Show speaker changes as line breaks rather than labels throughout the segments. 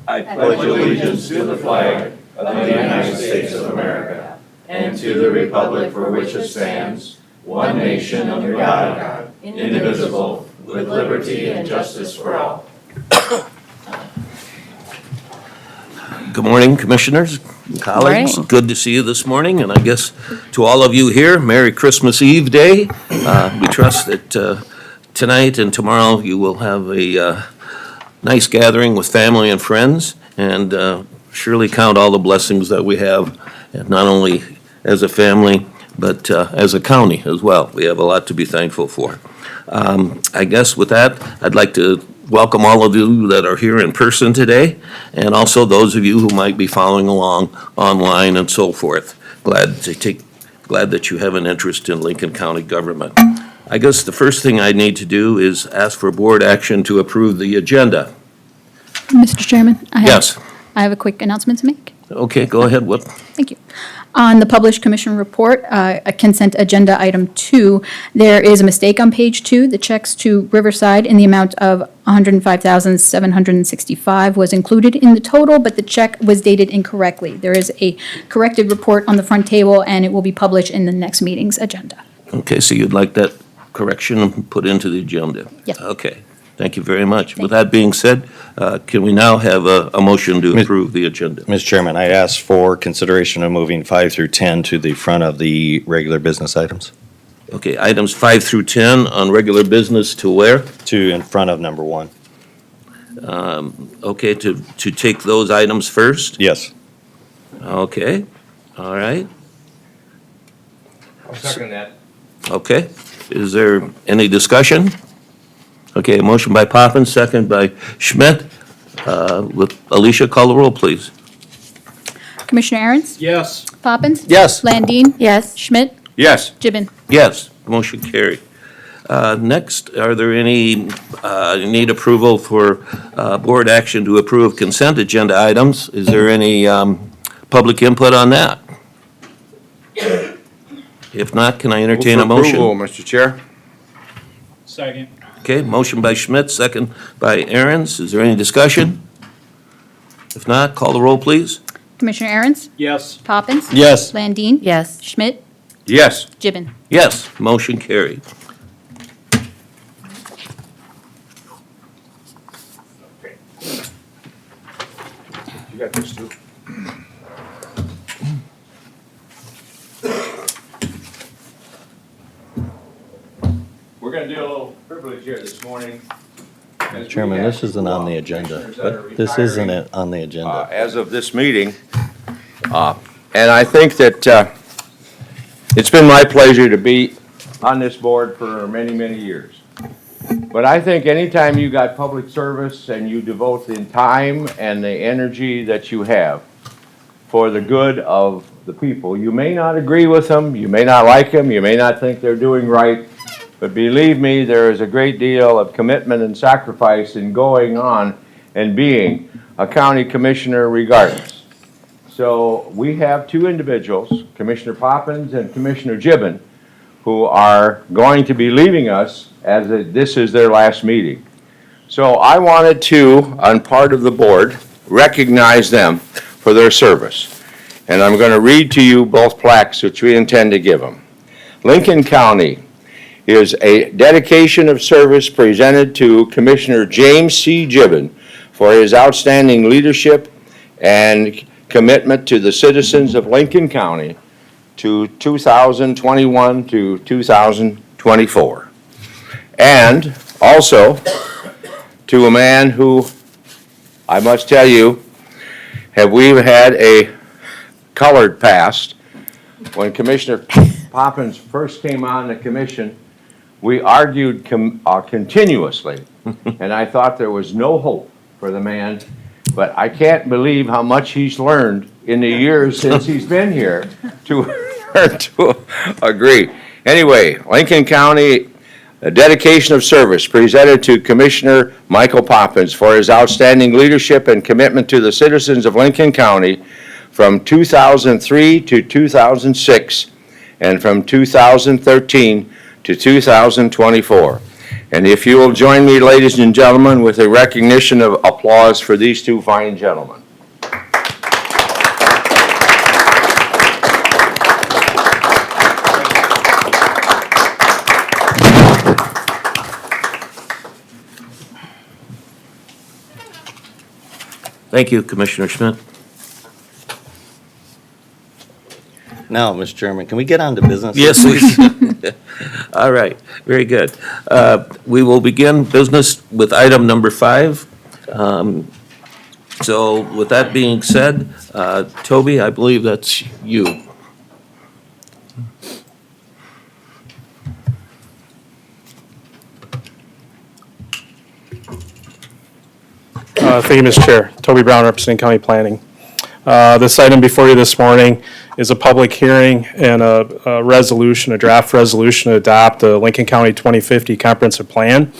I pledge allegiance to the flag of the United States of America and to the republic for which it stands, one nation under God, indivisible, with liberty and justice for all.
Good morning, commissioners and colleagues.
Morning.
Good to see you this morning, and I guess to all of you here, Merry Christmas Eve Day. We trust that tonight and tomorrow you will have a nice gathering with family and friends, and surely count all the blessings that we have, and not only as a family, but as a county as well. We have a lot to be thankful for. I guess with that, I'd like to welcome all of you that are here in person today, and also those of you who might be following along online and so forth. Glad that you have an interest in Lincoln County government. I guess the first thing I need to do is ask for board action to approve the agenda.
Mr. Chairman?
Yes.
I have a quick announcement to make.
Okay, go ahead. What?
Thank you. On the published commission report, a consent agenda item 2, there is a mistake on page 2. The checks to Riverside in the amount of $105,765 was included in the total, but the check was dated incorrectly. There is a corrected report on the front table, and it will be published in the next meeting's agenda.
Okay, so you'd like that correction put into the agenda?
Yes.
Okay, thank you very much. With that being said, can we now have a motion to approve the agenda?
Mr. Chairman, I ask for consideration of moving 5 through 10 to the front of the regular business items,
Okay, items 5 through 10 on regular business to where?
to in front of number 1.
Okay, to take those items first?
Yes.
Okay, all right,
I'll second that.
okay. Is there any discussion? Okay, a motion by Poppins, second by Schmidt. With Alicia, call the roll, please.
Commissioner Aaron's?
Yes.
Poppins?
Yes.
Landine? Yes. Schmidt?
Yes.
Gibbon?
Yes, motion carried. Next, are there any, need approval for board action to approve consent agenda items? Is there any public input on that? If not, can I entertain a motion?
Approval, Mr. Chair.
Second.
Okay, motion by Schmidt, second by Aaron's. Is there any discussion? If not, call the roll, please.
Commissioner Aaron's?
Yes.
Poppins?
Yes.
Landine?
Yes.
Schmidt?
Yes.
Gibbon?
Yes, motion carried.
You got this too. We're gonna do a little privilege here this morning.
Chairman, this isn't on the agenda. But this isn't it on the agenda.
As of this meeting. And I think that it's been my pleasure to be on this board for many, many years. But I think anytime you got public service and you devote the time and the energy that you have for the good of the people, you may not agree with them, you may not like them, you may not think they're doing right, but believe me, there is a great deal of commitment and sacrifice in going on and being a county commissioner regardless. So we have two individuals, Commissioner Poppins and Commissioner Gibbon, who are going to be leaving us as this is their last meeting. So I wanted to, on part of the board, recognize them for their service. And I'm going to read to you both plaques which we intend to give them. Lincoln County is a dedication of service presented to Commissioner James C. Gibbon for his outstanding leadership and commitment to the citizens of Lincoln County to 2021 to 2024. And also to a man who, I must tell you, we've had a colored past. When Commissioner Poppins first came on the commission, we argued continuously, and I thought there was no hope for the man, but I can't believe how much he's learned in the years since he's been here to agree. Anyway, Lincoln County, a dedication of service presented to Commissioner Michael Poppins for his outstanding leadership and commitment to the citizens of Lincoln County from 2003 to 2006 and from 2013 to 2024. And if you will join me, ladies and gentlemen, with a recognition of applause for these two fine gentlemen.
Thank you, Commissioner Schmidt.
Now, Mr. Chairman, can we get on to business?
Yes, please. All right, very good. We will begin business with item number 5. So with that being said, Toby, I believe that's you.
Thank you, Mr. Chair. Toby Brown, representing County Planning. This item before you this morning is a public hearing and a resolution, a draft resolution to adopt the Lincoln County 2050 Comprehensive Plan.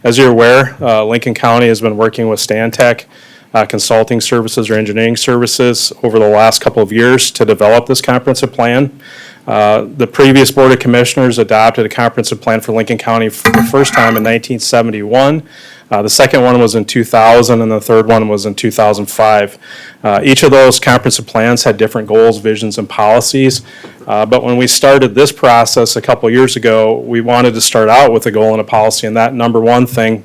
As you're aware, Lincoln County has been working with Stantec Consulting Services or Engineering Services over the last couple of years to develop this comprehensive plan. The previous Board of Commissioners adopted a comprehensive plan for Lincoln County for the first time in 1971. The second one was in 2000, and the third one was in 2005. Each of those comprehensive plans had different goals, visions, and policies. But when we started this process a couple years ago, we wanted to start out with a goal and a policy, and that number one thing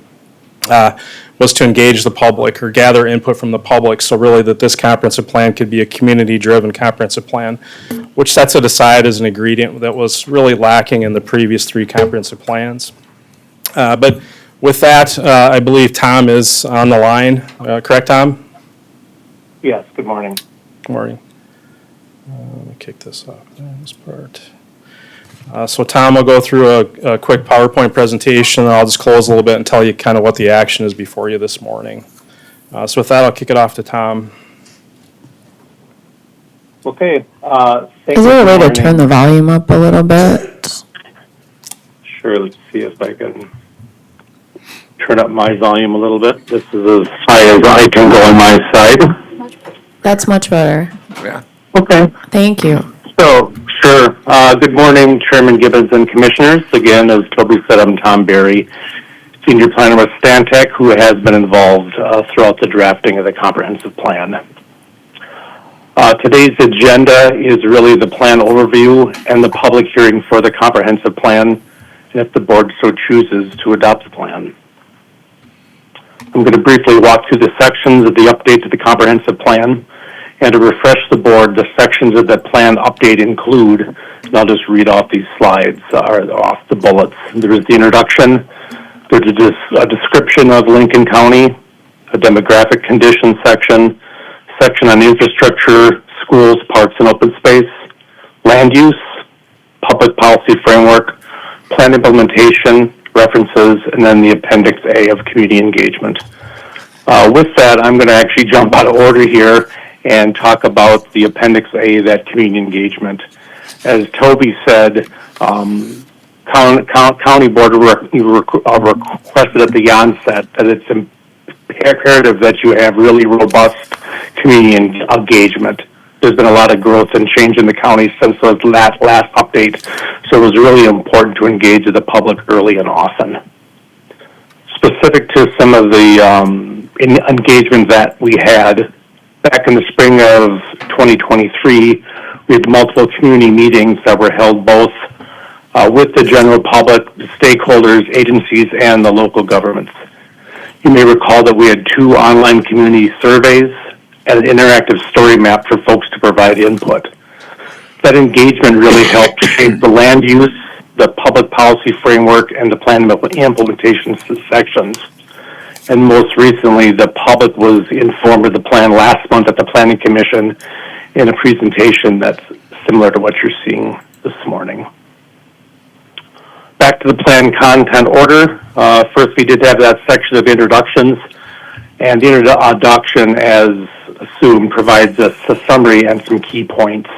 was to engage the public or gather input from the public, so really that this comprehensive plan could be a community-driven comprehensive plan, which sets it aside as an ingredient that was really lacking in the previous 3 comprehensive plans. But with that, I believe Tom is on the line. Correct, Tom?
Yes, good morning.
Good morning. Let me kick this off, this part. So Tom will go through a quick PowerPoint presentation, and I'll just close a little bit and tell you kind of what the action is before you this morning. So with that, I'll kick it off to Tom.
Okay.
Is there a way to turn the volume up a little bit?
Sure, let's see if I can turn up my volume a little bit. This is as high as I can go on my side.
That's much better.
Yeah.
Okay.
Thank you.
So, sure. Good morning, Chairman Gibbons and Commissioners. Again, as Toby said, I'm Tom Berry, Senior Planner with Stantec, who has been involved throughout the drafting of the comprehensive plan. Today's agenda is really the plan overview and the public hearing for the comprehensive plan, and if the board so chooses to adopt the plan. I'm going to briefly walk through the sections of the update to the comprehensive plan, and to refresh the board, the sections of the plan update include, and I'll just read off these slides, or off the bullets. There is the introduction, there's a description of Lincoln County, a demographic conditions section, section on infrastructure, schools, parks, and open space, land use, public policy framework, plan implementation, references, and then the Appendix A of community engagement. With that, I'm going to actually jump out of order here and talk about the Appendix A, that community engagement. As Toby said, County Board requested at the onset that it's imperative that you have really robust community engagement. There's been a lot of growth and change in the county since the last update, so it was really important to engage the public early and often. Specific to some of the engagement that we had, back in the spring of 2023, we had multiple community meetings that were held both with the general public, the stakeholders, agencies, and the local governments. You may recall that we had 2 online community surveys and an interactive story map for folks to provide input. That engagement really helped shape the land use, the public policy framework, and the plan implementation sections. And most recently, the public was informed of the plan last month at the Planning Commission in a presentation that's similar to what you're seeing this morning. Back to the plan content order. First, we did have that section of introductions, and the introduction, as assumed, provides us a summary and some key points.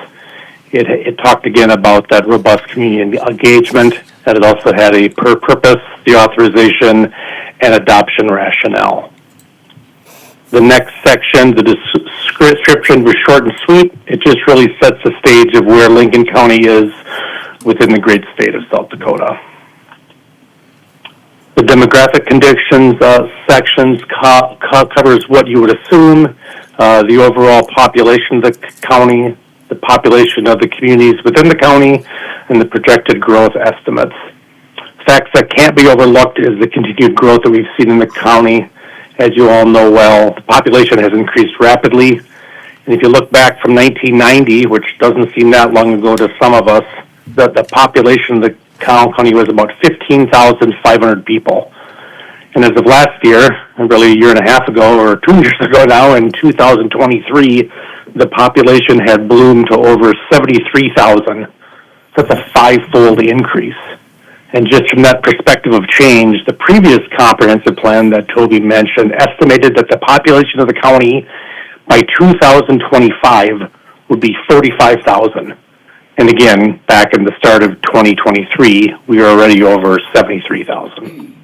It talked again about that robust community engagement, that it also had a purpose, the authorization, and adoption rationale. The next section, the description, was short and sweet. It just really sets the stage of where Lincoln County is within the great state of South Dakota. The demographic conditions sections covers what you would assume, the overall population of the county, the population of the communities within the county, and the projected growth estimates. Facts that can't be overlooked is the continued growth that we've seen in the county. As you all know well, the population has increased rapidly. And if you look back from 1990, which doesn't seem that long ago to some of us, the population of the county was about 15,500 people. And as of last year, and really a year and a half ago, or 2 years ago now, in 2023, the population had bloomed to over 73,000. So that's a five-fold increase. And just from that perspective of change, the previous comprehensive plan that Toby mentioned estimated that the population of the county by 2025 would be 45,000. And again, back in the start of 2023, we are already over 73,000.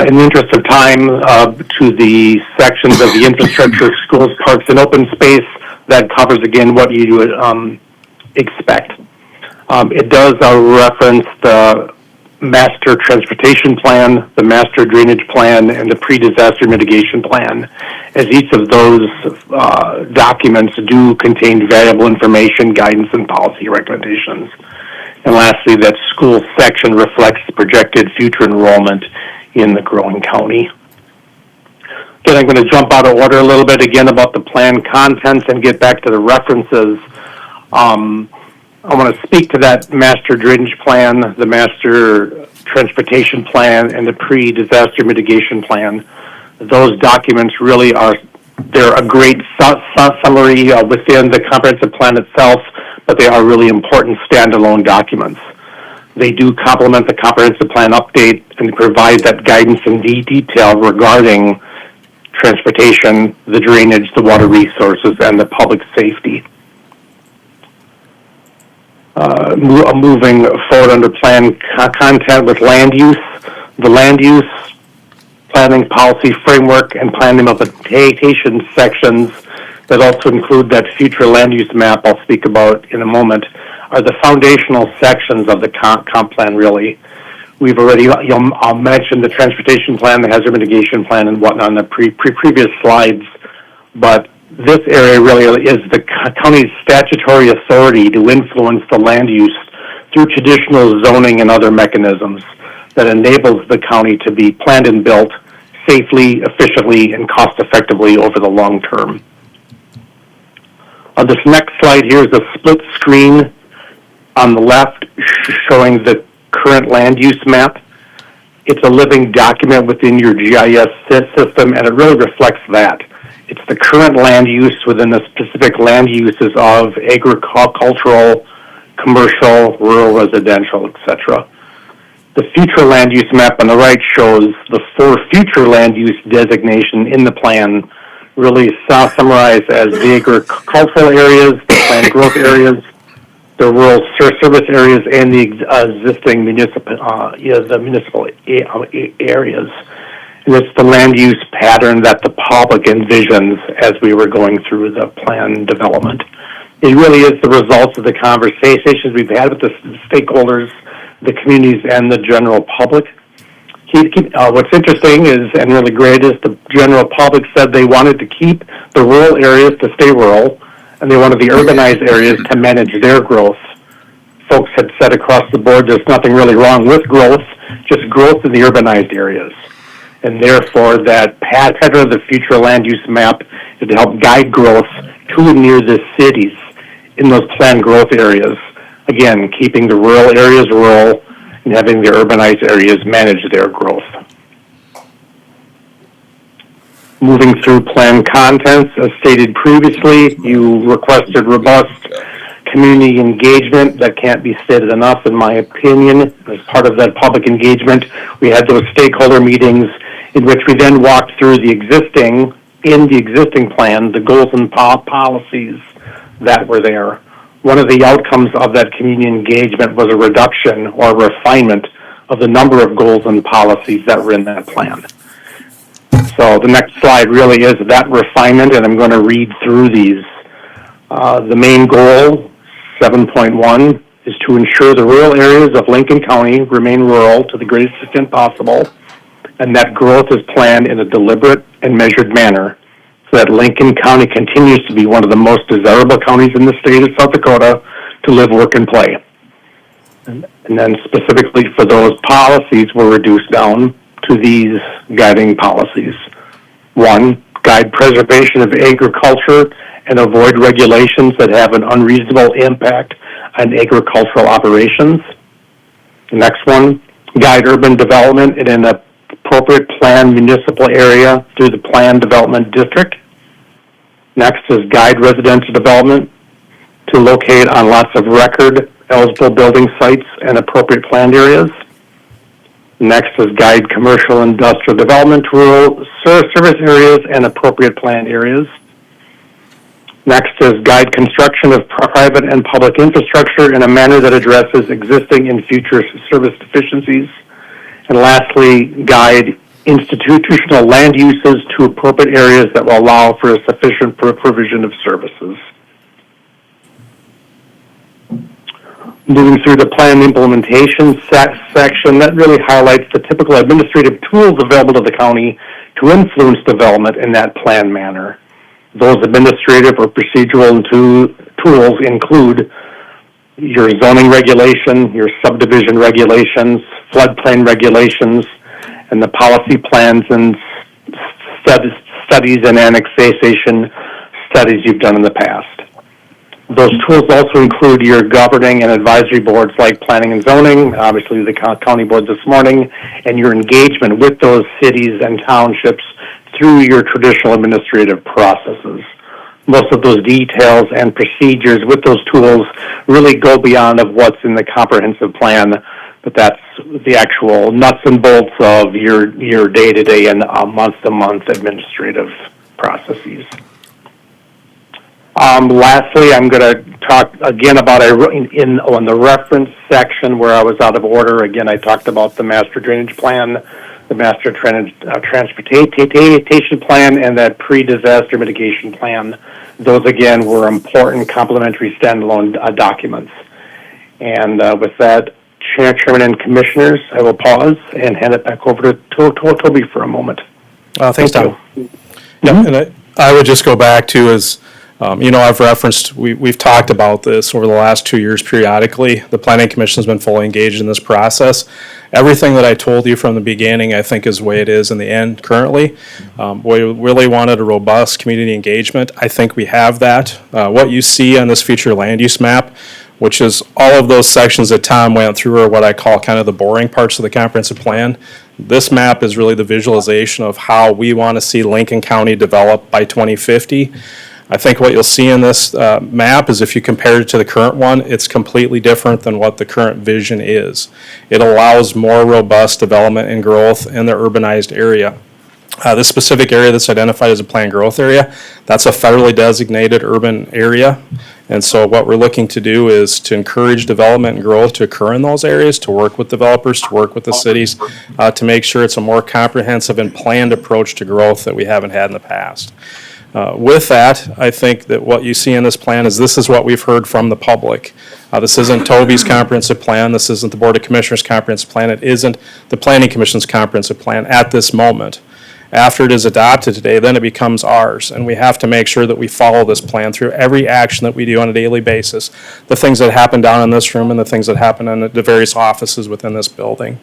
In the interest of time, to the sections of the infrastructure, schools, parks, and open space, that covers again what you would expect. It does reference the master transportation plan, the master drainage plan, and the pre-disaster mitigation plan, as each of those documents do contain valuable information, guidance, and policy recommendations. And lastly, that school section reflects projected future enrollment in the growing county. Again, I'm going to jump out of order a little bit again about the plan contents and get back to the references. I want to speak to that master drainage plan, the master transportation plan, and the pre-disaster mitigation plan. Those documents really they're a great summary within the comprehensive plan itself, but they are really important standalone documents. They do complement the comprehensive plan update and provide that guidance in detail regarding transportation, the drainage, the water resources, and the public safety. Moving forward under plan content with land use, the land use planning policy framework and plan implementation sections that also include that future land use map I'll speak about in a moment are the foundational sections of the comp plan really. We've already mentioned the transportation plan, the hazard mitigation plan, and whatnot on the previous slides, but this area really is the county's statutory authority to influence the land use through traditional zoning and other mechanisms that enables the county to be planned and built safely, efficiently, and cost-effectively over the long term. On this next slide here is a split screen on the left showing the current land use map. It's a living document within your GIS system, and it really reflects that. It's the current land use within the specific land uses of agricultural, commercial, rural, residential, etc. The future land use map on the right shows the 4 future land use designation in the plan, really summarized as the agricultural areas, the planned growth areas, the rural service areas, and the existing municipal areas. And it's the land use pattern that the public envisions as we were going through the plan development. It really is the results of the conversations we've had with the stakeholders, the communities, and the general public. What's interesting is, and really great, is the general public said they wanted to keep the rural areas to stay rural, and they wanted the urbanized areas to manage their growth. Folks had said across the board there's nothing really wrong with growth, just growth in the urbanized areas. And therefore, that pattern of the future land use map is to help guide growth to and near the cities in those planned growth areas. Again, keeping the rural areas rural and having the urbanized areas manage their growth. Moving through plan contents, as stated previously, you requested robust community engagement. That can't be stated enough, in my opinion. As part of that public engagement, we had those stakeholder meetings in which we then walked through the existing plan, the goals and policies that were there. One of the outcomes of that community engagement was a reduction or refinement of the number of goals and policies that were in that plan. So the next slide really is that refinement, and I'm going to read through these. The main goal, 7.1, is to ensure the rural areas of Lincoln County remain rural to the greatest extent possible, and that growth is planned in a deliberate and measured manner, so that Lincoln County continues to be one of the most desirable counties in the state of South Dakota to live, work, and play. And then specifically for those policies, we're reduced down to these guiding policies. 1, guide preservation of agriculture and avoid regulations that have an unreasonable impact on agricultural operations. The next one, guide urban development in an appropriate planned municipal area through the planned development district. Next is guide residential development to locate on lots of record eligible building sites and appropriate planned areas. Next is guide commercial industrial development to rural service areas and appropriate planned areas. Next is guide construction of private and public infrastructure in a manner that addresses existing and future service deficiencies. And lastly, guide institutional land uses to appropriate areas that will allow for a sufficient provision of services. Moving through the plan implementation section, that really highlights the typical administrative tools available to the county to influence development in that plan manner. Those administrative or procedural tools include your zoning regulation, your subdivision regulations, floodplain regulations, and the policy plans and studies and annexation studies you've done in the past. Those tools also include your governing and advisory boards like planning and zoning, obviously the county board this morning, and your engagement with those cities and townships through your traditional administrative processes. Most of those details and procedures with those tools really go beyond of what's in the comprehensive plan, but that's the actual nuts and bolts of your day-to-day and month-to-month administrative processes. Lastly, I'm going to talk again about on the reference section where I was out of order. Again, I talked about the master drainage plan, the master transportation plan, and that pre-disaster mitigation plan. Those again were important complementary standalone documents. And with that, Chairman and Commissioners, I will pause and hand it back over to Toby for a moment.
Thanks, Tom. Yeah, and I would just go back to I've referenced, we've talked about this over the last 2 years periodically. The Planning Commission has been fully engaged in this process. Everything that I told you from the beginning, I think, is the way it is in the end currently. We really wanted a robust community engagement. I think we have that. What you see on this future land use map, which is all of those sections that Tom went through, are what I call kind of the boring parts of the comprehensive plan. This map is really the visualization of how we want to see Lincoln County develop by 2050. I think what you'll see in this map is if you compare it to the current one, it's completely different than what the current vision is. It allows more robust development and growth in the urbanized area. This specific area that's identified as a planned growth area, that's a federally designated urban area. And so what we're looking to do is to encourage development and growth to occur in those areas, to work with developers, to work with the cities, to make sure it's a more comprehensive and planned approach to growth that we haven't had in the past. With that, I think that what you see in this plan is this is what we've heard from the public. This isn't Toby's comprehensive plan. This isn't the Board of Commissioners' comprehensive plan. It isn't the Planning Commission's comprehensive plan at this moment. After it is adopted today, then it becomes ours, and we have to make sure that we follow this plan through every action that we do on a daily basis, the things that happen down in this room and the things that happen in the various offices within this building.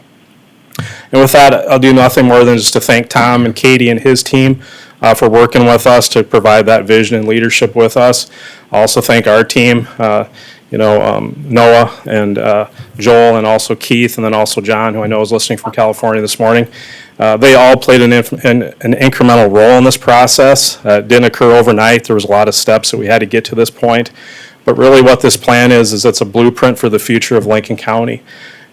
And with that, I'll do nothing more than just to thank Tom and Katie and his team for working with us to provide that vision and leadership with us. I also thank our team, Noah and Joel, and also Keith, and then also John, who I know is listening from California this morning. They all played an incremental role in this process. It didn't occur overnight. There was a lot of steps that we had to get to this point. But really what this plan is it's a blueprint for the future of Lincoln County.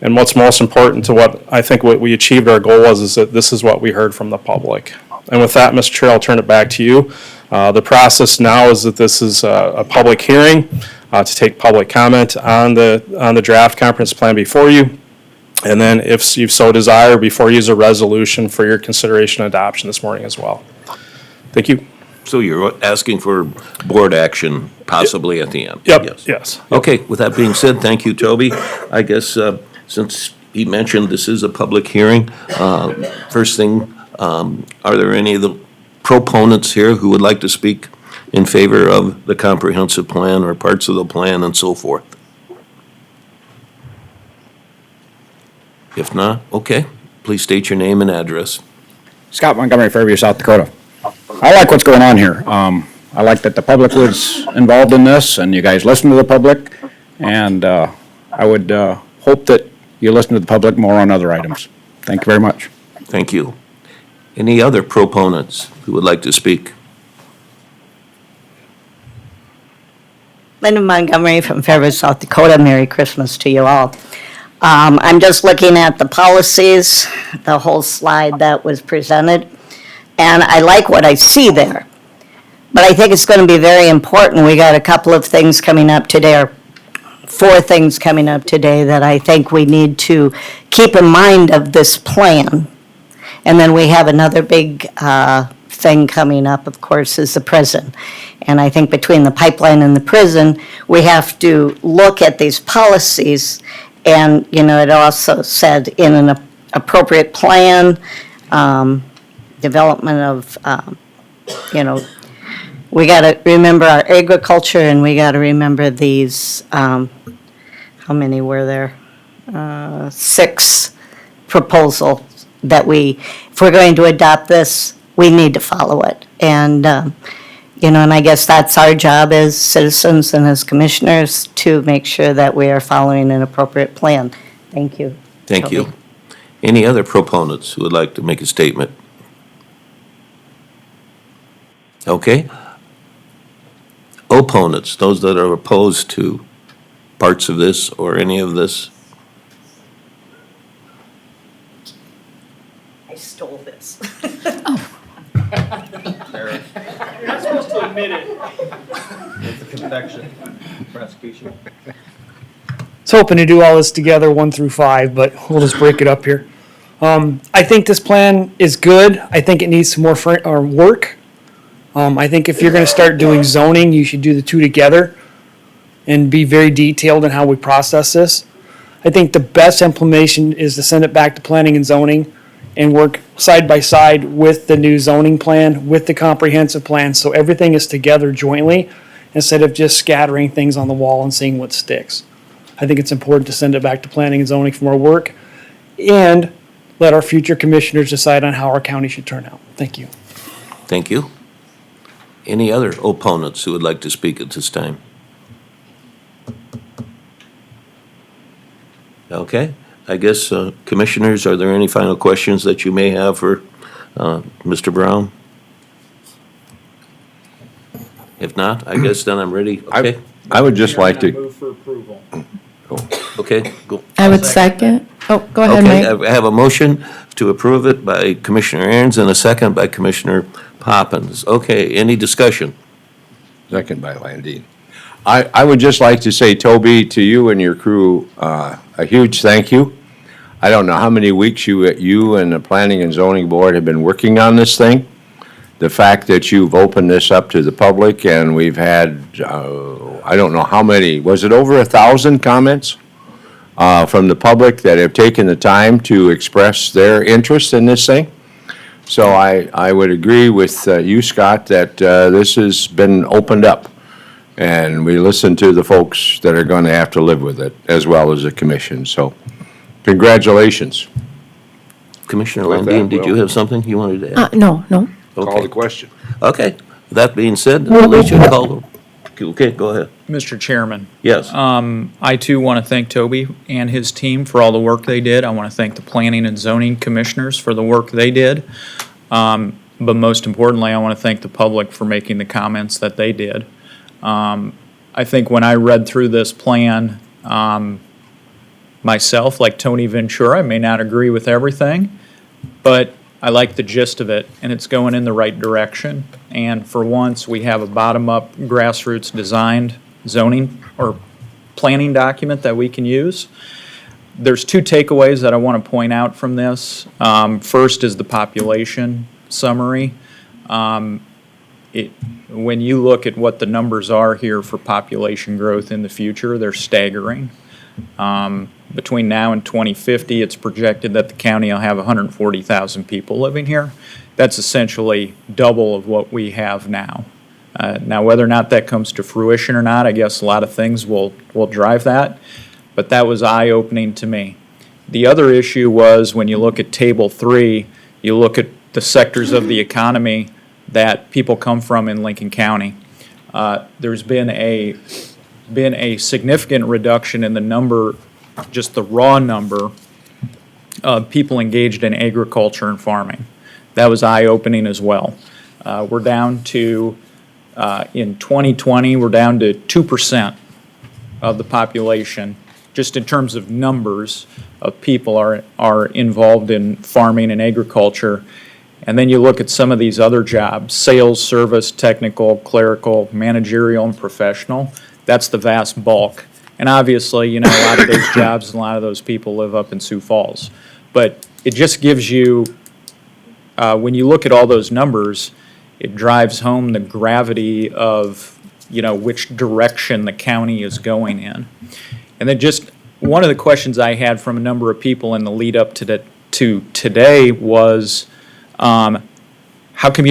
And what's most important to what I think what we achieved our goal was is that this is what we heard from the public. And with that, Mr. Chair, I'll turn it back to you. The process now is that this is a public hearing to take public comment on the draft comprehensive plan before you. And then if you so desire, before you is a resolution for your consideration and adoption this morning as well. Thank you.
So you're asking for board action possibly at the end?
Yep, yes.
Okay, with that being said, thank you, Toby. I guess, since he mentioned this is a public hearing, first thing, are there any of the proponents here who would like to speak in favor of the comprehensive plan or parts of the plan and so forth? If not, okay, please state your name and address.
Scott Montgomery, Fairview, South Dakota. I like what's going on here. I like that the public was involved in this and you guys listen to the public. And I would hope that you listen to the public more on other items. Thank you very much.
Thank you. Any other proponents who would like to speak?
Linda Montgomery from Fairview, South Dakota. Merry Christmas to you all. I'm just looking at the policies, the whole slide that was presented, and I like what I see there. But I think it's going to be very important. We got a couple of things coming up today, or 4 things coming up today that I think we need to keep in mind of this plan. And then we have another big thing coming up, of course, is the prison. And I think between the pipeline and the prison, we have to look at these policies. And, you know, it also said in an appropriate plan, development of, you know, we got to remember our agriculture and we got to remember these, how many were there? 6 proposals that if we're going to adopt this, we need to follow it. And, you know, and I guess that's our job as citizens and as commissioners to make sure that we are following an appropriate plan. Thank you.
Thank you. Any other proponents who would like to make a statement? Okay. Opponents, those that are opposed to parts of this or any of this?
I stole this.
You're not supposed to admit it.
was hoping to do all this together 1 through 5, but we'll just break it up here. I think this plan is good. I think it needs some more work. I think if you're going to start doing zoning, you should do the 2 together and be very detailed in how we process this. I think the best implementation is to send it back to planning and zoning and work side by side with the new zoning plan, with the comprehensive plan, so everything is together jointly instead of just scattering things on the wall and seeing what sticks. I think it's important to send it back to planning and zoning for more work and let our future commissioners decide on how our county should turn out. Thank you.
Thank you. Any other opponents who would like to speak at this time? Okay, I guess, commissioners, are there any final questions that you may have for Mr. Brown? If not, I guess then I'm ready. Okay,
I would just like to,
Move for approval.
okay, go.
I would second. Oh, go ahead,
Okay,
Mike.
I have a motion to approve it by Commissioner Aaron's and a second by Commissioner Poppins. Okay, any discussion?
second by Landine. I would just like to say, Toby, to you and your crew, a huge thank you. I don't know how many weeks you and the Planning and Zoning Board have been working on this thing. The fact that you've opened this up to the public and we've had, I don't know how many, was it over 1,000 comments from the public that have taken the time to express their interest in this thing? So I would agree with you, Scott, that this has been opened up. And we listen to the folks that are going to have to live with it, as well as the commission. So congratulations.
Commissioner
With that,
Landine, did you
we'll-
have something you wanted to add?
No.
Call
Okay.
the question.
Okay, that being said, I'll let you call. Okay, go ahead.
Mr. Chairman,
Yes.
I too want to thank Toby and his team for all the work they did. I want to thank the planning and zoning commissioners for the work they did. But most importantly, I want to thank the public for making the comments that they did. I think when I read through this plan, myself, like Tony Ventura, I may not agree with everything, but I like the gist of it, and it's going in the right direction. And for once, we have a bottom-up, grassroots designed zoning or planning document that we can use. There's 2 takeaways that I want to point out from this. First is the population summary. when you look at what the numbers are here for population growth in the future, they're staggering. Between now and 2050, it's projected that the county will have 140,000 people living here. That's essentially double of what we have now. Now, whether or not that comes to fruition or not, I guess a lot of things will drive that, but that was eye-opening to me. The other issue was when you look at Table 3, you look at the sectors of the economy that people come from in Lincoln County. There's been a significant reduction in the number, just the raw number of people engaged in agriculture and farming. That was eye-opening as well. We're down to, in 2020, we're down to 2% of the population, just in terms of numbers of people are involved in farming and agriculture. And then you look at some of these other jobs, sales, service, technical, clerical, managerial, and professional. That's the vast bulk. And obviously, a lot of those jobs and a lot of those people live up in Sioux Falls. But it just gives you, when you look at all those numbers, it drives home the gravity of, which direction the county is going in. And then just one of the questions I had from a number of people in the lead up to today was, how come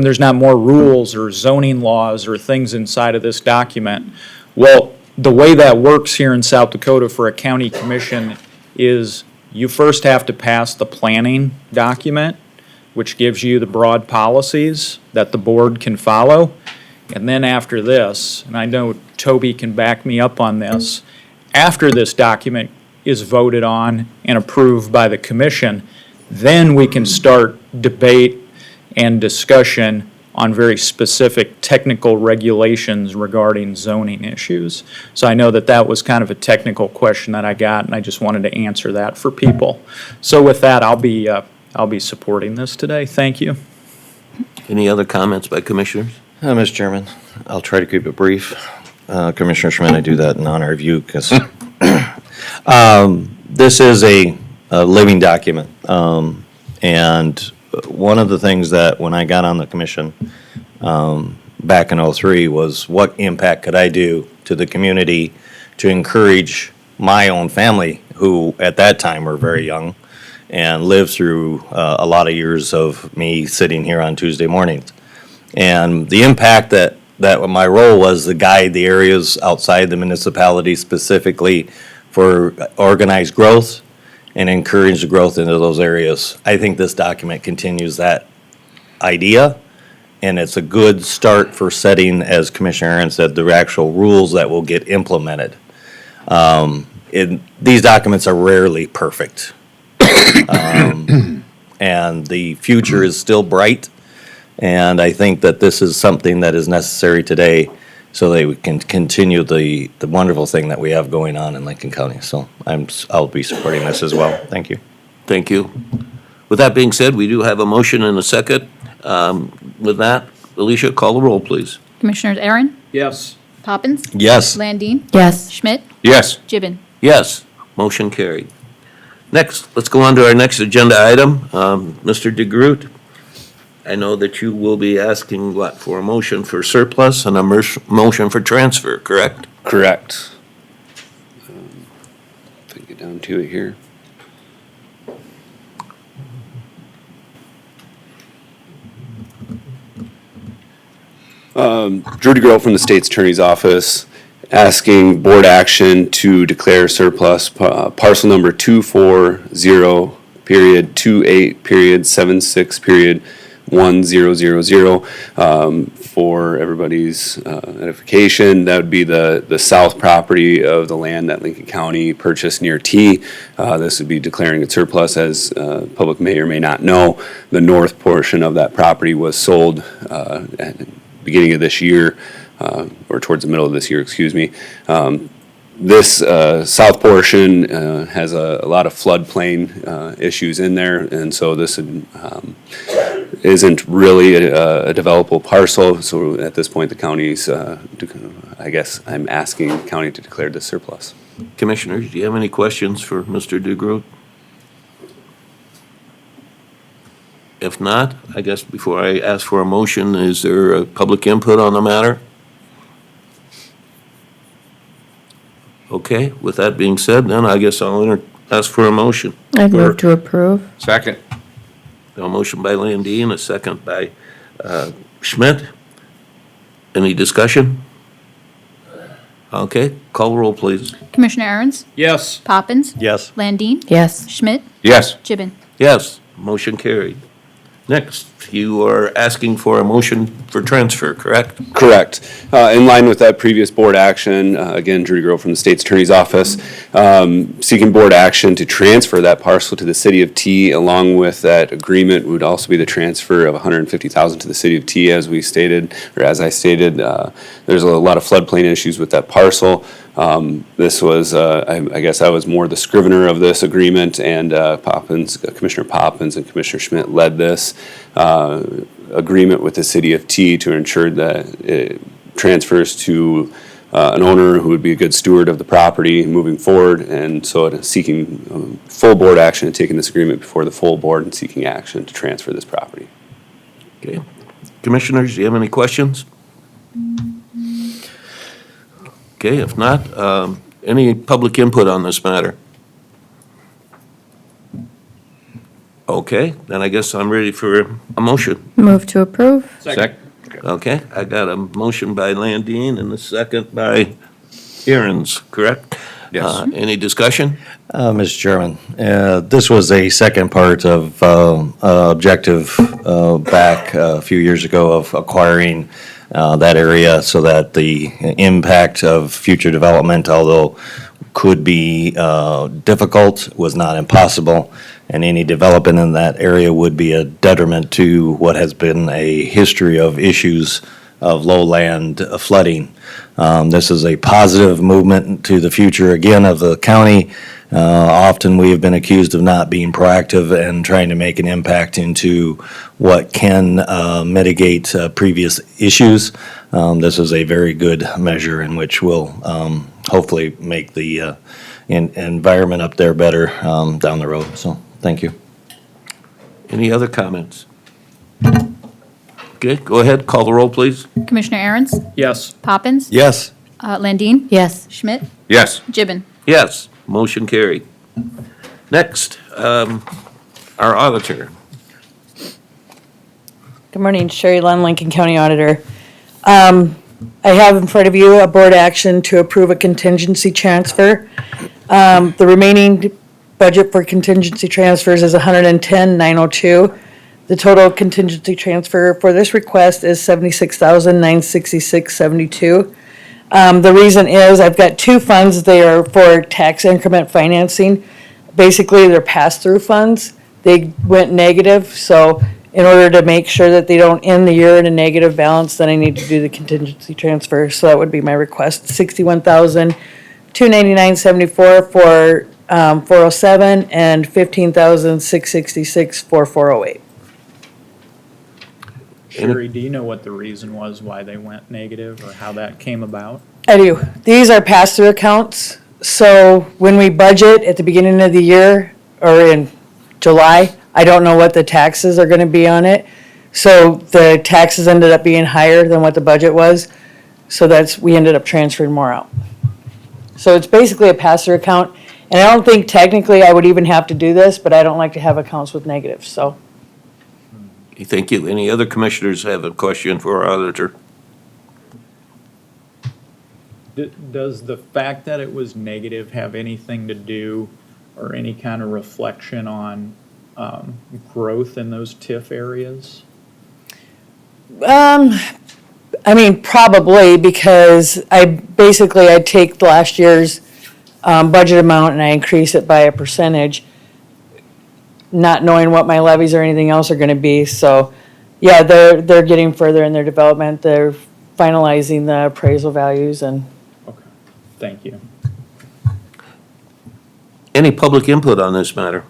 there's not more rules or zoning laws or things inside of this document? Well, the way that works here in South Dakota for a county commission is you first have to pass the planning document, which gives you the broad policies that the board can follow. And then after this, and I know Toby can back me up on this, after this document is voted on and approved by the commission, then we can start debate and discussion on very specific technical regulations regarding zoning issues. So I know that was kind of a technical question that I got, and I just wanted to answer that for people. So with that, I'll be supporting this today. Thank you.
Any other comments by commissioners?
Mr. Chairman, I'll try to keep it brief. Commissioner Schmidt, I do that in honor of you because this is a living document. And one of the things that when I got on the commission back in '03 was what impact could I do to the community to encourage my own family, who at that time were very young and lived through a lot of years of me sitting here on Tuesday mornings. And the impact that my role was to guide the areas outside the municipality specifically for organized growth and encourage the growth into those areas. I think this document continues that idea, and it's a good start for setting, as Commissioner Aaron said, the actual rules that will get implemented. These documents are rarely perfect. And the future is still bright, and I think that this is something that is necessary today so that we can continue the wonderful thing that we have going on in Lincoln County. So I'll be supporting this as well. Thank you.
Thank you. With that being said, we do have a motion and a second. With that, Alicia, call the roll, please.
Commissioners Aaron,
Yes.
Poppins,
Yes.
Landine,
Yes.
Schmidt,
Yes.
Gibbon.
Yes, motion carried. Next, let's go on to our next agenda item. Mr. DeGroot, I know that you will be asking for a motion for surplus and a motion for transfer, correct?
Correct. If I can get down to it here. Drew DeGroat from the State's Attorney's Office, asking board action to declare surplus parcel number 240, period, 28, period, 76, period, 1000, for everybody's edification. That would be the south property of the land that Lincoln County purchased near T. This would be declaring it surplus, as public may or may not know. The north portion of that property was sold at the beginning of this year, or towards the middle of this year, excuse me. This south portion has a lot of floodplain issues in there, and so this isn't really a developable parcel. So at this point, the county's, I guess I'm asking the county to declare this surplus.
Commissioners, do you have any questions for Mr. DeGroot? If not, I guess before I ask for a motion, is there a public input on the matter? Okay, with that being said, then I guess I'll ask for a motion.
I'd move to approve.
Second.
A motion by Landine, a second by Schmidt. Any discussion? Okay, call roll, please.
Commissioner Aaron's,
Yes.
Poppins,
Yes.
Landine,
Yes.
Schmidt,
Yes.
Gibbon.
Yes, motion carried. Next, you are asking for a motion for transfer, correct?
Correct. In line with that previous board action, again, Drew Grove from the State's Attorney's Office, seeking board action to transfer that parcel to the City of T. Along with that agreement would also be the transfer of $150,000 to the City of T, as we stated, or as I stated. There's a lot of floodplain issues with that parcel. This was, I guess I was more the scrivener of this agreement, and Commissioner Poppins and Commissioner Schmidt led this agreement with the City of T to ensure that it transfers to an owner who would be a good steward of the property moving forward, and so it is seeking full board action and taking this agreement before the full board and seeking action to transfer this property.
Okay. Commissioners, do you have any questions? Okay, if not, any public input on this matter? Okay, then I guess I'm ready for a motion.
Move to approve.
Second.
Okay, I got a motion by Landine and a second by Aaron's, correct?
Yes.
Any discussion?
Mr. Chairman, this was a second part of objective back a few years ago of acquiring that area so that the impact of future development, although could be difficult, was not impossible, and any development in that area would be a detriment to what has been a history of issues of lowland flooding. This is a positive movement to the future, again, of the county. Often we have been accused of not being proactive and trying to make an impact into what can mitigate previous issues. This is a very good measure in which will hopefully make the environment up there better down the road. So, thank you.
Any other comments? Okay, go ahead, call the roll, please.
Commissioner Aaron's,
Yes.
Poppins,
Yes.
Landine,
Yes.
Schmidt,
Yes.
Gibbon.
Yes, motion carried. Next, our auditor.
Good morning, Sherry Lund, Lincoln County Auditor. I have in front of you a board action to approve a contingency transfer. The remaining budget for contingency transfers is $110,902. The total contingency transfer for this request is $76,966.72. The reason is I've got two funds. They are for tax increment financing. Basically, they're pass-through funds. They went negative, so in order to make sure that they don't end the year in a negative balance, then I need to do the contingency transfer. So that would be my request, $61,299.74 for 407 and $15,666 for 408.
Sherry, do you know what the reason was why they went negative or how that came about?
I do. These are pass-through accounts. So when we budget at the beginning of the year or in July, I don't know what the taxes are gonna be on it. So the taxes ended up being higher than what the budget was. So we ended up transferring more out. So it's basically a pass-through account. And I don't think technically I would even have to do this, but I don't like to have accounts with negatives, so.
Thank you. Any other commissioners have a question for our auditor?
Does the fact that it was negative have anything to do or any kind of reflection on growth in those TIF areas?
I mean, probably, because I take last year's budget amount and I increase it by a percentage, not knowing what my levies or anything else are gonna be, so, yeah, they're getting further in their development, they're finalizing the appraisal values and.
Okay, thank you.
Any public input on this matter?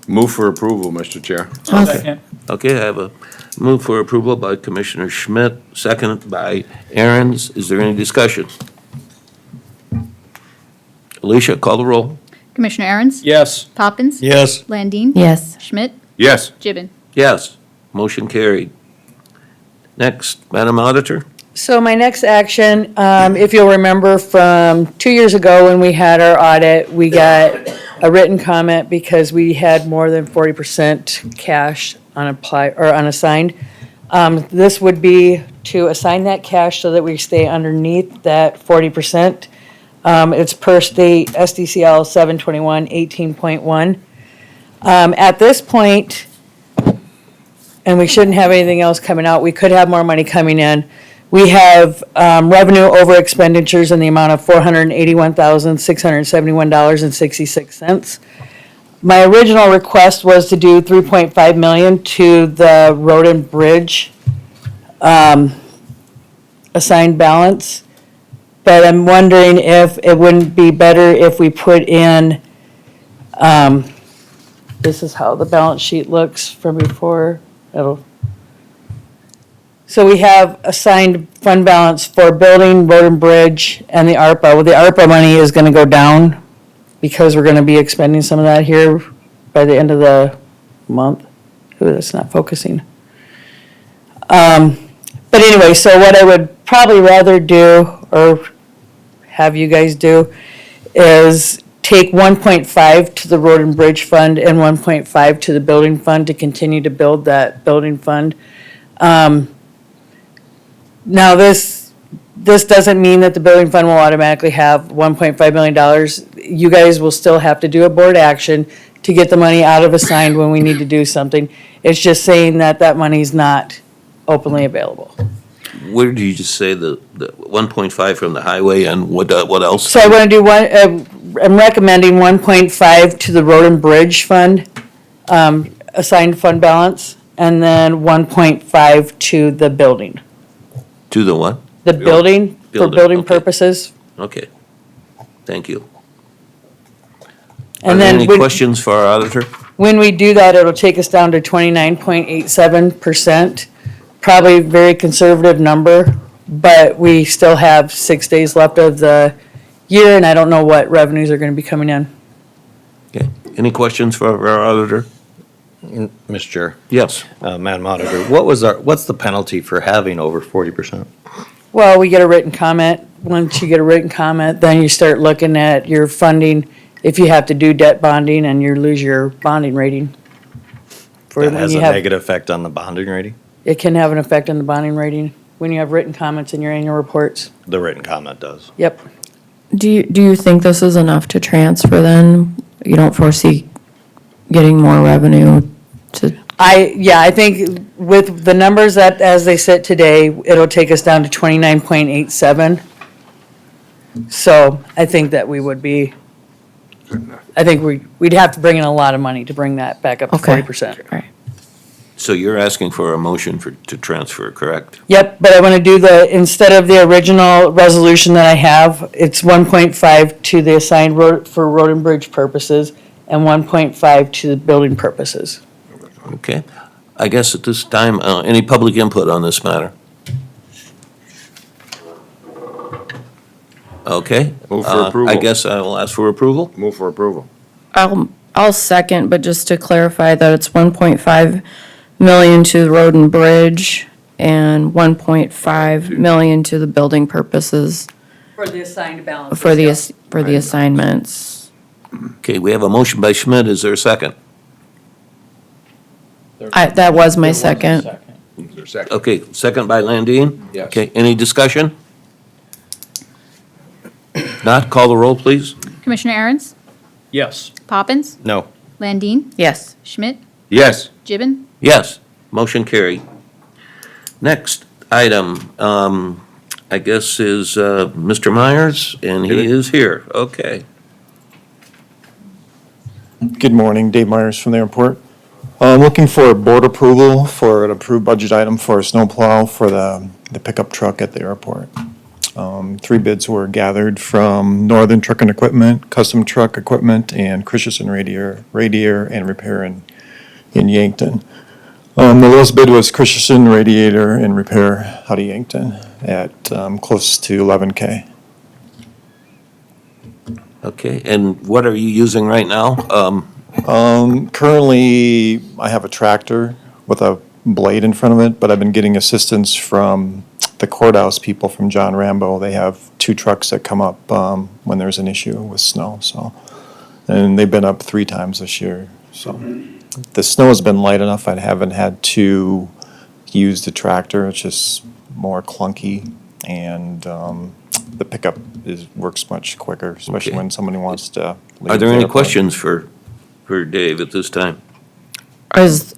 Move for approval, Mr. Chair.
Second.
Okay, I have a move for approval by Commissioner Schmidt, second by Aaron's. Is there any discussion? Alicia, call the roll.
Commissioner Aaron's?
Yes.
Poppins?
Yes.
Landine?
Yes.
Schmidt?
Yes.
Gibbon?
Yes, motion carried. Next, Madam Auditor?
So my next action, if you'll remember from 2 years ago when we had our audit, we got a written comment because we had more than 40% cash unassigned. This would be to assign that cash so that we stay underneath that 40%. It's per state SDCL 721-18.1. At this point, and we shouldn't have anything else coming out, we could have more money coming in. We have revenue over expenditures in the amount of $481,671.66. My original request was to do 3.5 million to the road and bridge assigned balance. But I'm wondering if it wouldn't be better if we put in, this is how the balance sheet looks from before. So we have assigned fund balance for building, road and bridge, and the ARPA. Well, the ARPA money is gonna go down because we're gonna be expending some of that here by the end of the month. Ooh, that's not focusing. But anyway, so what I would probably rather do, or have you guys do, is take 1.5 to the road and bridge fund and 1.5 to the building fund to continue to build that building fund. Now, this doesn't mean that the building fund will automatically have $1.5 million. You guys will still have to do a board action to get the money out of assigned when we need to do something. It's just saying that that money's not openly available.
Where did you just say the 1.5 from the highway and what else?
So I want to do I'm recommending 1.5 to the road and bridge fund, assigned fund balance, and then 1.5 to the building.
To the what?
The building, for
Building,
building
okay.
purposes.
Okay, thank you. Are
And
there
then
any questions for our auditor?
when we do that, it'll take us down to 29.87%. Probably a very conservative number, but we still have 6 days left of the year, and I don't know what revenues are going to be coming in.
Okay, any questions for our auditor?
Mr. Chair,
Yes.
Madam Auditor, what's the penalty for having over 40%?
Well, we get a written comment. Once you get a written comment, then you start looking at your funding, if you have to do debt bonding and you lose your bonding rating. For
That
when
has
you
a
have-
negative effect on the bonding rating?
It can have an effect on the bonding rating when you have written comments in your annual reports.
The written comment does.
Yep.
Do you think this is enough to transfer then? You don't foresee getting more revenue to,
I think with the numbers that, as they sit today, it'll take us down to 29.87. So I think that we would be, I think we'd have to bring in a lot of money to bring that back up to
Okay.
40%.
all right.
So you're asking for a motion to transfer, correct?
Yep, but I want to do instead of the original resolution that I have, it's 1.5 to the assigned road, for road and bridge purposes, and 1.5 to the building purposes.
Okay. I guess at this time, any public input on this matter? Okay.
Move for approval.
I guess I will ask for approval.
Move for approval.
I'll second, but just to clarify that it's 1.5 million to the road and bridge and 1.5 million to the building purposes
For the assigned balance.
for the assignments.
Okay, we have a motion by Schmidt. Is there a second?
That was my second.
Is there a second?
Okay, second by Landine?
Yes.
Okay, any discussion? Not, call the roll, please.
Commissioner Aaron's?
Yes.
Poppins?
No.
Landine?
Yes.
Schmidt?
Yes.
Gibbon?
Yes, motion carried. Next item, I guess is Mr. Myers, and he is here. Okay.
Good morning, Dave Myers from the airport. Looking for board approval for an approved budget item for a snowplow for the pickup truck at the airport. 3 bids were gathered from Northern Truck and Equipment, Custom Truck Equipment, and Christensen Radiator and Repair in Yankton. The lowest bid was Christensen Radiator and Repair out of Yankton at close to $11K.
Okay, and what are you using right now?
Currently, I have a tractor with a blade in front of it, but I've been getting assistance from the courthouse people from John Rambo. They have 2 trucks that come up when there's an issue with snow, so. And they've been up 3 times this year, so. The snow has been light enough, I haven't had to use the tractor. It's just more clunky, and the pickup works much quicker, especially
Okay.
when somebody wants to leave.
Are there any
their-
questions for Dave at this time?
Is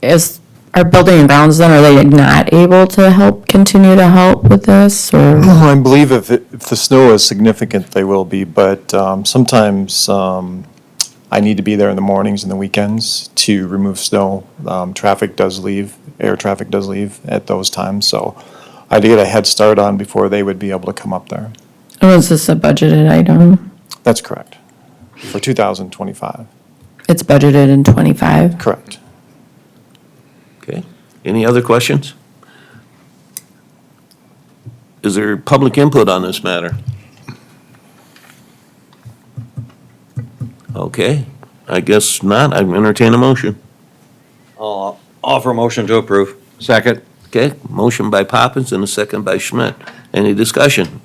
our building and grounds then, are they not able to continue to help with this, or?
I believe if the snow is significant, they will be, but sometimes I need to be there in the mornings and the weekends to remove snow. Traffic does leave, air traffic does leave at those times, so I'd get a head start on before they would be able to come up there.
Was this a budgeted item?
That's correct. For 2025,
It's budgeted in '25?
correct.
Okay, any other questions? Is there public input on this matter? Okay, I guess not. I entertain a motion.
I'll offer a motion to approve.
Second?
Okay, motion by Poppins and a second by Schmidt. Any discussion?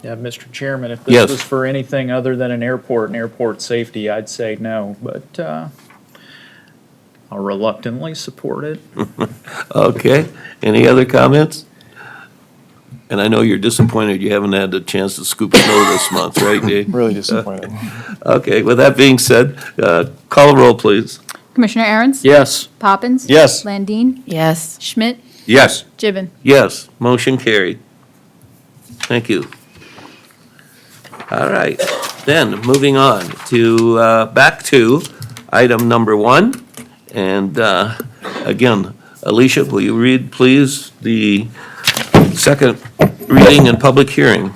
Yeah, Mr. Chairman, if
Yes.
this was for anything other than an airport and airport safety, I'd say no, but I'll reluctantly support it.
Okay, any other comments? And I know you're disappointed you haven't had the chance to scoop snow this month, right, Dave?
Really disappointed.
Okay, with that being said, call a roll, please.
Commissioner Aaron's?
Yes.
Poppins?
Yes.
Landine?
Yes.
Schmidt?
Yes.
Gibbon?
Yes, motion carried. Thank you. All right, then, moving on to, back to item number 1. And again, Alicia, will you read, please, the second reading and public hearing?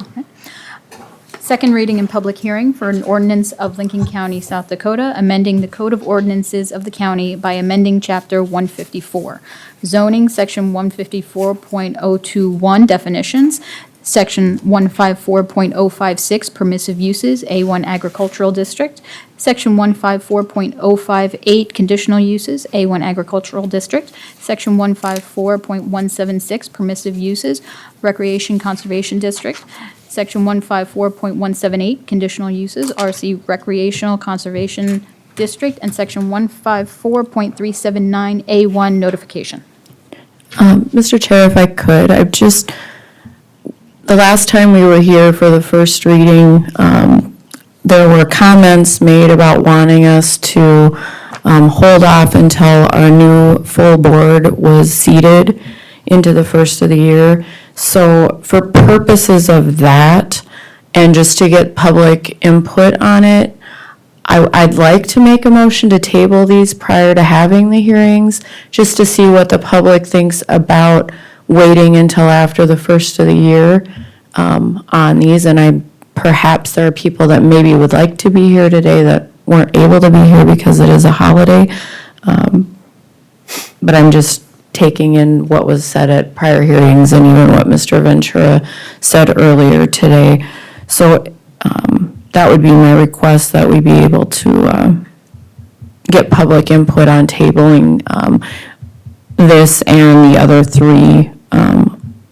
Second reading and public hearing for an ordinance of Lincoln County, South Dakota, amending the Code of Ordinances of the county by amending Chapter 154. Zoning, Section 154.021, definitions, Section 154.056, permissive uses, A1 agricultural district, Section 154.058, conditional uses, A1 agricultural district, Section 154.176, permissive uses, recreation conservation district, Section 154.178, conditional uses, RC recreational conservation district, and Section 154.379, A1 notification.
Mr. Chair, if I could, the last time we were here for the first reading, there were comments made about wanting us to hold off until our new full board was seated into the first of the year. So for purposes of that, and just to get public input on it, I'd like to make a motion to table these prior to having the hearings, just to see what the public thinks about waiting until after the first of the year on these. And perhaps there are people that maybe would like to be here today that weren't able to be here because it is a holiday. But I'm just taking in what was said at prior hearings and even what Mr. Ventura said earlier today. So that would be my request, that we be able to get public input on tabling this and the other 3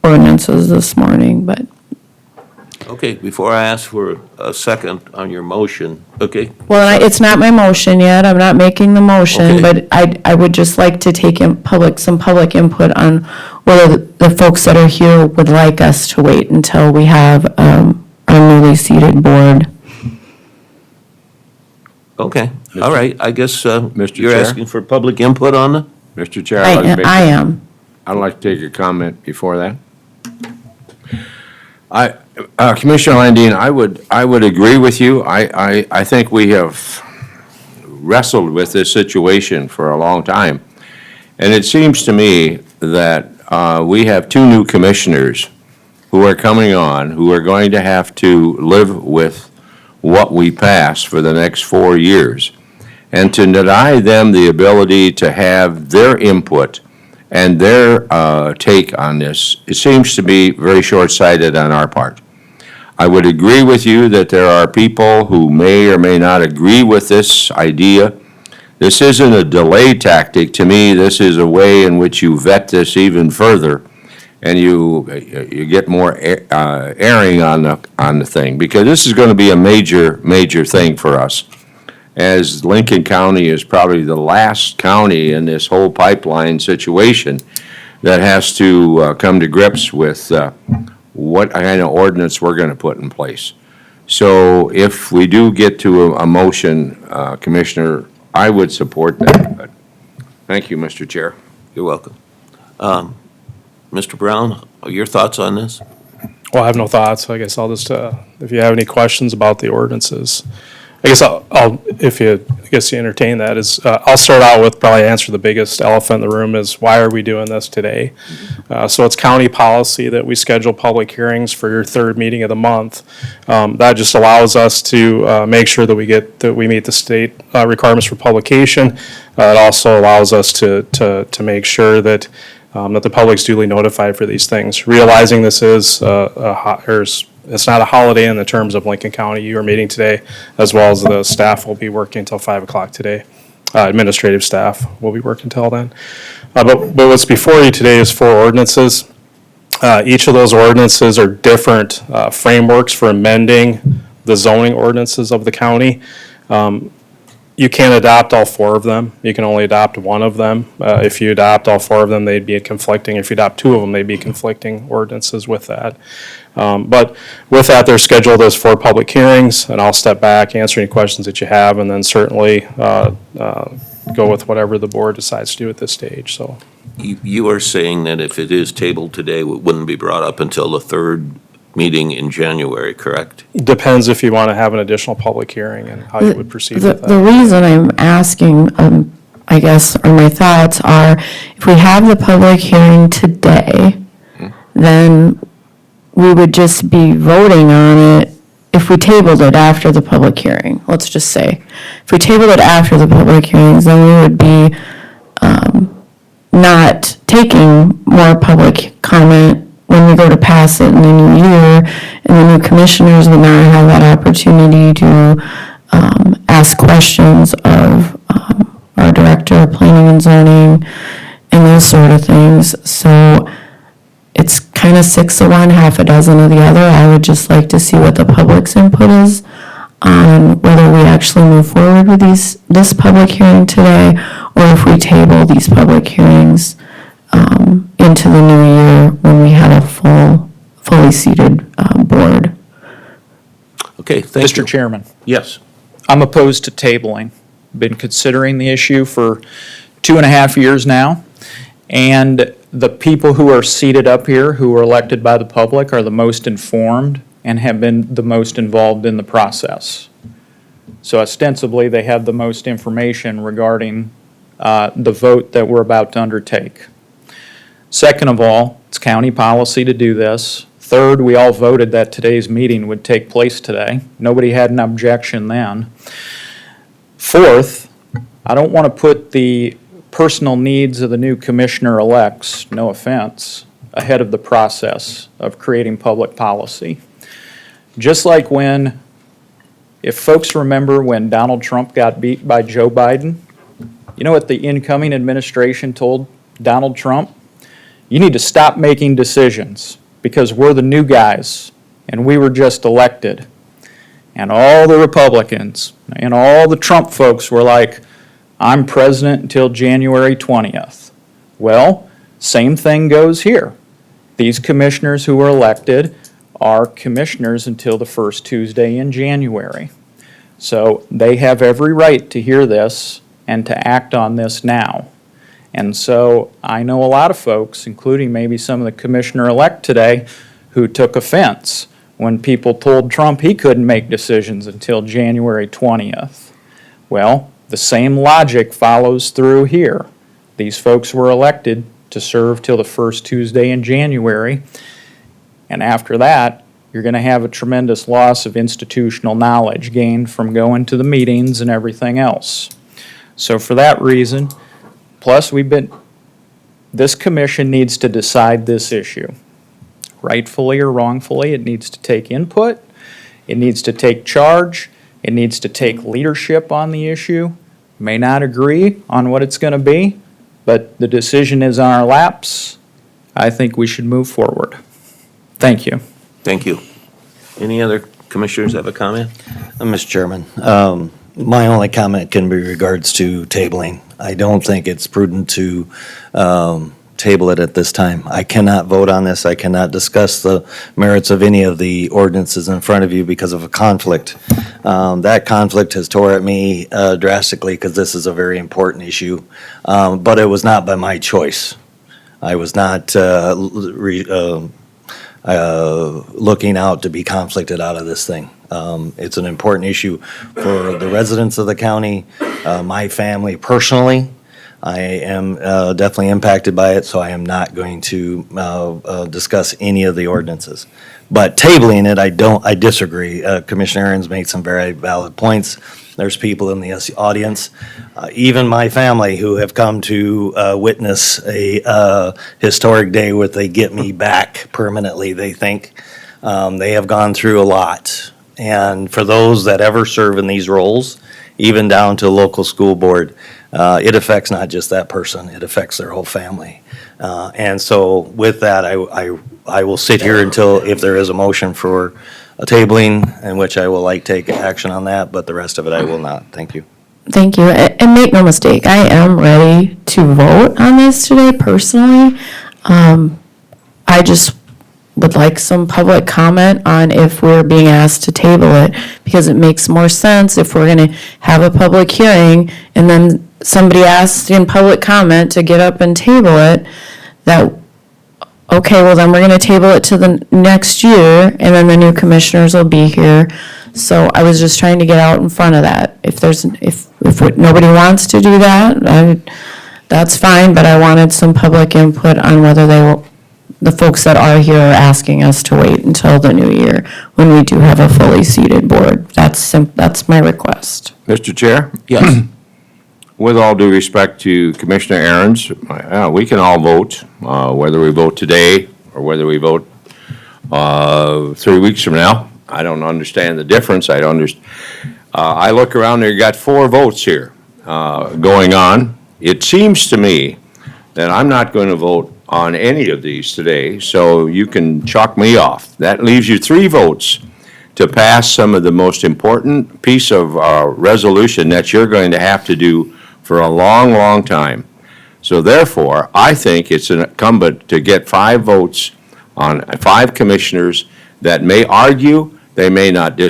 ordinances this morning, but.
Okay, before I ask for a second on your motion, okay?
Well, it's not my motion yet, I'm not making the motion,
Okay.
but I would just like to take in some public input on whether the folks that are here would like us to wait until we have our newly seated board.
Okay, all right, I guess
Mr.
you're
Chair?
asking for public input on it?
Mr. Chair,
I am.
I'd like to take a comment before that. Commissioner Landine, I would agree with you. I think we have wrestled with this situation for a long time. And it seems to me that we have 2 new commissioners who are coming on, who are going to have to live with what we pass for the next 4 years. And to deny them the ability to have their input and their take on this, it seems to be very short-sighted on our part. I would agree with you that there are people who may or may not agree with this idea. This isn't a delay tactic. To me, this is a way in which you vet this even further, and you get more airing on the thing, because this is going to be a major thing for us. As Lincoln County is probably the last county in this whole pipeline situation that has to come to grips with what kind of ordinance we're going to put in place. So if we do get to a motion, Commissioner, I would support that. But thank you, Mr. Chair.
You're welcome. Mr. Brown, your thoughts on this?
Well, I have no thoughts. I guess I'll just, if you have any questions about the ordinances, I guess if you entertain that, I'll start out with probably answer the biggest elephant in the room is why are we doing this today? So it's county policy that we schedule public hearings for your third meeting of the month. That just allows us to make sure that we meet the state requirements for publication. It also allows us to make sure that the public's duly notified for these things. Realizing this is it's not a holiday in the terms of Lincoln County. You are meeting today, as well as the staff will be working until 5 o'clock today. Administrative staff will be working until then. But what's before you today is 4 ordinances. Each of those ordinances are different frameworks for amending the zoning ordinances of the county. You can't adopt all 4 of them. You can only adopt one of them. If you adopt all 4 of them, they'd be conflicting. If you adopt 2 of them, they'd be conflicting ordinances with that. But with that, they're scheduled as 4 public hearings, and I'll step back, answer any questions that you have, and then certainly go with whatever the board decides to do at this stage. So
You are saying that if it is tabled today, it wouldn't be brought up until the third meeting in January, correct?
depends if you want to have an additional public hearing and how you would proceed with
The
that.
reason I'm asking, I guess, or my thoughts are, if we have the public hearing today, then we would just be voting on it if we tabled it after the public hearing, let's just say. If we tabled it after the public hearings, then we would be not taking more public comment when we go to pass it in the new year, and the new commissioners would not have that opportunity to ask questions of our director of planning and zoning and those sort of things. So it's kind of 6 of one, half a dozen of the other. I would just like to see what the public's input is on whether we actually move forward with this public hearing today, or if we table these public hearings into the new year when we have a fully seated board.
Okay, thank you.
Mr. Chairman,
Yes.
I'm opposed to tabling. Been considering the issue for 2.5 years now, and the people who are seated up here, who are elected by the public, are the most informed and have been the most involved in the process. So ostensibly, they have the most information regarding the vote that we're about to undertake. Second of all, it's county policy to do this. Third, we all voted that today's meeting would take place today. Nobody had an objection then. Fourth, I don't want to put the personal needs of the new commissioner-elects, no offense, ahead of the process of creating public policy. Just like if folks remember when Donald Trump got beat by Joe Biden, you know what the incoming administration told Donald Trump? You need to stop making decisions because we're the new guys and we were just elected. And all the Republicans and all the Trump folks were like, I'm president until January 20th. Well, same thing goes here. These commissioners who were elected are commissioners until the first Tuesday in January. So they have every right to hear this and to act on this now. And so I know a lot of folks, including maybe some of the commissioner-elect today, who took offense when people told Trump he couldn't make decisions until January 20th. Well, the same logic follows through here. These folks were elected to serve till the first Tuesday in January, and after that, you're going to have a tremendous loss of institutional knowledge gained from going to the meetings and everything else. So for that reason, plus this commission needs to decide this issue. Rightfully or wrongfully, it needs to take input, It needs to take charge. It needs to take leadership on the issue. May not agree on what it's going to be, but the decision is on our laps. I think we should move forward. Thank you.
Thank you. Any other commissioners have a comment?
Mr. Chairman, my only comment can be regards to tabling. I don't think it's prudent to table it at this time. I cannot vote on this. I cannot discuss the merits of any of the ordinances in front of you because of a conflict. That conflict has tore at me drastically because this is a very important issue, but it was not by my choice. I was not looking out to be conflicted out of this thing. It's an important issue for the residents of the county, my family personally. I am definitely impacted by it, so I am not going to discuss any of the ordinances. But tabling it, I disagree. Commissioner Aaron's made some very valid points. There's people in the audience, even my family, who have come to witness a historic day where they get me back permanently, they think. They have gone through a lot. And for those that ever serve in these roles, even down to local school board, it affects not just that person, it affects their whole family. And so with that, I will sit here until, if there is a motion for a tabling, in which I will take action on that, but the rest of it I will not. Thank you.
Thank you. And make no mistake, I am ready to vote on this today personally. I just would like some public comment on if we're being asked to table it, because it makes more sense if we're going to have a public hearing and then somebody asks in public comment to get up and table it, that, okay, well then we're going to table it to the next year and then the new commissioners will be here. So I was just trying to get out in front of that. If nobody wants to do that, that's fine, but I wanted some public input on whether the folks that are here are asking us to wait until the new year when we do have a fully seated board. That's my request.
Mr. Chair?
Yes.
With all due respect to Commissioner Aaron's, we can all vote, whether we vote today or whether we vote 3 weeks from now. I don't understand the difference. I look around there, you got 4 votes here going on. It seems to me that I'm not going to vote on any of these today, so you can chalk me off. That leaves you 3 votes to pass some of the most important piece of resolution that you're going to have to do for a long, long time. So therefore, I think it's incumbent to get 5 votes on 5 commissioners that may argue, they may not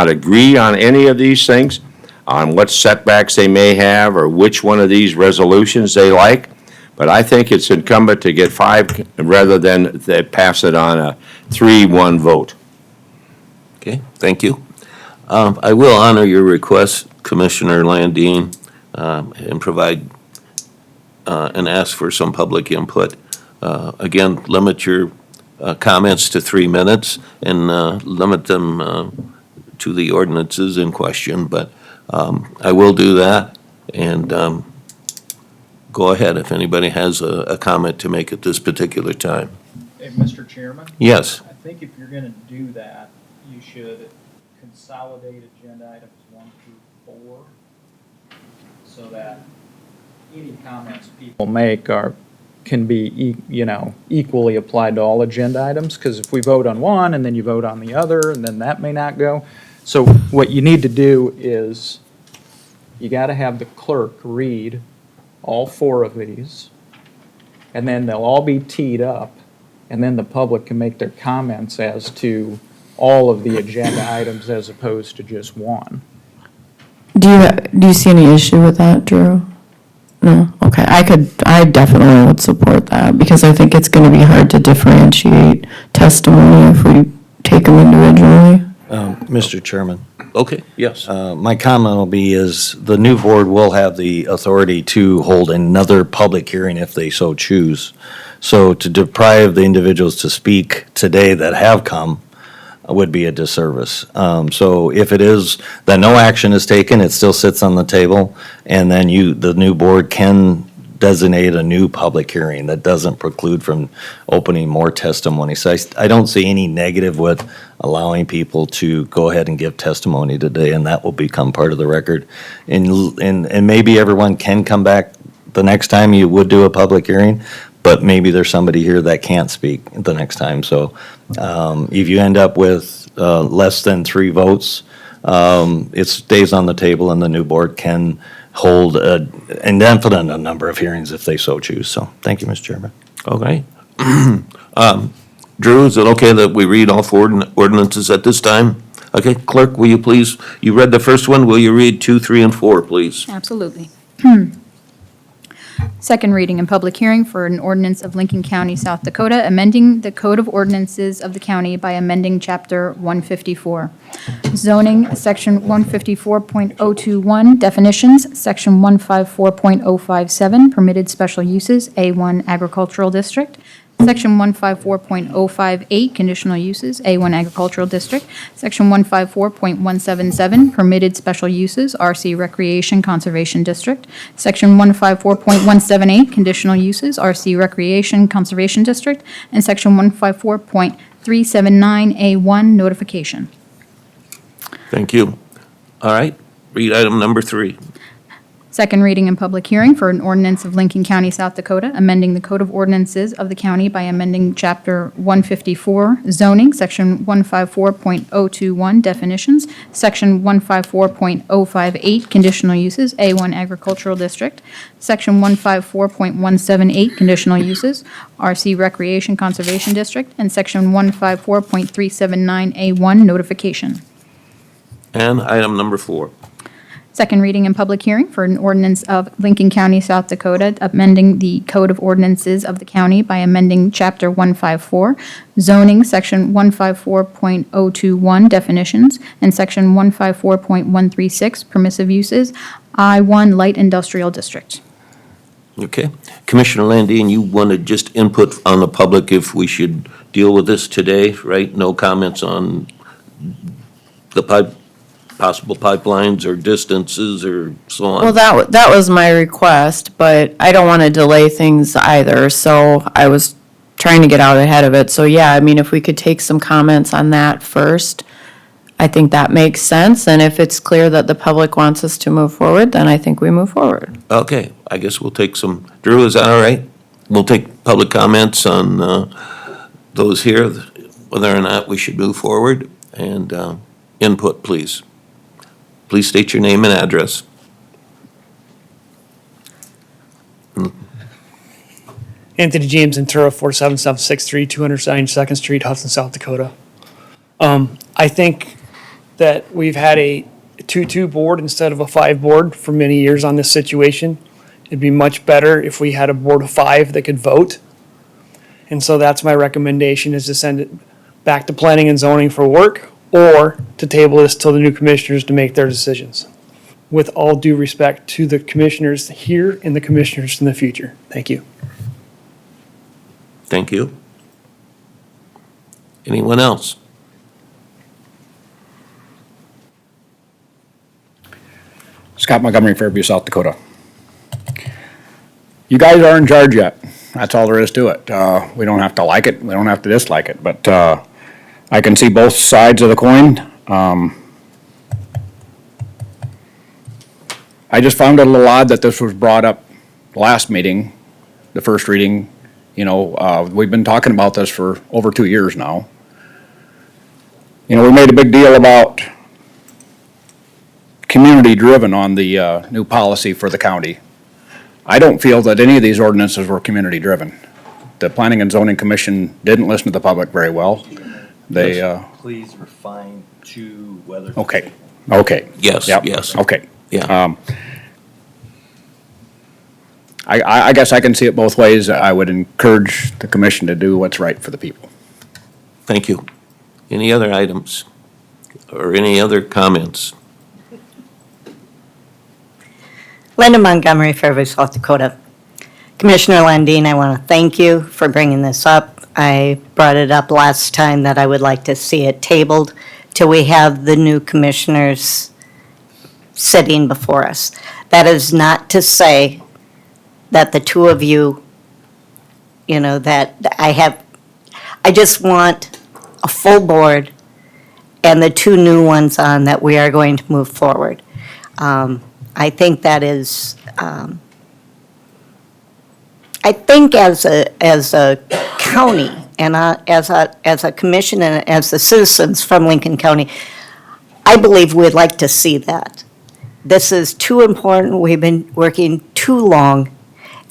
agree on any of these things, on what setbacks they may have or which one of these resolutions they like. But I think it's incumbent to get 5 rather than they pass it on a 3-1 vote.
Okay, thank you. I will honor your request, Commissioner Landine, and provide and ask for some public input. Again, limit your comments to 3 minutes and limit them to the ordinances in question, but I will do that. And go ahead if anybody has a comment to make at this particular time.
Hey, Mr. Chairman?
Yes.
I think if you're going to do that, you should consolidate agenda items 1 through 4 so that any comments people make can be equally applied to all agenda items, because if we vote on one and then you vote on the other, and then that may not go. So what you need to do is you got to have the clerk read all 4 of these, and then they'll all be teed up, and then the public can make their comments as to all of the agenda items as opposed to just one.
Do you see any issue with that, Drew? No? Okay, I definitely would support that, because I think it's gonna be hard to differentiate testimony if we take them individually.
Mr. Chairman,
Okay, yes.
my comment will be is the new board will have the authority to hold another public hearing if they so choose. So to deprive the individuals to speak today that have come would be a disservice. So if it is that no action is taken, it still sits on the table, and then the new board can designate a new public hearing. That doesn't preclude from opening more testimony. So I don't see any negative with allowing people to go ahead and give testimony today, and that will become part of the record. And maybe everyone can come back the next time you would do a public hearing, but maybe there's somebody here that can't speak the next time. So if you end up with less than 3 votes, it stays on the table and the new board can hold an indefinite number of hearings if they so choose. So, thank you, Mr. Chairman.
Okay. Drew, is it okay that we read all 4 ordinances at this time? Okay, clerk, will you please, you read the first one, will you read 2, 3, and 4, please?
Absolutely. Second reading and public hearing for an ordinance of Lincoln County, South Dakota, amending the Code of Ordinances of the county by amending Chapter 154. Zoning, Section 154.021, definitions, Section 154.057, permitted special uses, A1 Agricultural District, Section 154.058, conditional uses, A1 Agricultural District, Section 154.177, permitted special uses, RC Recreation Conservation District, Section 154.178, conditional uses, RC Recreation Conservation District, and Section 154.379A1, notification.
Thank you. All right, read item number 3.
Second reading and public hearing for an ordinance of Lincoln County, South Dakota, amending the Code of Ordinances of the county by amending Chapter 154 zoning, Section 154.021 definitions, Section 154.058 conditional uses, A1 Agricultural District, Section 154.178 conditional uses, RC Recreation Conservation District, and Section 154.379A1 notification.
And item number 4.
Second reading and public hearing for an ordinance of Lincoln County, South Dakota, amending the Code of Ordinances of the county by amending Chapter 154, zoning, Section 154.021 definitions, and Section 154.136 permissive uses, I-1 Light Industrial District.
Okay. Commissioner Landine, you wanted just input on the public if we should deal with this today, right? No comments on the possible pipelines or distances or so on?
Well, that was my request, but I don't want to delay things either, so I was trying to get out ahead of it. So, yeah, I mean, if we could take some comments on that first, I think that makes sense. And if it's clear that the public wants us to move forward, then I think we move forward.
Okay, I guess we'll take some, Drew, is that all right? We'll take public comments on those here, whether or not we should move forward, and input, please. Please state your name and address.
Anthony James Ventura, 47763 209 Street, Hudson, South Dakota. I think that we've had a 2-2 board instead of a 5 board for many years on this situation. It'd be much better if we had a board of 5 that could vote. And so that's my recommendation, is to send it back to planning and zoning for work, or to table this till the new commissioners to make their decisions. With all due respect to the commissioners here and the commissioners in the future. Thank you.
Thank you. Anyone else?
Scott Montgomery, Fairview, South Dakota. You guys are in charge yet. That's all there is to it. We don't have to like it, we don't have to dislike it, but I can see both sides of the coin. I just found it a little odd that this was brought up last meeting, the first reading. You know, we've been talking about this for over 2 years now. You know, we made a big deal about community-driven on the new policy for the county. I don't feel that any of these ordinances were community-driven. The Planning and Zoning Commission didn't listen to the public very well. They,
Please refine to whether.
okay.
Yes,
Yep.
yes.
Okay.
Yeah.
I guess I can see it both ways. I would encourage the commission to do what's right for the people.
Thank you. Any other items or any other comments?
Linda Montgomery, Fairview, South Dakota. Commissioner Landine, I want to thank you for bringing this up. I brought it up last time that I would like to see it tabled till we have the new commissioners sitting before us. That is not to say that the two of you, that I just want a full board and the two new ones on that we are going to move forward. I think that is, I think as a county and as a commission and as the citizens from Lincoln County, I believe we'd like to see that. This is too important. We've been working too long,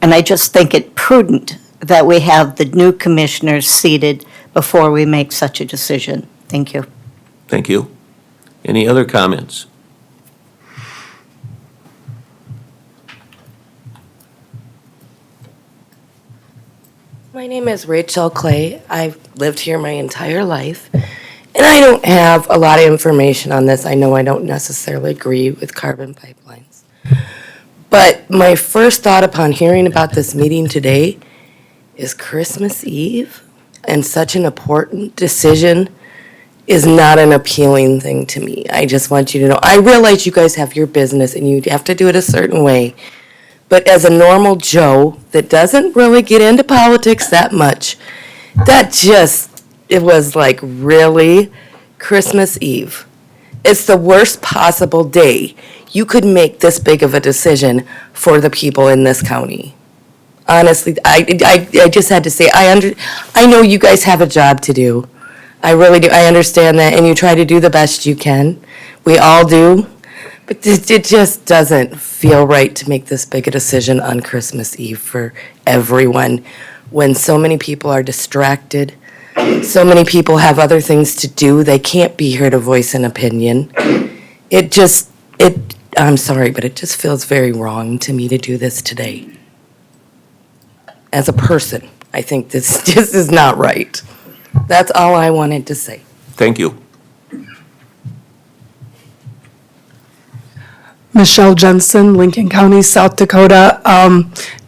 and I just think it prudent that we have the new commissioners seated before we make such a decision. Thank you.
Thank you. Any other comments?
My name is Rachel Clay. I've lived here my entire life, and I don't have a lot of information on this. I know I don't necessarily agree with carbon pipelines. But my first thought upon hearing about this meeting today is Christmas Eve, and such an important decision is not an appealing thing to me. I just want you to know, I realize you guys have your business and you have to do it a certain way. But as a normal Joe that doesn't really get into politics that much, it was like, really? Christmas Eve. It's the worst possible day you could make this big of a decision for the people in this county. Honestly, I just had to say, I know you guys have a job to do. I really do. I understand that, and you try to do the best you can. We all do. But it just doesn't feel right to make this big a decision on Christmas Eve for everyone when so many people are distracted. So many people have other things to do. They can't be here to voice an opinion. I'm sorry, but it just feels very wrong to me to do this today. As a person, I think this just is not right. That's all I wanted to say.
Thank you.
Michelle Jensen, Lincoln County, South Dakota.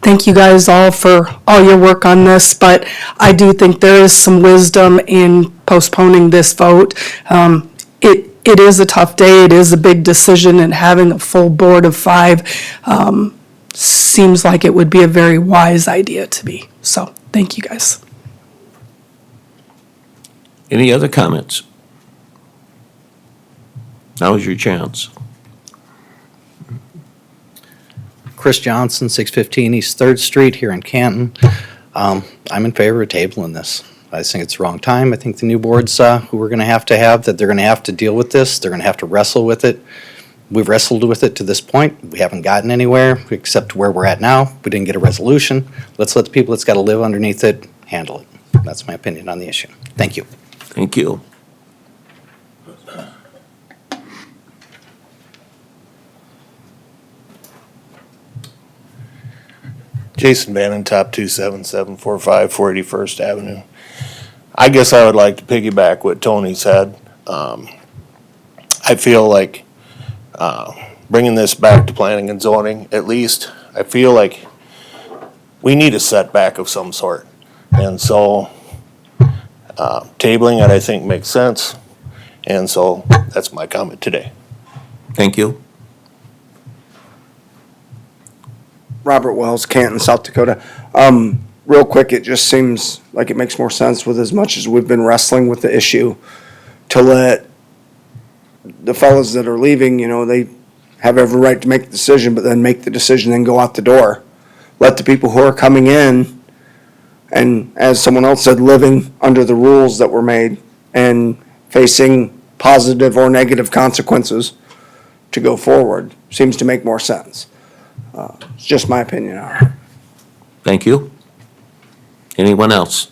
Thank you guys all for all your work on this, but I do think there is some wisdom in postponing this vote. It is a tough day, it is a big decision, and having a full board of 5 seems like it would be a very wise idea to me. So, thank you guys.
Any other comments? Now is your chance.
Chris Johnson, 615 East 3rd Street here in Canton. I'm in favor of tabling this. I just think it's the wrong time. I think the new boards who we're going to have, that they're going to have to deal with this. They're going to have to wrestle with it. We've wrestled with it to this point. We haven't gotten anywhere except where we're at now. We didn't get a resolution. Let's let the people that's got to live underneath it handle it. That's my opinion on the issue. Thank you.
Thank you.
Jason Bannon, top 27745 481st Avenue. I guess I would like to piggyback what Tony said. I feel like bringing this back to planning and zoning, at least, I feel like we need a setback of some sort. And so tabling it, I think, makes sense. And so that's my comment today.
Thank you.
Robert Wells, Canton, South Dakota. Real quick, it just seems like it makes more sense with as much as we've been wrestling with the issue to let the fellows that are leaving, they have every right to make the decision, but then make the decision and go out the door. Let the people who are coming in, and as someone else said, living under the rules that were made and facing positive or negative consequences to go forward seems to make more sense. It's just my opinion on it.
Thank you. Anyone else?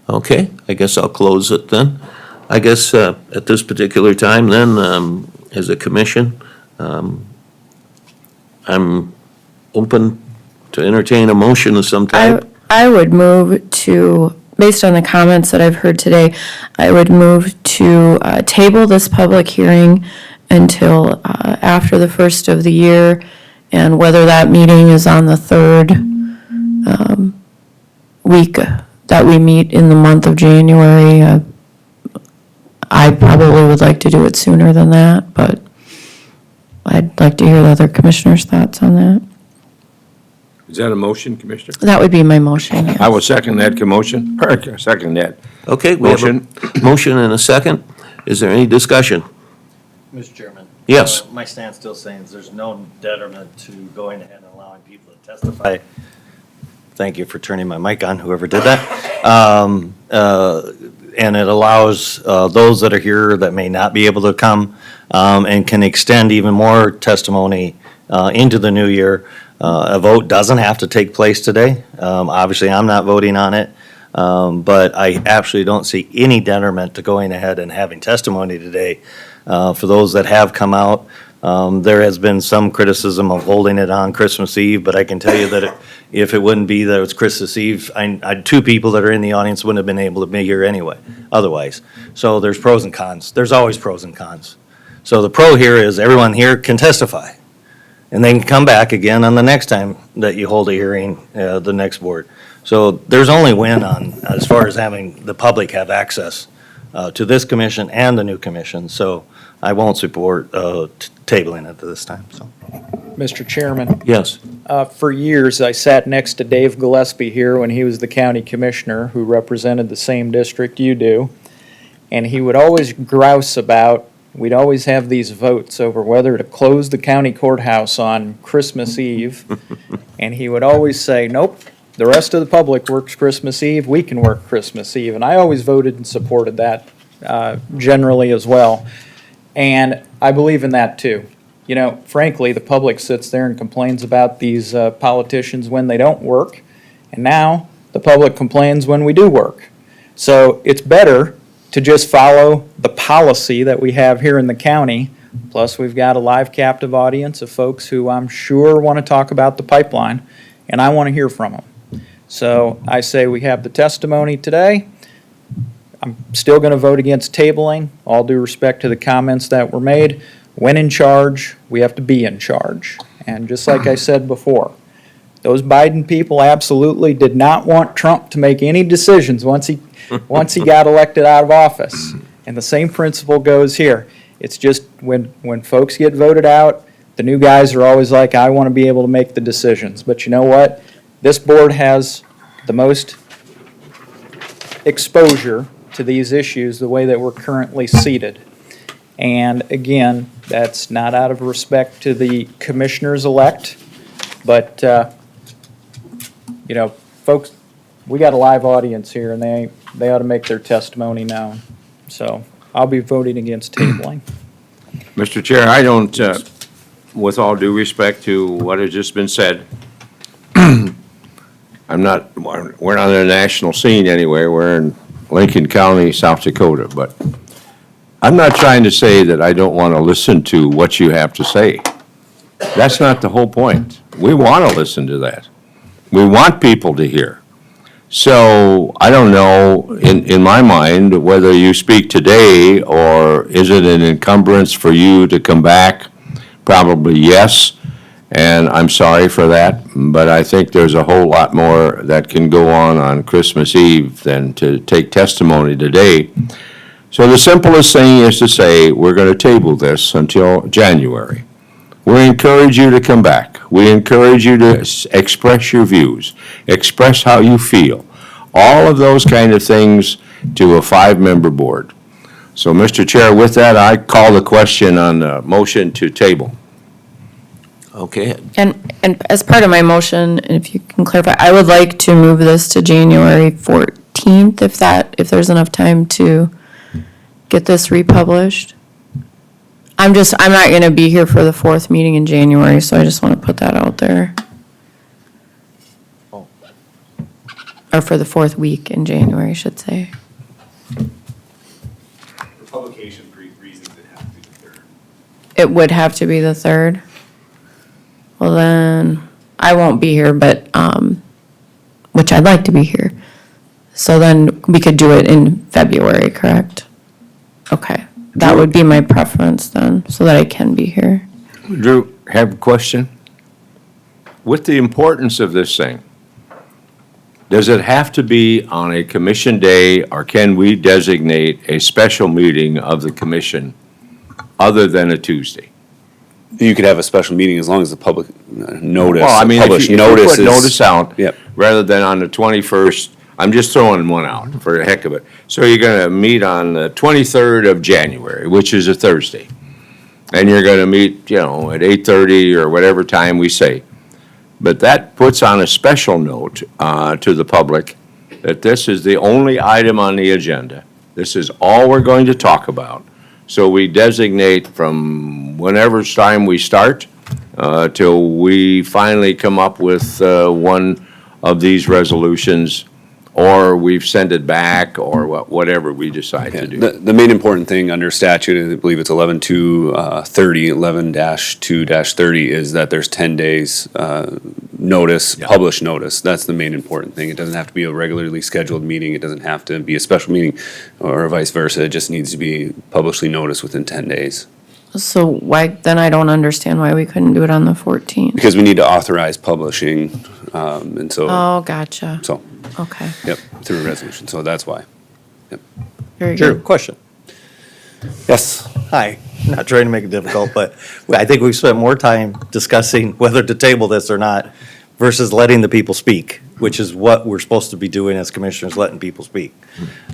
Okay, I guess I'll close it then. I guess at this particular time then, as a commission, I'm open to entertain a motion of some type.
I would move to, based on the comments that I've heard today, I would move to table this public hearing until after the first of the year, and whether that meeting is on the third week that we meet in the month of January. I probably would like to do it sooner than that, but I'd like to hear the other commissioners' thoughts on that.
Is that a motion, Commissioner?
That would be my motion, yes.
I will second that motion, or second that.
Okay, we have
Motion.
a motion and a second. Is there any discussion?
Mr. Chairman?
Yes.
My stance still saying there's no detriment to going ahead and allowing people to testify. Thank you for turning my mic on, whoever did that. And it allows those that are here that may not be able to come and can extend even more testimony into the new year. A vote doesn't have to take place today. Obviously, I'm not voting on it. But I absolutely don't see any detriment to going ahead and having testimony today. For those that have come out, there has been some criticism of holding it on Christmas Eve, but I can tell you that if it wouldn't be that it was Christmas Eve, two people that are in the audience wouldn't have been able to be here anyway, otherwise. So there's pros and cons. There's always pros and cons. So the pro here is everyone here can testify. And they can come back again on the next time that you hold a hearing, the next board. So there's only win on, as far as having the public have access to this commission and the new commission. So I won't support tabling it this time, so.
Mr. Chairman,
Yes.
for years, I sat next to Dave Gillespie here when he was the county commissioner who represented the same district you do. And he would always grouse about, we'd always have these votes over whether to close the county courthouse on Christmas Eve. And he would always say, nope, the rest of the public works Christmas Eve, we can work Christmas Eve. And I always voted and supported that generally as well. And I believe in that too. You know, frankly, the public sits there and complains about these politicians when they don't work. And now the public complains when we do work. So it's better to just follow the policy that we have here in the county. Plus, we've got a live captive audience of folks who I'm sure want to talk about the pipeline, and I want to hear from them. So I say we have the testimony today. I'm still going to vote against tabling, all due respect to the comments that were made. When in charge, we have to be in charge. And just like I said before, those Biden people absolutely did not want Trump to make any decisions once he got elected out of office. And the same principle goes here. It's just when folks get voted out, the new guys are always like, I want to be able to make the decisions. But you know what? This board has the most exposure to these issues the way that we're currently seated. And again, that's not out of respect to the commissioners-elect, but you know, folks, we got a live audience here, and they ought to make their testimony known. So I'll be voting against tabling.
Mr. Chair, I don't, with all due respect to what has just been said, we're not on the national scene anywhere. We're in Lincoln County, South Dakota, but I'm not trying to say that I don't want to listen to what you have to say. That's not the whole point. We want to listen to that. We want people to hear. So I don't know, in my mind, whether you speak today or is it an encumbrance for you to come back? Probably yes, and I'm sorry for that, but I think there's a whole lot more that can go on Christmas Eve than to take testimony today. So the simplest thing is to say, we're going to table this until January. We encourage you to come back. We encourage you to express your views, express how you feel. All of those kind of things to a 5-member board. So, Mr. Chair, with that, I call the question on the motion to table.
Okay.
And as part of my motion, and if you can clarify, I would like to move this to January 14th, if there's enough time to get this republished. I'm not going to be here for the 4th meeting in January, so I just want to put that out there. Or for the 4th week in January, I should say.
For publication reasons, it has to be the 3rd.
It would have to be the 3rd. Well, then, I won't be here, but, which I'd like to be here. So then we could do it in February, correct? Okay, that would be my preference then, so that I can be here.
Drew, have a question? With the importance of this thing, does it have to be on a commission day, or can we designate a special meeting of the commission other than a Tuesday?
You could have a special meeting as long as the public notice,
Well, I mean, if
published
you
notice
put notice out,
Yep.
rather than on the 21st, I'm just throwing one out for the heck of it. So you're gonna meet on the 23rd of January, which is a Thursday. And you're gonna meet, at 8:30 or whatever time we say. But that puts on a special note, to the public that this is the only item on the agenda. This is all we're going to talk about. So we designate from whenever time we start, till we finally come up with, one of these resolutions, or we've sent it back, or whatever we decide to do.
The main important thing under statute, I believe it's 11-2-30, 11-2-30, is that there's 10 days notice, published notice. That's the main important thing. It doesn't have to be a regularly scheduled meeting. It doesn't have to be a special meeting or vice versa. It just needs to be publicly noticed within 10 days.
So why, then I don't understand why we couldn't do it on the 14th.
Because we need to authorize publishing, and so.
Oh, gotcha.
So,
Okay,
yep, through a resolution, so that's why.
very
Sure,
good.
question.
Yes.
Hi, not trying to make it difficult, but I think we've spent more time discussing whether to table this or not versus letting the people speak, which is what we're supposed to be doing as commissioners, letting people speak.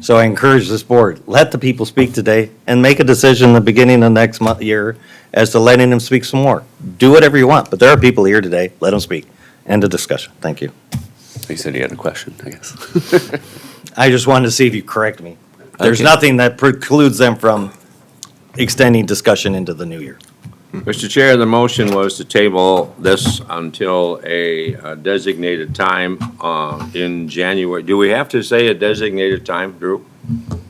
So I encourage this board, let the people speak today and make a decision in the beginning of next year as to letting them speak some more. Do whatever you want, but there are people here today, let them speak. End of discussion. Thank you.
You said you had a question, I guess.
I just wanted to see if you correct me. There's
Okay.
nothing that precludes them from extending discussion into the new year.
Mr. Chair, the motion was to table this until a designated time, in January. Do we have to say a designated time, Drew?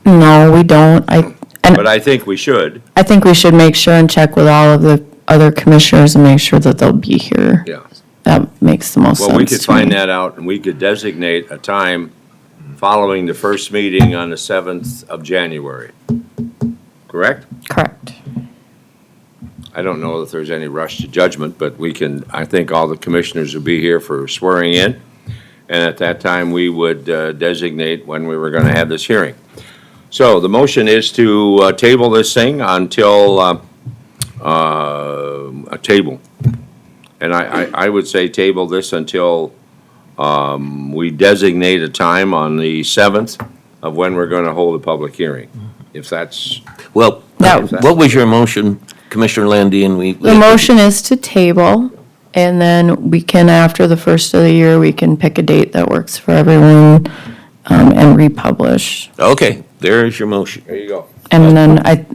No, we don't.
But I think we should.
I think we should make sure and check with all of the other commissioners and make sure that they'll be here.
Yeah.
That makes the most sense
Well, we could
to me.
find that out, and we could designate a time following the first meeting on the 7th of January. Correct?
Correct.
I don't know if there's any rush to judgment, but we can, I think all the commissioners will be here for swearing in. And at that time, we would designate when we were going to have this hearing. So the motion is to table this thing until a table. And I would say table this until we designate a time on the 7th of when we're going to hold a public hearing, if that's.
Well,
That-
what was your motion, Commissioner Landine?
The motion is to table, and then we can, after the first of the year, we can pick a date that works for everyone, and republish.
Okay, there is your motion.
There you go.
And then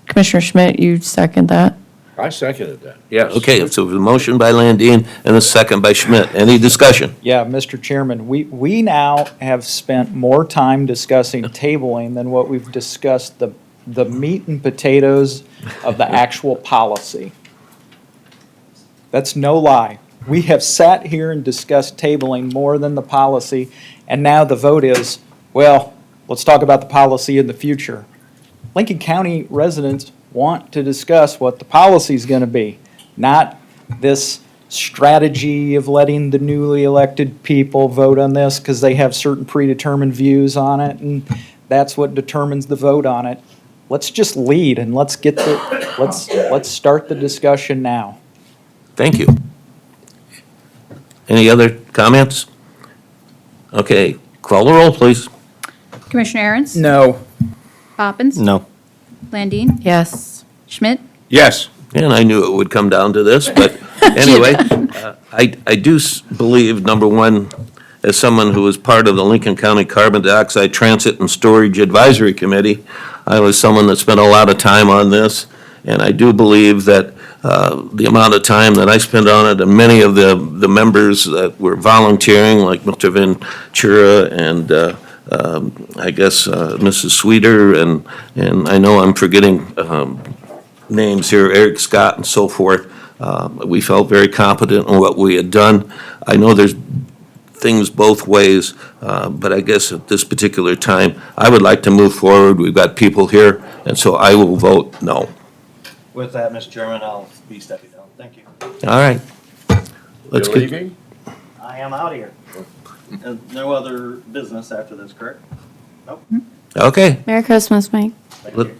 Commissioner Schmidt, you second that?
I seconded that, yes.
Okay, so the motion by Landine and a second by Schmidt. Any discussion?
Yeah, Mr. Chairman, we now have spent more time discussing tabling than what we've discussed the meat and potatoes of the actual policy. That's no lie. We have sat here and discussed tabling more than the policy, and now the vote is, well, let's talk about the policy in the future. Lincoln County residents want to discuss what the policy is going to be, not this strategy of letting the newly elected people vote on this because they have certain predetermined views on it, and that's what determines the vote on it. Let's just lead and let's start the discussion now.
Thank you. Any other comments? Okay, call the roll, please.
Commissioner Aaron's?
No.
Poppins?
No.
Landine?
Yes.
Schmidt?
Yes.
And I knew it would come down to this, but anyway, I do believe, number one, as someone who was part of the Lincoln County Carbon Dioxide Transit and Storage Advisory Committee, I was someone that spent a lot of time on this, and I do believe that the amount of time that I spent on it, and many of the members that were volunteering, like Mr. Ventura and I guess Mrs. Sweeter, and I know I'm forgetting names here, Eric Scott and so forth. We felt very competent in what we had done. I know there's things both ways, but I guess at this particular time, I would like to move forward. We've got people here, and so I will vote no.
With that, Mr. Chairman, I'll be stepping down. Thank you.
All right. Let's
You're
get,
leaving?
I am out of here. And no other business after this, correct? Nope.
okay.
Merry Christmas, Mike.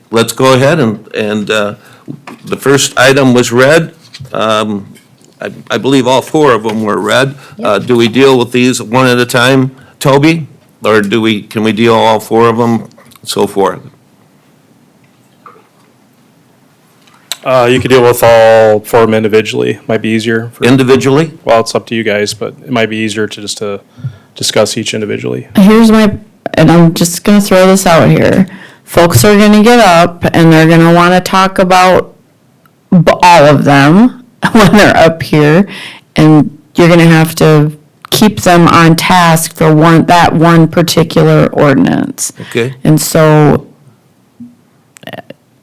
Let's go ahead and the first item was read. I believe all four of them were read. Do we deal with these one at a time, Toby? Or can we deal all four of them, so forth?
You could deal with all four of them individually, might be easier.
Individually?
Well, it's up to you guys, but it might be easier to just to discuss each individually.
Here's and I'm just gonna throw this out here. Folks are gonna get up and they're gonna wanna talk about all of them when they're up here, and you're gonna have to keep them on task for that one particular ordinance.
Okay.
And so,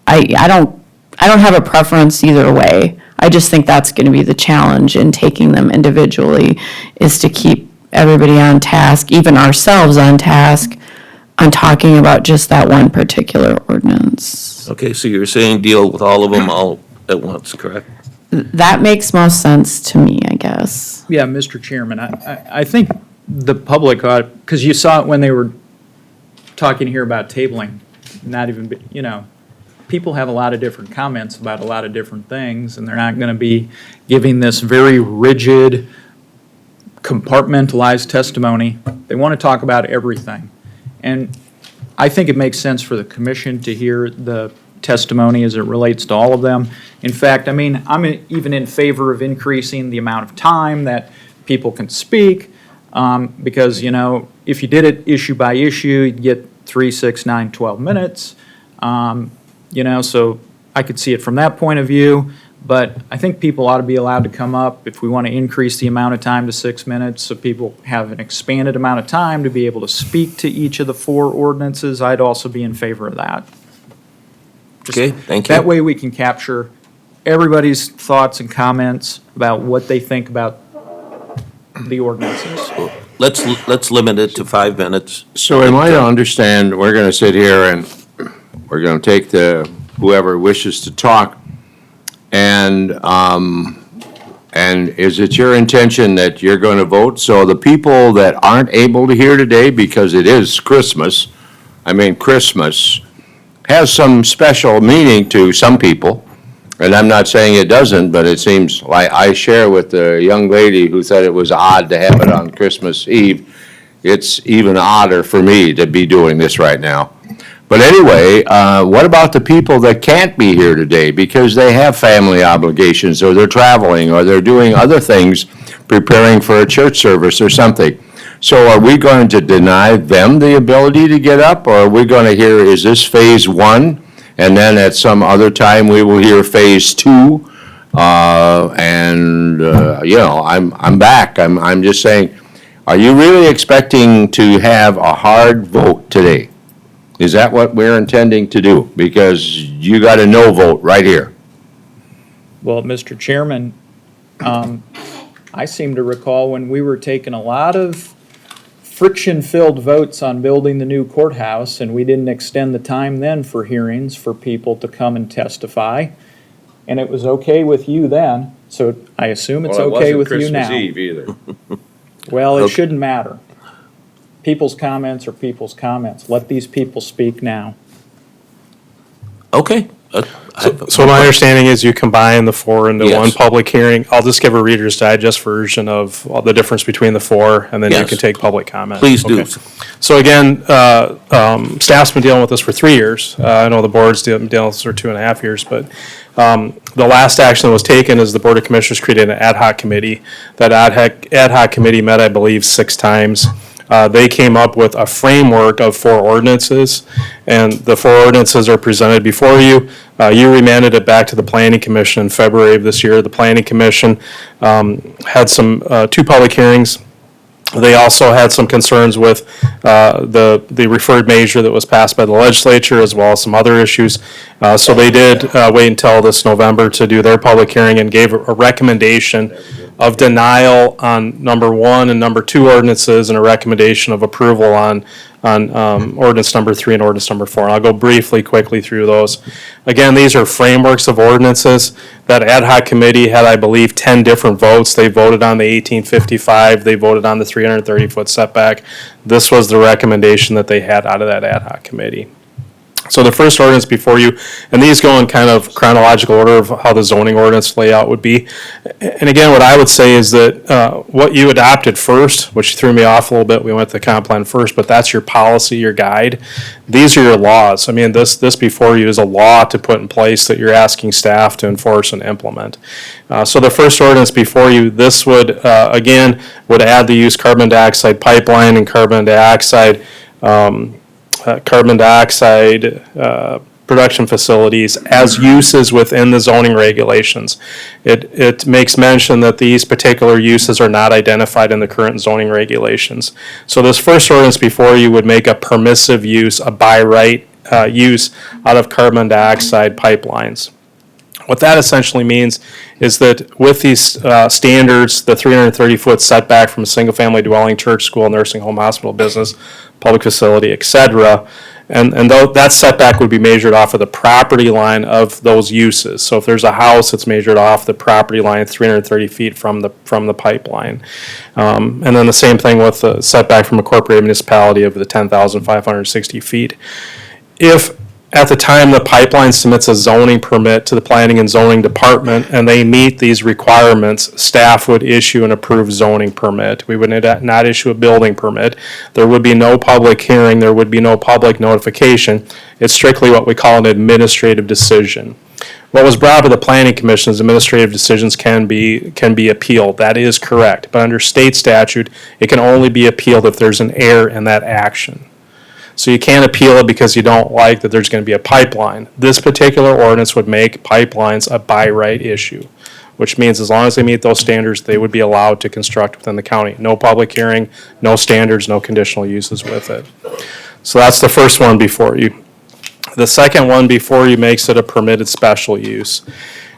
I don't have a preference either way. I just think that's gonna be the challenge in taking them individually, is to keep everybody on task, even ourselves on task, on talking about just that one particular ordinance.
Okay, so you're saying deal with all of them all at once, correct?
That makes most sense to me, I guess.
Yeah, Mr. Chairman, I think the public ought, because you saw it when they were talking here about tabling, not even, people have a lot of different comments about a lot of different things, and they're not going to be giving this very rigid, compartmentalized testimony. They want to talk about everything. And I think it makes sense for the commission to hear the testimony as it relates to all of them. In fact, I'm even in favor of increasing the amount of time that people can speak, because, if you did it issue by issue, you'd get 3, 6, 9, 12 minutes. So I could see it from that point of view. But I think people ought to be allowed to come up if we want to increase the amount of time to 6 minutes, so people have an expanded amount of time to be able to speak to each of the four ordinances. I'd also be in favor of that.
Okay, thank you.
That way we can capture everybody's thoughts and comments about what they think about the ordinances.
Let's limit it to 5 minutes.
So am I to understand, we're gonna sit here and we're gonna take whoever wishes to talk, and is it your intention that you're gonna vote? So the people that aren't able to hear today, because it is Christmas, Christmas has some special meaning to some people, and I'm not saying it doesn't, but it seems like I share with the young lady who said it was odd to have it on Christmas Eve. It's even odder for me to be doing this right now. But anyway, what about the people that can't be here today because they have family obligations, or they're traveling, or they're doing other things, preparing for a church service or something? So are we going to deny them the ability to get up, or are we going to hear, is this phase 1? And then at some other time, we will hear phase 2? I'm back. I'm just saying, are you really expecting to have a hard vote today? Is that what we're intending to do? Because you got a no vote right here.
Well, Mr. Chairman, I seem to recall when we were taking a lot of friction-filled votes on building the new courthouse, and we didn't extend the time then for hearings for people to come and testify, and it was okay with you then, so I assume it's okay with you now.
Well, it wasn't Christmas Eve either.
Well, it shouldn't matter. People's comments are people's comments. Let these people speak now.
Okay.
So my understanding is you combine the four into
Yes.
one public hearing. I'll just give a Reader's Digest version of all the difference between the four, and then you
Yes.
can take public comment.
Please do.
Okay. So again, staff's been dealing with this for 3 years. I know the board's been dealing with this for 2.5 years, but the last action that was taken is the Board of Commissioners created an ad hoc committee. That ad hoc committee met, I believe, 6 times. They came up with a framework of 4 ordinances, and the 4 ordinances are presented before you. You remanded it back to the Planning Commission in February of this year. The Planning Commission had some 2 public hearings. They also had some concerns with the referred measure that was passed by the legislature, as well as some other issues. So they did wait until this November to do their public hearing and gave a recommendation of denial on number 1 and number 2 ordinances, and a recommendation of approval on ordinance number 3 and ordinance number 4. And I'll go quickly through those. Again, these are frameworks of ordinances. That ad hoc committee had, I believe, 10 different votes. They voted on the 1855, they voted on the 330-foot setback. This was the recommendation that they had out of that ad hoc committee. So the first ordinance before you, and these go in kind of chronological order of how the zoning ordinance layout would be. And again, what I would say is that what you adopted first, which threw me off a little bit, we went to the comp plan first, but that's your policy, your guide. These are your laws. I mean, this before you is a law to put in place that you're asking staff to enforce and implement. So the first ordinance before you, this would, again, would add the use carbon dioxide pipeline and carbon dioxide production facilities as uses within the zoning regulations. It makes mention that these particular uses are not identified in the current zoning regulations. So this first ordinance before you would make a permissive use, a by right use out of carbon dioxide pipelines. What that essentially means is that with these standards, the 330-foot setback from a single-family dwelling, church, school, nursing home, hospital, business, public facility, et cetera, and though that setback would be measured off of the property line of those uses. So if there's a house, it's measured off the property line 330 feet from the pipeline. And then the same thing with the setback from a corporate municipality of the 10,560 feet. If at the time the pipeline submits a zoning permit to the planning and zoning department and they meet these requirements, staff would issue an approved zoning permit. We would not issue a building permit. There would be no public hearing. There would be no public notification. It's strictly what we call an administrative decision. What was brought to the planning commission is administrative decisions can be appealed. That is correct. But under state statute, it can only be appealed if there's an error in that action. So you can't appeal it because you don't like that there's going to be a pipeline. This particular ordinance would make pipelines a by right issue, which means as long as they meet those standards, they would be allowed to construct within the county. No public hearing, no standards, no conditional uses with it. So that's the first one before you. The second one before you makes it a permitted special use.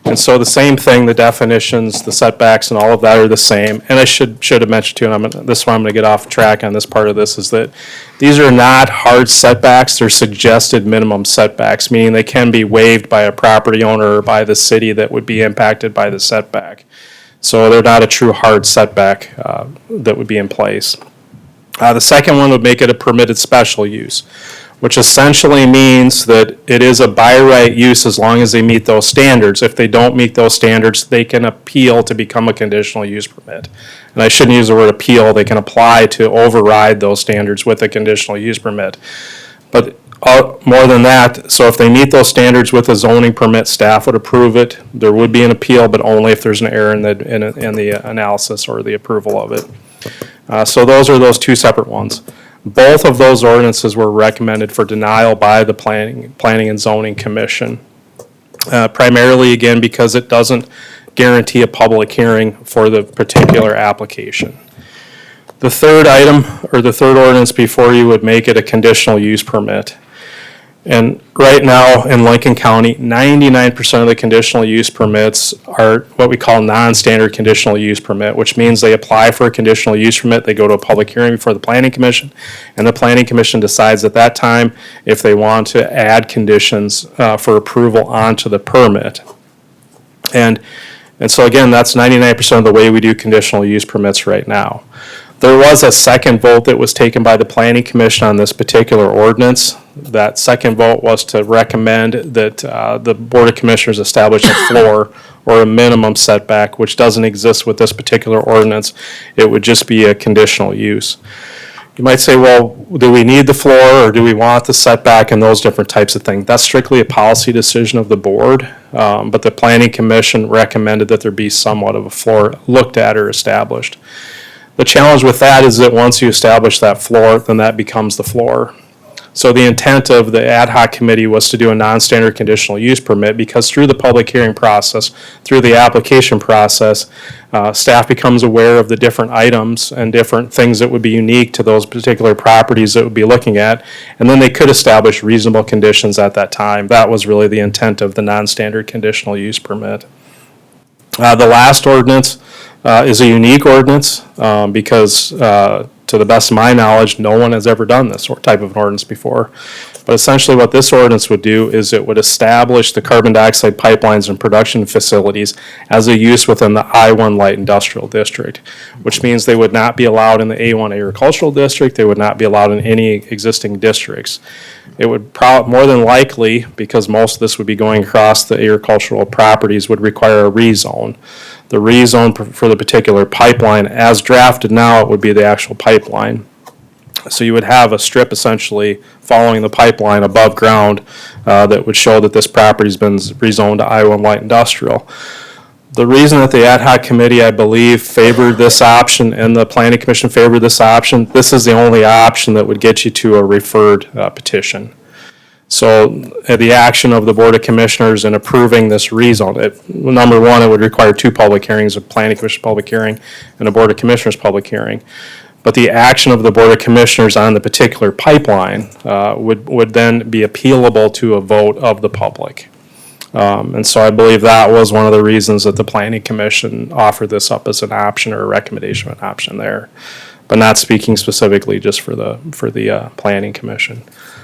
And so the same thing, the definitions, the setbacks, and all of that are the same. And I should have mentioned too, and this one I'm going to get off track on this part of this, is that these are not hard setbacks. They're suggested minimum setbacks, meaning they can be waived by a property owner or by the city that would be impacted by the setback. So they're not a true hard setback that would be in place. The second one would make it a permitted special use, which essentially means that it is a by right use as long as they meet those standards. If they don't meet those standards, they can appeal to become a conditional use permit. And I shouldn't use the word appeal, they can apply to override those standards with a conditional use permit. But more than that, so if they meet those standards with a zoning permit, staff would approve it. There would be an appeal, but only if there's an error in the analysis or the approval of it. So those are those two separate ones. Both of those ordinances were recommended for denial by the Planning and Zoning Commission. Primarily, again, because it doesn't guarantee a public hearing for the particular application. The third item, or the third ordinance before you, would make it a conditional use permit. And right now in Lincoln County, 99% of the conditional use permits are what we call non-standard conditional use permit, which means they apply for a conditional use permit, they go to a public hearing before the Planning Commission, and the Planning Commission decides at that time if they want to add conditions for approval onto the permit. And so again, that's 99% of the way we do conditional use permits right now. There was a second vote that was taken by the Planning Commission on this particular ordinance. That second vote was to recommend that the Board of Commissioners establish a floor or a minimum setback, which doesn't exist with this particular ordinance. It would just be a conditional use. You might say, well, do we need the floor or do we want the setback and those different types of things? That's strictly a policy decision of the board, but the Planning Commission recommended that there be somewhat of a floor looked at or established. The challenge with that is that once you establish that floor, then that becomes the floor. So the intent of the ad hoc committee was to do a non-standard conditional use permit because through the public hearing process, through the application process, staff becomes aware of the different items and different things that would be unique to those particular properties that would be looking at, and then they could establish reasonable conditions at that time. That was really the intent of the non-standard conditional use permit. The last ordinance is a unique ordinance because to the best of my knowledge, no one has ever done this type of an ordinance before. But essentially what this ordinance would do is it would establish the carbon dioxide pipelines and production facilities as a use within the I-1 light industrial district, which means they would not be allowed in the A1 agricultural district, they would not be allowed in any existing districts. it would more than likely, because most of this would be going across the agricultural properties, would require a rezone. The rezone for the particular pipeline, as drafted now, it would be the actual pipeline. So you would have a strip essentially following the pipeline above ground that would show that this property's been rezoned to I-1 light industrial. The reason that the ad hoc committee, I believe, favored this option and the planning commission favored this option, this is the only option that would get you to a referred petition. So the action of the Board of Commissioners in approving this rezone, number one, it would require two public hearings, a planning commission public hearing and a Board of Commissioners public hearing. But the action of the Board of Commissioners on the particular pipeline would then be appealable to a vote of the public. And so I believe that was one of the reasons that the Planning Commission offered this up as an option or a recommendation of an option there. But not speaking specifically just for the Planning Commission.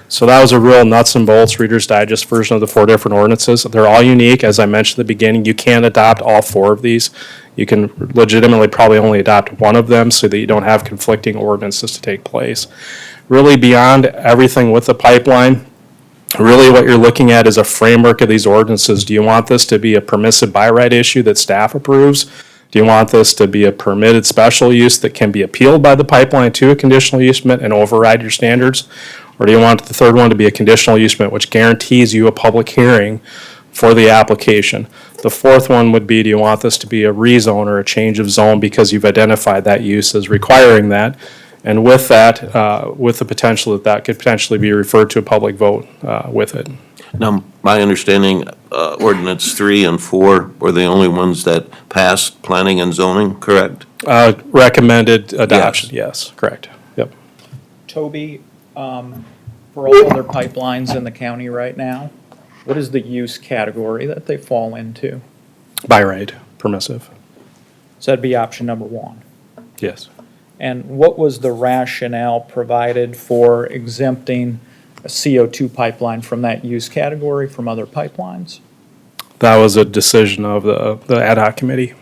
So that was a real nuts and bolts Reader's Digest version of the 4 different ordinances. They're all unique, as I mentioned at the beginning. You can't adopt all 4 of these. You can legitimately probably only adopt one of them so that you don't have conflicting ordinances to take place. Really beyond everything with the pipeline, really what you're looking at is a framework of these ordinances. Do you want this to be a permissive by right issue that staff approves? Do you want this to be a permitted special use that can be appealed by the pipeline to a conditional use permit and override your standards? Or do you want the third one to be a conditional use permit which guarantees you a public hearing for the application? The fourth one would be, do you want this to be a rezone or a change of zone because you've identified that use as requiring that? And with that, with the potential that that could potentially be referred to a public vote with it.
Now, my understanding, ordinance 3 and 4 were the only ones that passed planning and zoning, correct?
Recommended adoption, yes, correct, yep.
Toby, for all other pipelines in the county right now, what is the use category that they fall into?
By right, permissive,
So that'd be option number 1.
yes.
And what was the rationale provided for exempting a CO2 pipeline from that use category from other pipelines?
That was a decision of the ad hoc committee.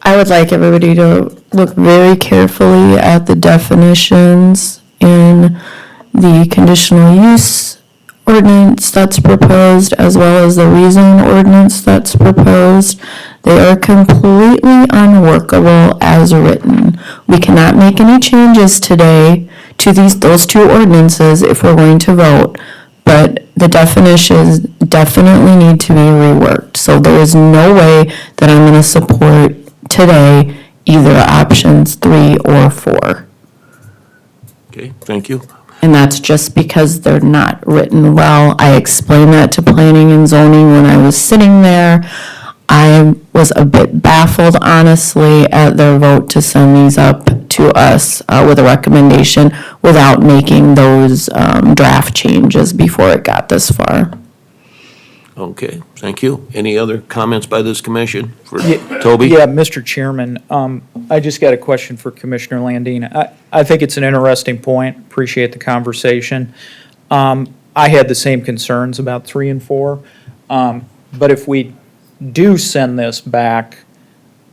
I would like everybody to look very carefully at the definitions in the conditional use ordinance that's proposed, as well as the rezone ordinance that's proposed. They are completely unworkable as written. We cannot make any changes today to those 2 ordinances if we're going to vote, but the definitions definitely need to be reworked. So there is no way that I'm going to support today either options 3 or 4.
Okay, thank you.
And that's just because they're not written well. I explained that to planning and zoning when I was sitting there. I was a bit baffled, honestly, at their vote to send these up to us with a recommendation without making those draft changes before it got this far.
Okay, thank you. Any other comments by this commission for Toby?
Yeah, Mr. Chairman, I just got a question for Commissioner Landine. I think it's an interesting point, appreciate the conversation. I had the same concerns about 3 and 4, but if we do send this back,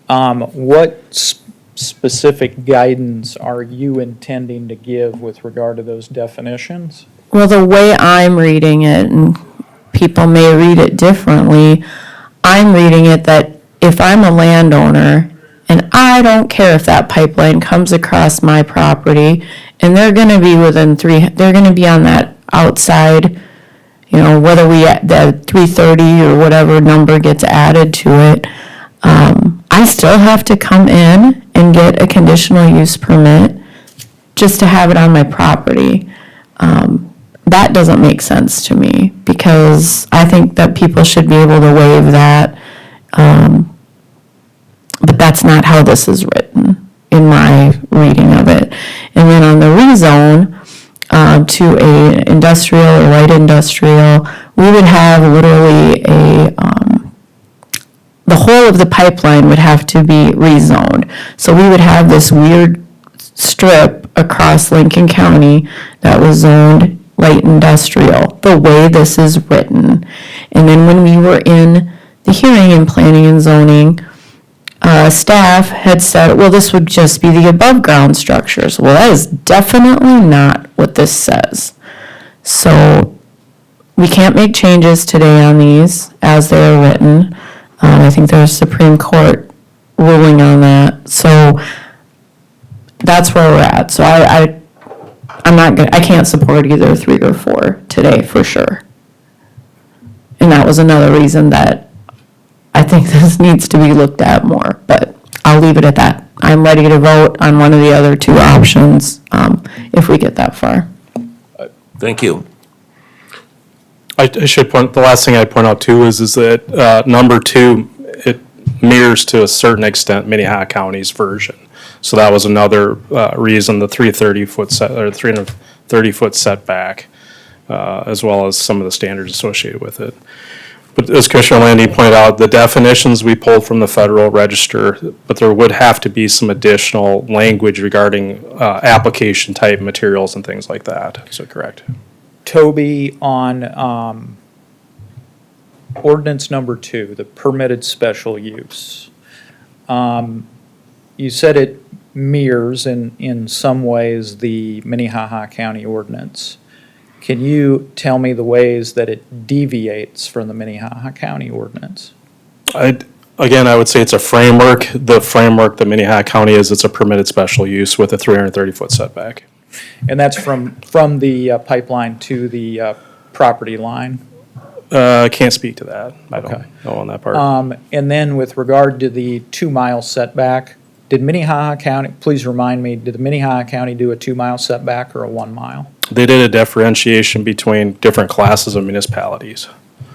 what specific guidance are you intending to give with regard to those definitions?
Well, the way I'm reading it, and people may read it differently, I'm reading it that if I'm a landowner and I don't care if that pipeline comes across my property and they're going to be they're going to be on that outside, whether the 330 or whatever number gets added to it, I still have to come in and get a conditional use permit just to have it on my property. That doesn't make sense to me because I think that people should be able to waive that. But that's not how this is written in my reading of it. And then on the rezone to a industrial or light industrial, we would have literally the whole of the pipeline would have to be rezoned. So we would have this weird strip across Lincoln County that was zoned light industrial, the way this is written. And then when we were in the hearing in planning and zoning, staff had said, well, this would just be the above-ground structures. Well, that is definitely not what this says. So we can't make changes today on these as they're written. I think there's Supreme Court ruling on that. So that's where we're at. So I'm not gonna, I can't support either 3 or 4 today for sure. And that was another reason that I think this needs to be looked at more, but I'll leave it at that. I'm ready to vote on one of the other 2 options, if we get that far.
Thank you.
I should point, the last thing I'd point out too is that, number 2, it mirrors to a certain extent Minnehaha County's version. So that was another, reason, the 330-foot setback, as well as some of the standards associated with it. But as Commissioner Landy pointed out, the definitions we pulled from the Federal Register, but there would have to be some additional language regarding, application type materials and things like that. Is that correct?
Toby, on ordinance number 2, the permitted special use. You said it mirrors in some ways the Minnehaha County ordinance. Can you tell me the ways that it deviates from the Minnehaha County ordinance?
Again, I would say it's a framework. The framework that Minnehaha County is, it's a permitted special use with a 330-foot setback.
And that's from the pipeline to the property line?
I can't speak to that. I don't know on that part.
And then with regard to the 2-mile setback, did Minnehaha County, please remind me, did the Minnehaha County do a 2-mile setback or a 1 mile?
They did a differentiation between different classes of municipalities.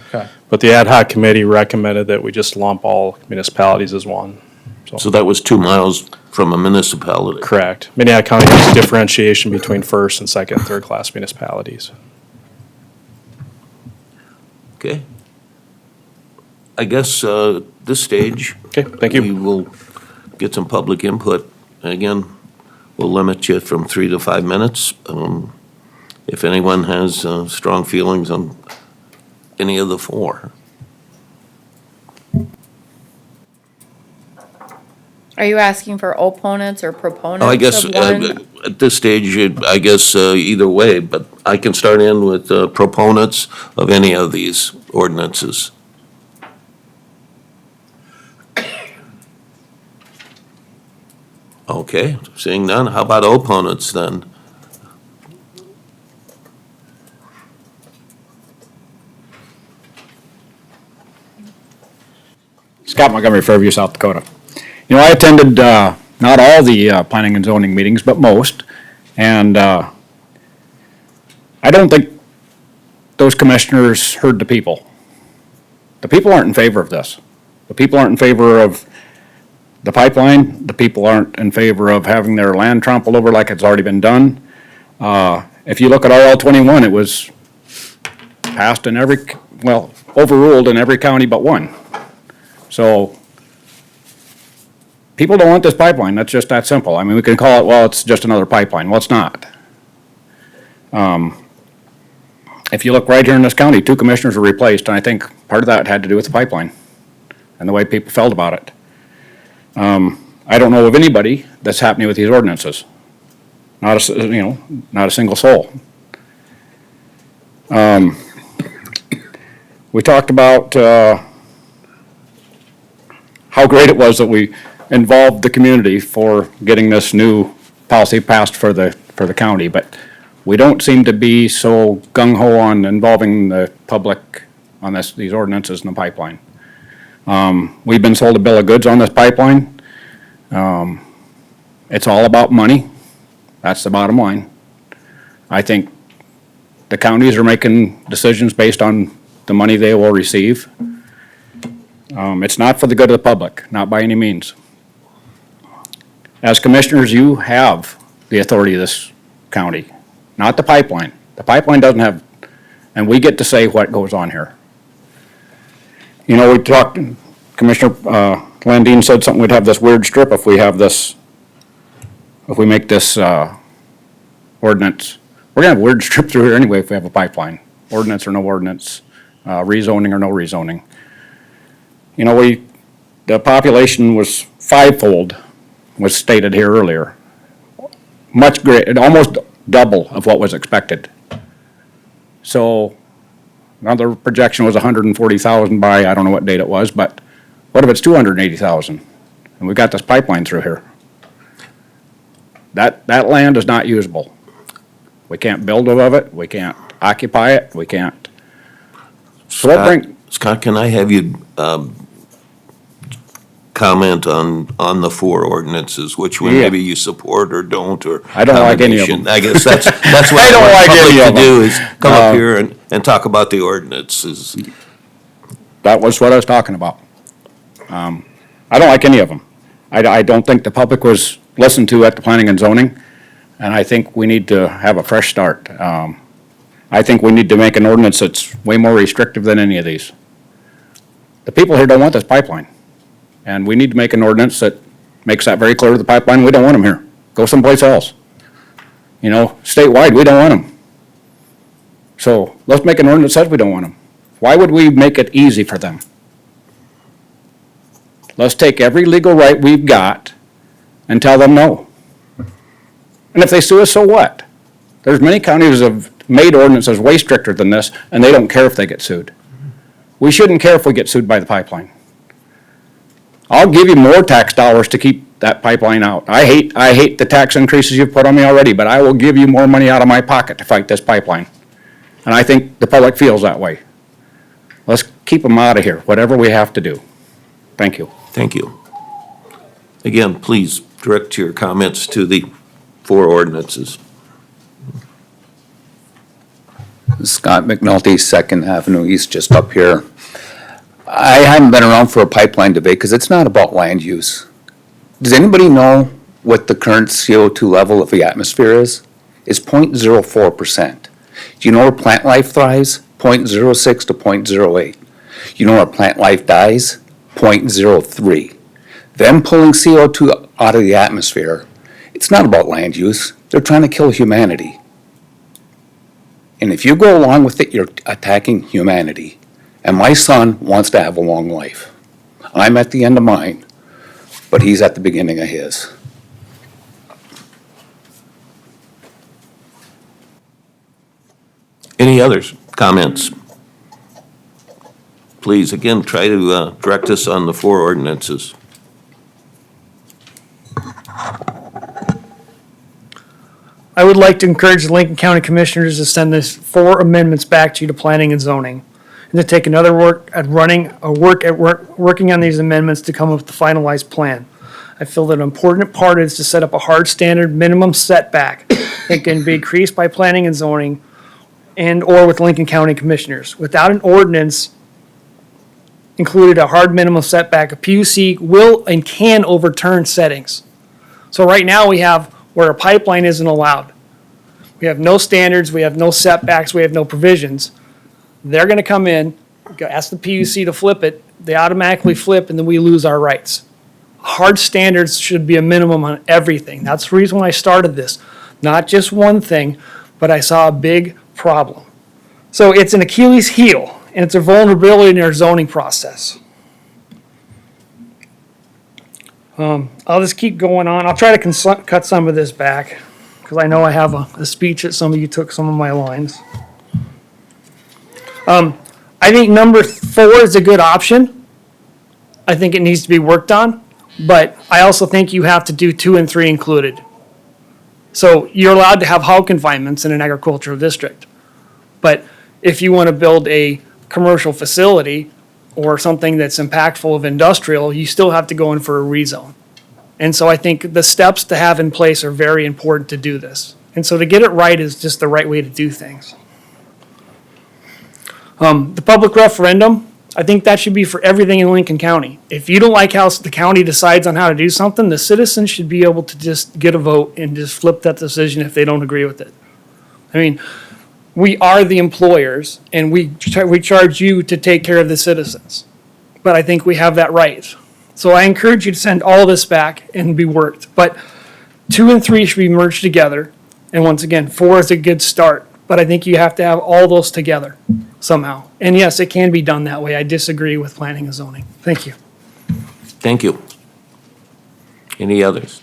Okay.
But the ad hoc committee recommended that we just lump all municipalities as one.
So that was 2 miles from a municipality?
Correct. Minnehaha County has differentiation between first and second and third class municipalities.
Okay. I guess this stage.
Okay, thank you.
We will get some public input. Again, we'll limit you from 3 to 5 minutes. If anyone has strong feelings on any of the 4.
Are you asking for opponents or proponents
I guess
of one?
at this stage, I guess either way, but I can start in with proponents of any of these ordinances. Okay, seeing none, how about opponents then?
Scott Montgomery, Fairview, South Dakota. You know, I attended not all the planning and zoning meetings, but most, and I don't think those commissioners heard the people. The people aren't in favor of this. The people aren't in favor of the pipeline. The people aren't in favor of having their land trampled over like it's already been done. If you look at RL 21, it was passed in every, well, overruled in every county but one. So people don't want this pipeline. That's just that simple. I mean, we can call it, well, it's just another pipeline. Well, it's not. If you look right here in this county, 2 commissioners were replaced, and I think part of that had to do with the pipeline and the way people felt about it. I don't know of anybody that's happening with these ordinances. Not a, not a single soul. We talked about how great it was that we involved the community for getting this new policy passed for the county, but we don't seem to be so gung-ho on involving the public on these ordinances in the pipeline. We've been sold a bill of goods on this pipeline. It's all about money. That's the bottom line. I think the counties are making decisions based on the money they will receive. It's not for the good of the public, not by any means. As commissioners, you have the authority of this county, not the pipeline. The pipeline doesn't have, and we get to say what goes on here. You know, we talked, Commissioner Landine said something, we'd have this weird strip if we have this, if we make this ordinance. We're gonna have a weird strip through here anyway if we have a pipeline, ordinance or no ordinance, rezoning or no rezoning. You know, the population was fivefold, was stated here earlier. Much great, almost double of what was expected. So, another projection was 140,000 by, I don't know what date it was, but what if it's 280,000? And we've got this pipeline through here. That land is not usable. We can't build above it, we can't occupy it, we can't. So what bring,
Scott, can I have you comment on the four ordinances, which one
Yeah.
maybe you support or don't, or
I don't like any of
combination?
them.
I guess that's what
I
I
don't
want
like
the
any
public
of
to do,
them.
is come up here and talk about the ordinances.
that was what I was talking about. I don't like any of them. I don't think the public was listened to at the planning and zoning, and I think we need to have a fresh start. I think we need to make an ordinance that's way more restrictive than any of these. The people here don't want this pipeline, and we need to make an ordinance that makes that very clear to the pipeline, we don't want them here. Go someplace else. You know, statewide, we don't want them. So let's make an ordinance that says we don't want them. Why would we make it easy for them? Let's take every legal right we've got and tell them no. And if they sue us, so what? There's many counties that have made ordinances way stricter than this, and they don't care if they get sued. We shouldn't care if we get sued by the pipeline. I'll give you more tax dollars to keep that pipeline out. I hate the tax increases you've put on me already, but I will give you more money out of my pocket to fight this pipeline. And I think the public feels that way. Let's keep them out of here, whatever we have to do. Thank you.
Thank you. Again, please direct your comments to the four ordinances.
Scott McNulty, Second Avenue East, just up here. I haven't been around for a pipeline debate because it's not about land use. Does anybody know what the current CO2 level of the atmosphere is? It's 0.04%. Do you know where plant life thrives? 0.06 to 0.08. You know where plant life dies? 0.03. Them pulling CO2 out of the atmosphere, it's not about land use. They're trying to kill humanity. And if you go along with it, you're attacking humanity. And my son wants to have a long life. I'm at the end of mine, but he's at the beginning of his.
Any others, comments? Please, again, try to direct us on the four ordinances.
I would like to encourage the Lincoln County Commissioners to send this 4 amendments back to you to planning and zoning, and to take another working on these amendments to come up with the finalized plan. I feel that an important part is to set up a hard standard minimum setback that can be increased by planning and zoning and/or with Lincoln County Commissioners. Without an ordinance included a hard minimum setback, a PUC will and can overturn settings. So right now we have where a pipeline isn't allowed. We have no standards, we have no setbacks, we have no provisions. They're gonna come in, ask the PUC to flip it, they automatically flip, and then we lose our rights. Hard standards should be a minimum on everything. That's the reason why I started this. Not just one thing, but I saw a big problem. So it's an Achilles heel, and it's a vulnerability in our zoning process. I'll just keep going on. I'll try to cut some of this back, because I know I have a speech that some of you took some of my lines. I think number 4 is a good option. I think it needs to be worked on, but I also think you have to do 2 and 3 included. So you're allowed to have hog confinements in an agricultural district. But if you want to build a commercial facility or something that's impactful of industrial, you still have to go in for a rezone. And so I think the steps to have in place are very important to do this. And so to get it right is just the right way to do things. The public referendum, I think that should be for everything in Lincoln County. If you don't like how the county decides on how to do something, the citizens should be able to just get a vote and just flip that decision if they don't agree with it. I mean, we are the employers, and we charge you to take care of the citizens. But I think we have that right. So I encourage you to send all this back and be worked. But 2 and 3 should be merged together. And once again, 4 is a good start. But I think you have to have all those together somehow. And yes, it can be done that way. I disagree with planning and zoning. Thank you.
Thank you. Any others?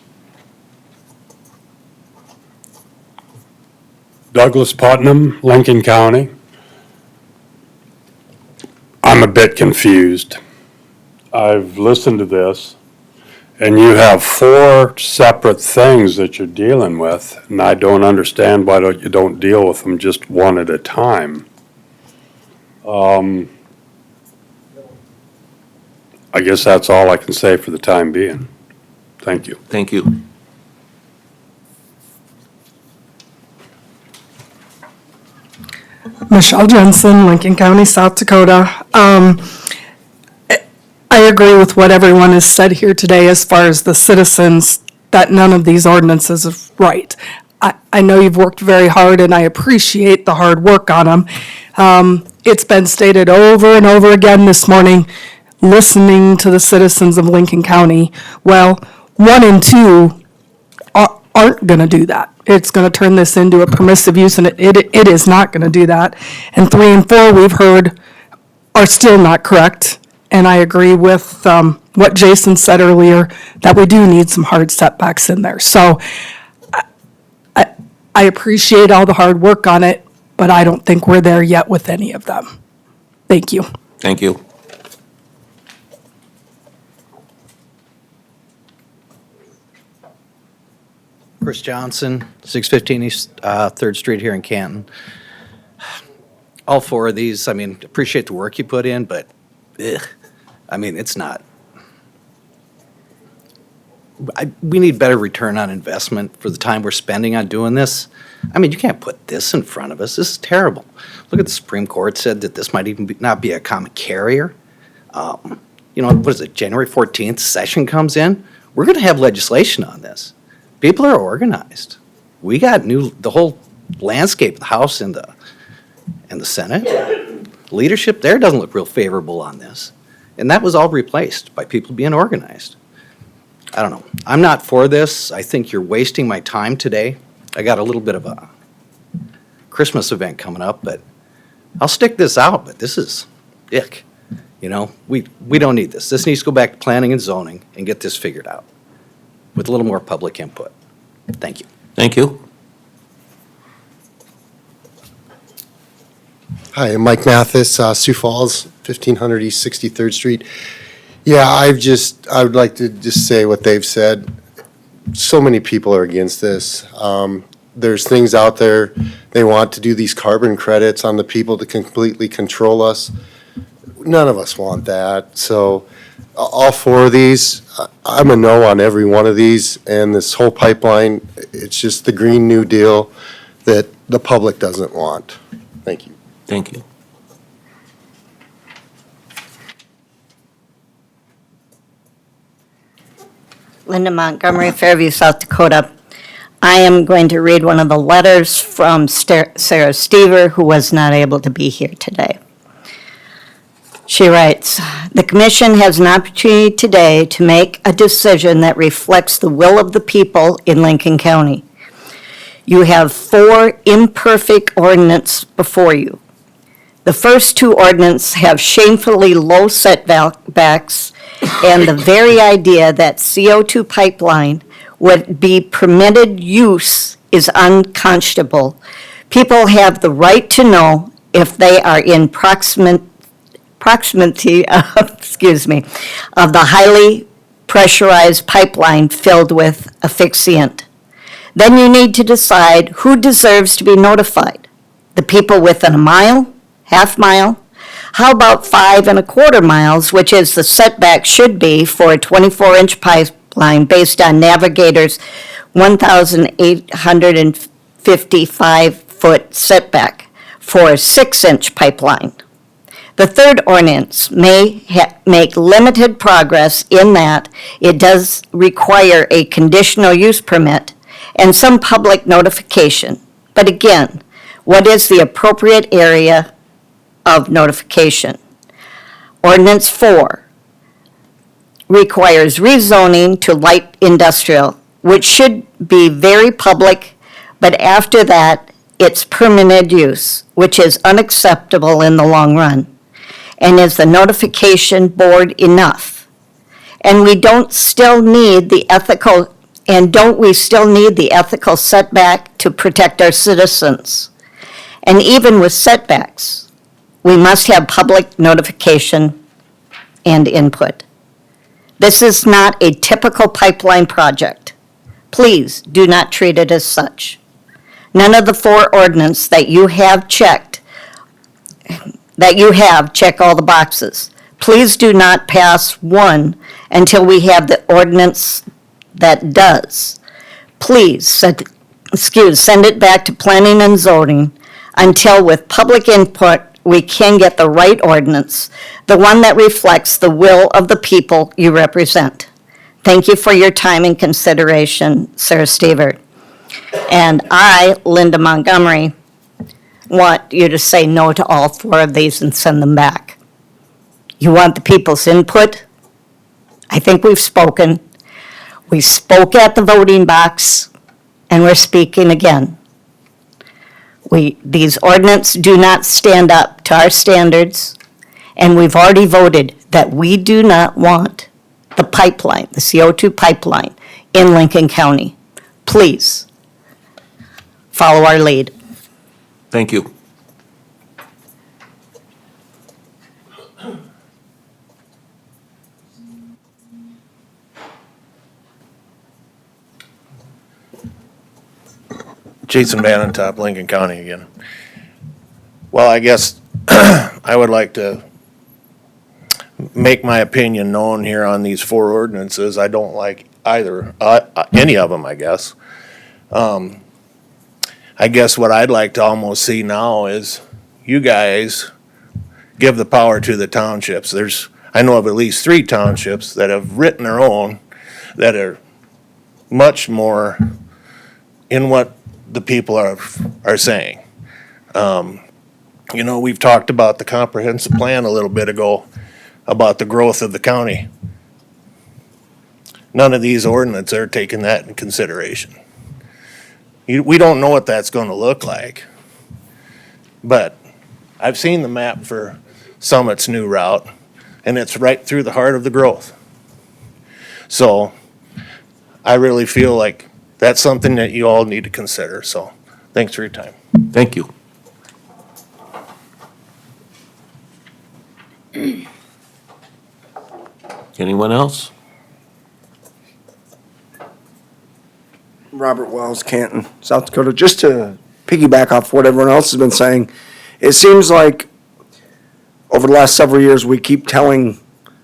Douglas Putnam, Lincoln County. I'm a bit confused. I've listened to this, and you have 4 separate things that you're dealing with, and I don't understand why you don't deal with them just one at a time. I guess that's all I can say for the time being. Thank you.
Thank you.
Michelle Jensen, Lincoln County, South Dakota. I agree with what everyone has said here today as far as the citizens, that none of these ordinances are right. I know you've worked very hard, and I appreciate the hard work on them. It's been stated over and over again this morning, listening to the citizens of Lincoln County. Well, 1 and 2 aren't going to do that. It's going to turn this into a permissive use, and it is not going to do that. And 3 and 4, we've heard, are still not correct. And I agree with what Jason said earlier, that we do need some hard setbacks in there. So I appreciate all the hard work on it, but I don't think we're there yet with any of them. Thank you.
Thank you.
Chris Johnson, 615 East 3rd Street here in Canton. All 4 of these, I mean, appreciate the work you put in, but, I mean, it's not. We need better return on investment for the time we're spending on doing this. I mean, you can't put this in front of us. This is terrible. Look at the Supreme Court said that this might even not be a common carrier. You know, what is it, January 14th, session comes in? We're going to have legislation on this. People are organized. We got the whole landscape of the House and the Senate. Leadership there doesn't look real favorable on this. And that was all replaced by people being organized. I don't know. I'm not for this. I think you're wasting my time today. I got a little bit of a Christmas event coming up, but I'll stick this out, but this is ick. You know, we don't need this. This needs to go back to planning and zoning and get this figured out with a little more public input. Thank you.
Thank you.
Hi, I'm Mike Mathis, Sioux Falls, 1500 East 63rd Street. Yeah, I would like to just say what they've said. So many people are against this. There's things out there, they want to do these carbon credits on the people to completely control us. None of us want that. So all 4 of these, I'm a no on every one of these. And this whole pipeline, it's just the Green New Deal that the public doesn't want. Thank you.
Thank you.
Linda Montgomery, Fairview, South Dakota. I am going to read one of the letters from Sarah Stever, who was not able to be here today. She writes, "The commission has an opportunity today to make a decision that reflects the will of the people in Lincoln County. You have 4 imperfect ordinances before you. The first 2 ordinances have shamefully low setbacks, and the very idea that CO2 pipeline would be permitted use is unconscionable. People have the right to know if they are in proximity of, of the highly pressurized pipeline filled with asphyxiant. Then you need to decide who deserves to be notified. The people within a mile, half mile? How about 5 1/4 miles, which is the setback should be for a 24-inch pipeline based on Navigator's 1,855-foot setback for a 6-inch pipeline? The third ordinance may make limited progress in that it does require a conditional use permit and some public notification. But again, what is the appropriate area of notification? Ordinance 4 requires rezoning to light industrial, which should be very public, but after that, it's permitted use, which is unacceptable in the long run. And is the notification board enough? And we don't still need the ethical, and don't we still need the ethical setback to protect our citizens? And even with setbacks, we must have public notification and input. This is not a typical pipeline project. Please do not treat it as such. None of the 4 ordinances that you have check all the boxes. Please do not pass one until we have the ordinance that does. Please, send it back to planning and zoning until with public input, we can get the right ordinance, the one that reflects the will of the people you represent. Thank you for your time and consideration, Sarah Stevert. And I, Linda Montgomery, want you to say no to all 4 of these and send them back. You want the people's input? I think we've spoken. We spoke at the voting box, and we're speaking again. These ordinances do not stand up to our standards, and we've already voted that we do not want the pipeline, the CO2 pipeline, in Lincoln County. Please, follow our lead.
Thank you.
Jason Banentop, Lincoln County again. Well, I guess I would like to make my opinion known here on these 4 ordinances. I don't like either, any of them, I guess. I guess what I'd like to almost see now is you guys give the power to the townships. I know of at least 3 townships that have written their own that are much more in what the people are saying. We've talked about the comprehensive plan a little bit ago about the growth of the county. None of these ordinances are taking that in consideration. We don't know what that's going to look like, but I've seen the map for Summit's new route, and it's right through the heart of the growth. So I really feel like that's something that you all need to consider. So thanks for your time.
Thank you. Anyone else?
Robert Wells, Canton, South Dakota. Just to piggyback off what everyone else has been saying, it seems like over the last several years, we keep telling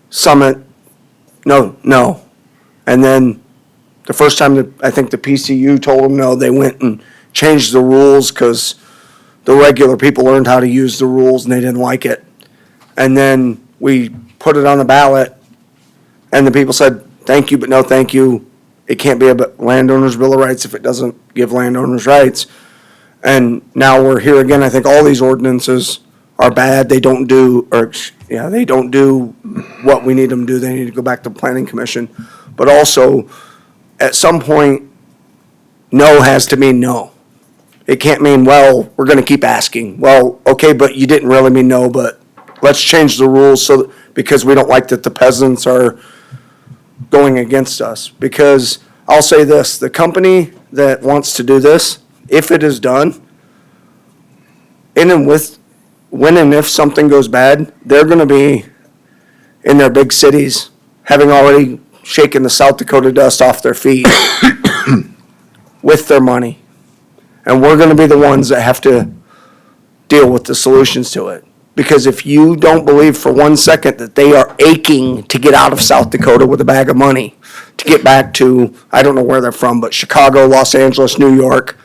Summit, no. And then the first time that I think the PCU told them no, they went and changed the rules because the regular people learned how to use the rules and they didn't like it. And then we put it on the ballot and the people said, thank you, but no thank you. It can't be a landowner's bill of rights if it doesn't give landowners rights. And now we're here again. I think all these ordinances are bad. They don't do what we need them to do. They need to go back to planning commission. But also, at some point, no has to mean no. It can't mean, well, we're gonna keep asking. Well, okay, but you didn't really mean no, but let's change the rules because we don't like that the peasants are going against us. Because I'll say this, the that wants to do this, if it is done, when and if something goes bad, they're gonna be in their big cities, having already shaken the South Dakota dust off their feet with their money. And we're gonna be the ones that have to deal with the solutions to it. Because if you don't believe for 1 second that they are aching to get out of South Dakota with a bag of money, to get back to, I don't know where they're from, but Chicago, Los Angeles, New York,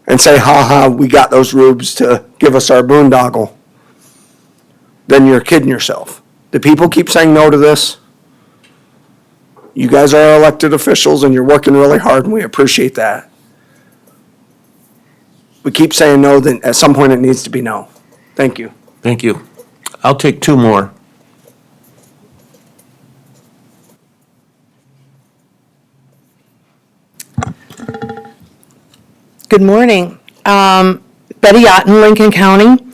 and say, we got those rubes to give us our boondoggle, then you're kidding yourself. The people keep saying no to this. You guys are elected officials and you're working really hard and we appreciate that. We keep saying no, then at some point it needs to be no. Thank you.
Thank you. I'll take 2 more.
Good morning. Betty Otten, Lincoln County.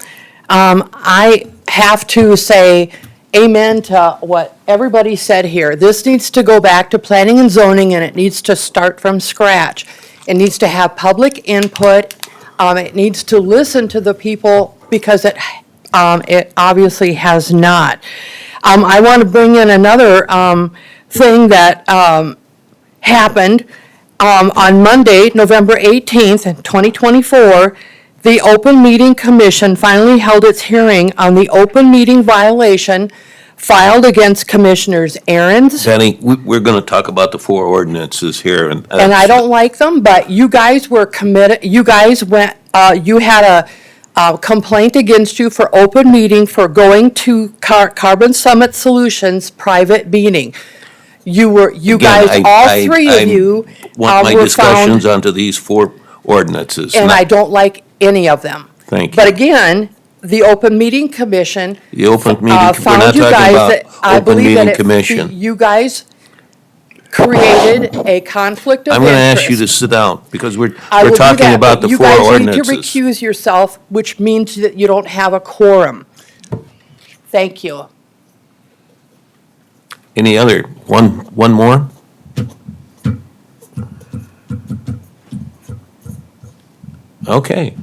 I have to say, amen to what everybody said here. This needs to go back to planning and zoning, and it needs to start from scratch. It needs to have public input. It needs to listen to the people, because it obviously has not. I want to bring in another thing that happened on Monday, November 18th, 2024. The Open Meeting Commission finally held its hearing on the open meeting violation filed against Commissioners Aaron's.
Penny, we're going to talk about the 4 ordinances here. And
I don't like them, but you guys were committed, you guys went, you had a complaint against you for open meeting for going to Carbon Summit Solutions private meeting. You guys, all three of you
want my
were
discussions
found,
onto these 4 ordinances.
and
not-
I don't like any of them.
Thank you.
But again, the Open Meeting Commission
The open meeting, we're
found
not
you
talking
guys
about
that, I
open
believe that
meeting
it,
commission.
you guys created a conflict of
I'm
interest.
going to ask you to sit down because
I
we're
will do
talking
that,
about
but
the 4
You
ordinances.
guys need to recuse yourself, which means that you don't have a quorum. Thank you.
Any other, one more? Okay.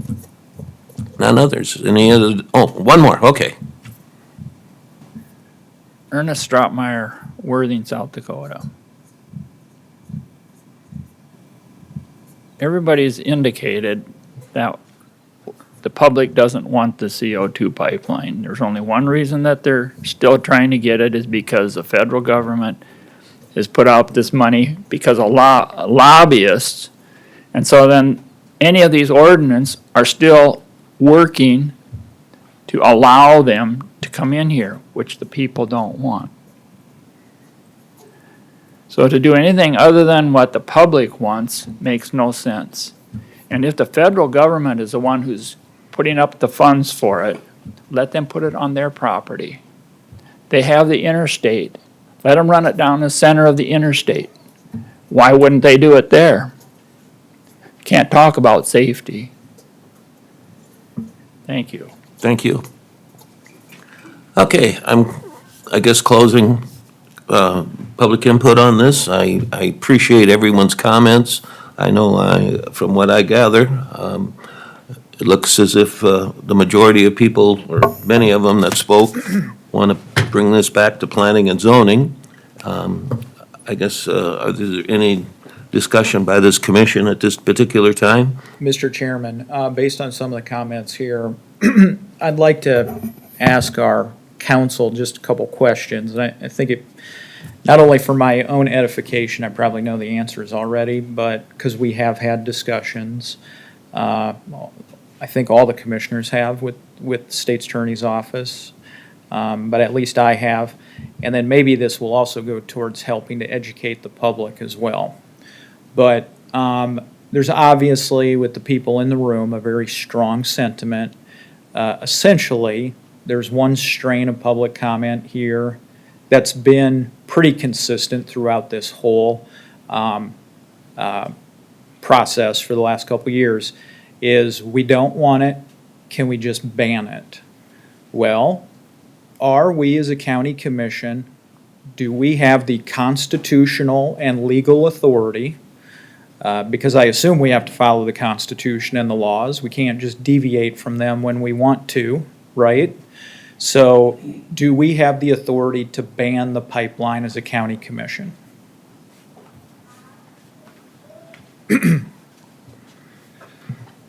None others. Any other, one more, okay.
Ernest Stroutmeyer, Worthing, South Dakota. Everybody's indicated that the public doesn't want the CO2 pipeline. There's only one reason that they're still trying to get it, is because the federal government has put out this money because of lobbyists. And so then any of these ordinances are still working to allow them to come in here, which the people don't want. So to do anything other than what the public wants makes no sense. And if the federal government is the one who's putting up the funds for it, let them put it on their property. They have the interstate. Let them run it down the center of the interstate. Why wouldn't they do it there? Can't talk about safety. Thank you.
Thank you. Okay, I guess closing public input on this. I appreciate everyone's comments. I know from what I gather, it looks as if the majority of people, or many of them that spoke, want to bring this back to planning and zoning. I guess, are there any discussion by this commission at this particular time?
Mr. Chairman, based on some of the comments here, I'd like to ask our council just a couple questions. And I think it, not only for my own edification, I probably know the answers already, but because we have had discussions, I think all the commissioners have with the state's attorney's office, but at least I have. And then maybe this will also go towards helping to educate the public as well. But there's obviously, with the people in the room, a very strong sentiment. Essentially, there's one strain of public comment here that's been pretty consistent throughout this whole process for the last couple of years, is we don't want it, can we just ban it? Well, are we as a county commission, do we have the constitutional and legal authority? Because I assume we have to follow the Constitution and the laws. We can't just deviate from them when we want to, right? So do we have the authority to ban the pipeline as a county commission?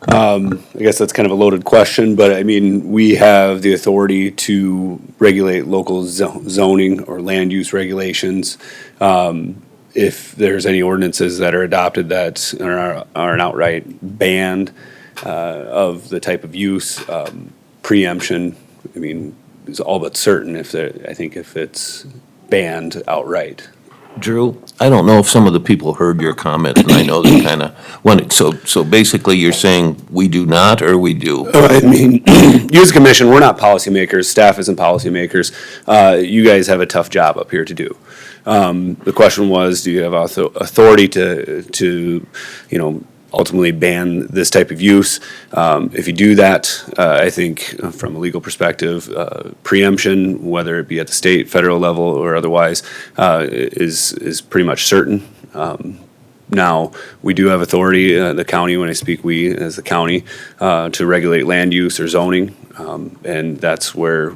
I guess that's kind of a loaded question, but I mean, we have the authority to regulate local zoning or land use regulations. If there's any ordinances that are adopted that are an outright ban of the type of use, preemption, I mean, is all but certain I think if it's banned outright.
Drew, I don't know if some of the people heard your comment, and I know they kind of wanted, so basically you're saying we do not, or we do?
I mean, you as a commission, we're not policymakers, staff isn't policymakers. You guys have a tough job up here to do. The question was, do you have authority to ultimately ban this type of use. If you do that, I think from a legal perspective, preemption, whether it be at the state, federal level, or otherwise, is pretty much certain. Now, we do have authority, the county, when I speak we as the county, to regulate land use or zoning, and that's why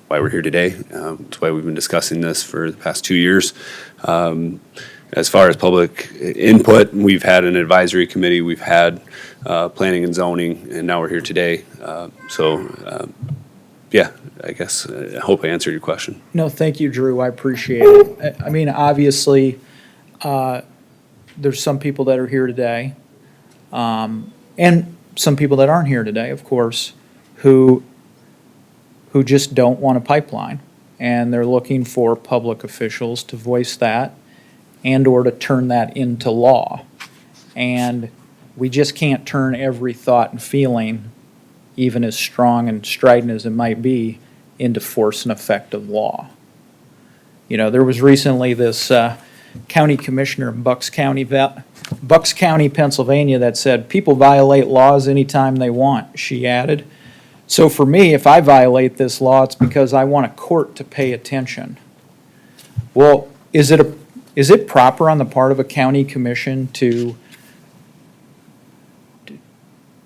we're here today. That's why we've been discussing this for the past 2 years. As far as public input, we've had an advisory committee, we've had planning and zoning, and now we're here today. Yeah, I guess, I hope I answered your question.
No, thank you, Drew. I appreciate it. I mean, obviously, there's some people that are here today, and some people that aren't here today, of course, who just don't want a pipeline. And they're looking for public officials to voice that and/or to turn that into law. And we just can't turn every thought and feeling, even as strong and strident as it might be, into force and effect of law. You know, there was recently this county commissioner in Bucks County, Pennsylvania, that said, people violate laws anytime they want, she added. So for me, if I violate this law, it's because I want a court to pay attention. Well, is it proper on the part of a county commission to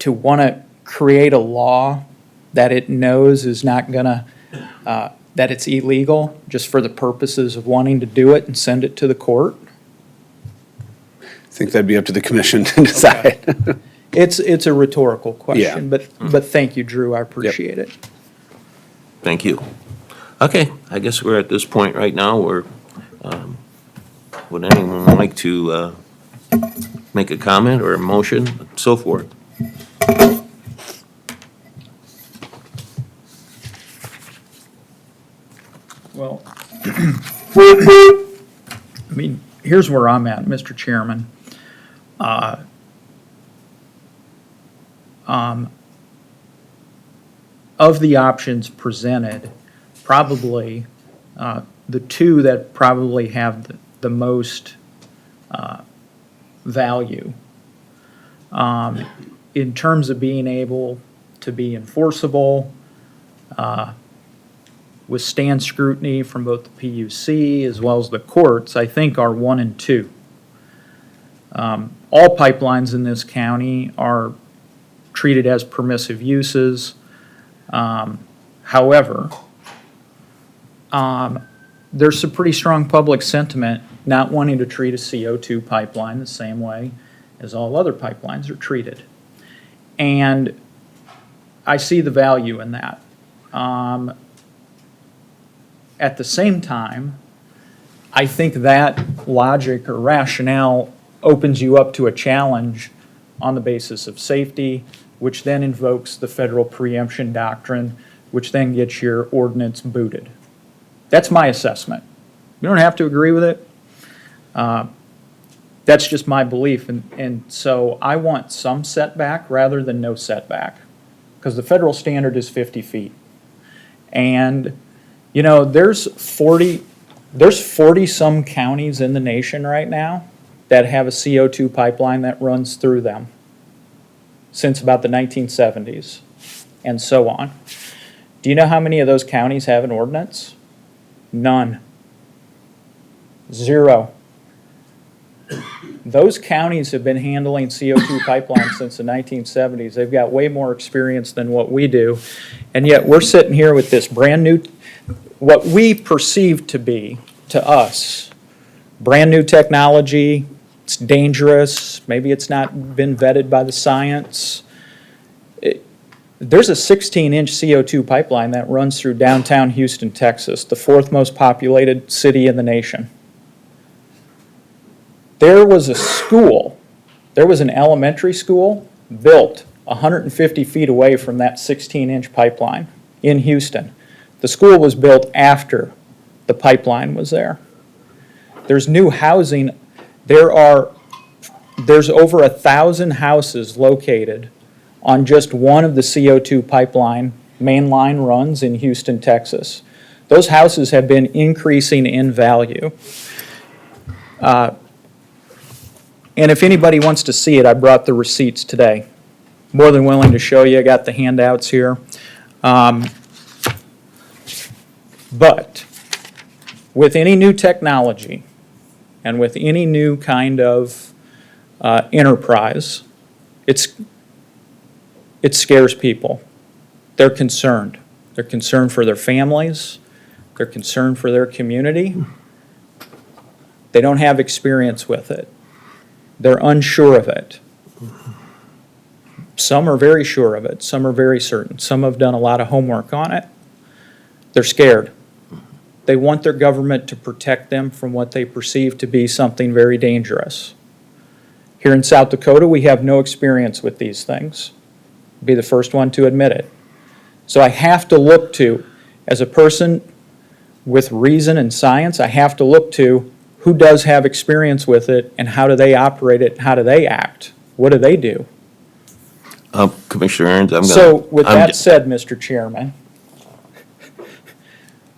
want to create a law that it knows is not gonna, that it's illegal just for the purposes of wanting to do it and send it to the court?
I think that'd be up to the commission to decide.
It's a rhetorical question,
Yeah.
but thank you, Drew, I appreciate it.
Thank you. Okay, I guess we're at this point right now where, would anyone like to make a comment or a motion, so forth?
Well, I mean, here's where I'm at, Mr. Chairman. Of the options presented, probably the two that probably have the most value in terms of being able to be enforceable, withstand scrutiny from both the PUC as well as the courts, I think are 1 and 2. All pipelines in this county are treated as permissive uses. However, there's some pretty strong public sentiment not wanting to treat a CO2 pipeline the same way as all other pipelines are treated. And I see the value in that. At the same time, I think that logic or rationale opens you up to a challenge on the basis of safety, which then invokes the federal preemption doctrine, which then gets your ordinance booted. That's my assessment. You don't have to agree with it. That's just my belief. And so I want some setback rather than no setback, because the federal standard is 50 feet. And, you know, there's 40-some counties in the nation right now that have a CO2 pipeline that runs through them since about the 1970s and so on. Do you know how many of those counties have an ordinance? None. 0. Those counties have been handling CO2 pipelines since the 1970s. They've got way more experience than what we do. And yet we're sitting here with this brand new, what we perceive to be, to us, brand new technology. It's dangerous. Maybe it's not been vetted by the science. There's a 16-inch CO2 pipeline that runs through downtown Houston, Texas, the 4th most populated city in the nation. There was a school, there was an elementary school built 150 feet away from that 16-inch pipeline in Houston. The school was built after the pipeline was there. There's new housing. There's over 1,000 houses located on just one of the CO2 pipeline main line runs in Houston, Texas. Those houses have been increasing in value. And if anybody wants to see it, I brought the receipts today. More than willing to show you. I got the handouts here. But with any new technology and with any new kind of enterprise, it scares people. They're concerned. They're concerned for their families. They're concerned for their community. They don't have experience with it. They're unsure of it. Some are very sure of it. Some are very certain. Some have done a lot of homework on it. They're scared. They want their government to protect them from what they perceive to be something very dangerous. Here in South Dakota, we have no experience with these things. I'll be the first one to admit it. So I have to look to, as a person with reason and science, I have to look to who does have experience with it and how do they operate it, how do they act, what do they do?
Commissioner Aaron's, I'm gonna.
So with that said, Mr. Chairman,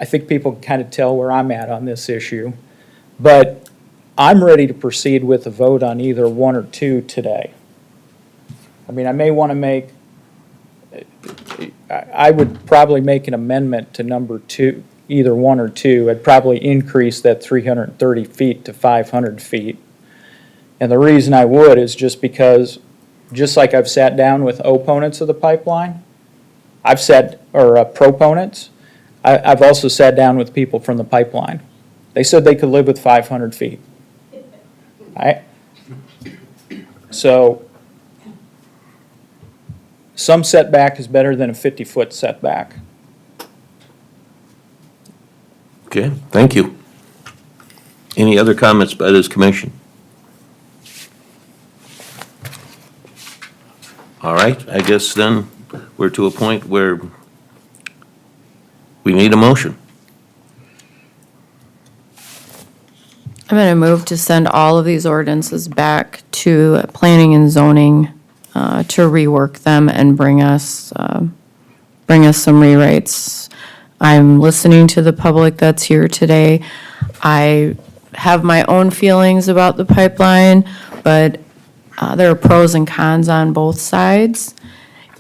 I think people can kind of tell where I'm at on this issue, but I'm ready to proceed with a vote on either one or two today. I mean, I may want to make, I would probably make an amendment to number two, either one or two. I'd probably increase that 330 feet to 500 feet. And the reason I would is just because, just like I've sat down with opponents of the pipeline, proponents, I've also sat down with people from the pipeline. They said they could live with 500 feet. So some setback is better than a 50-foot setback.
Okay, thank you. Any other comments by this commission? All right, I guess then we're to a point where we need a motion.
I'm going to move to send all of these ordinances back to planning and zoning to rework them and bring us some rewrites. I'm listening to the public that's here today. I have my own feelings about the pipeline, but there are pros and cons on both sides.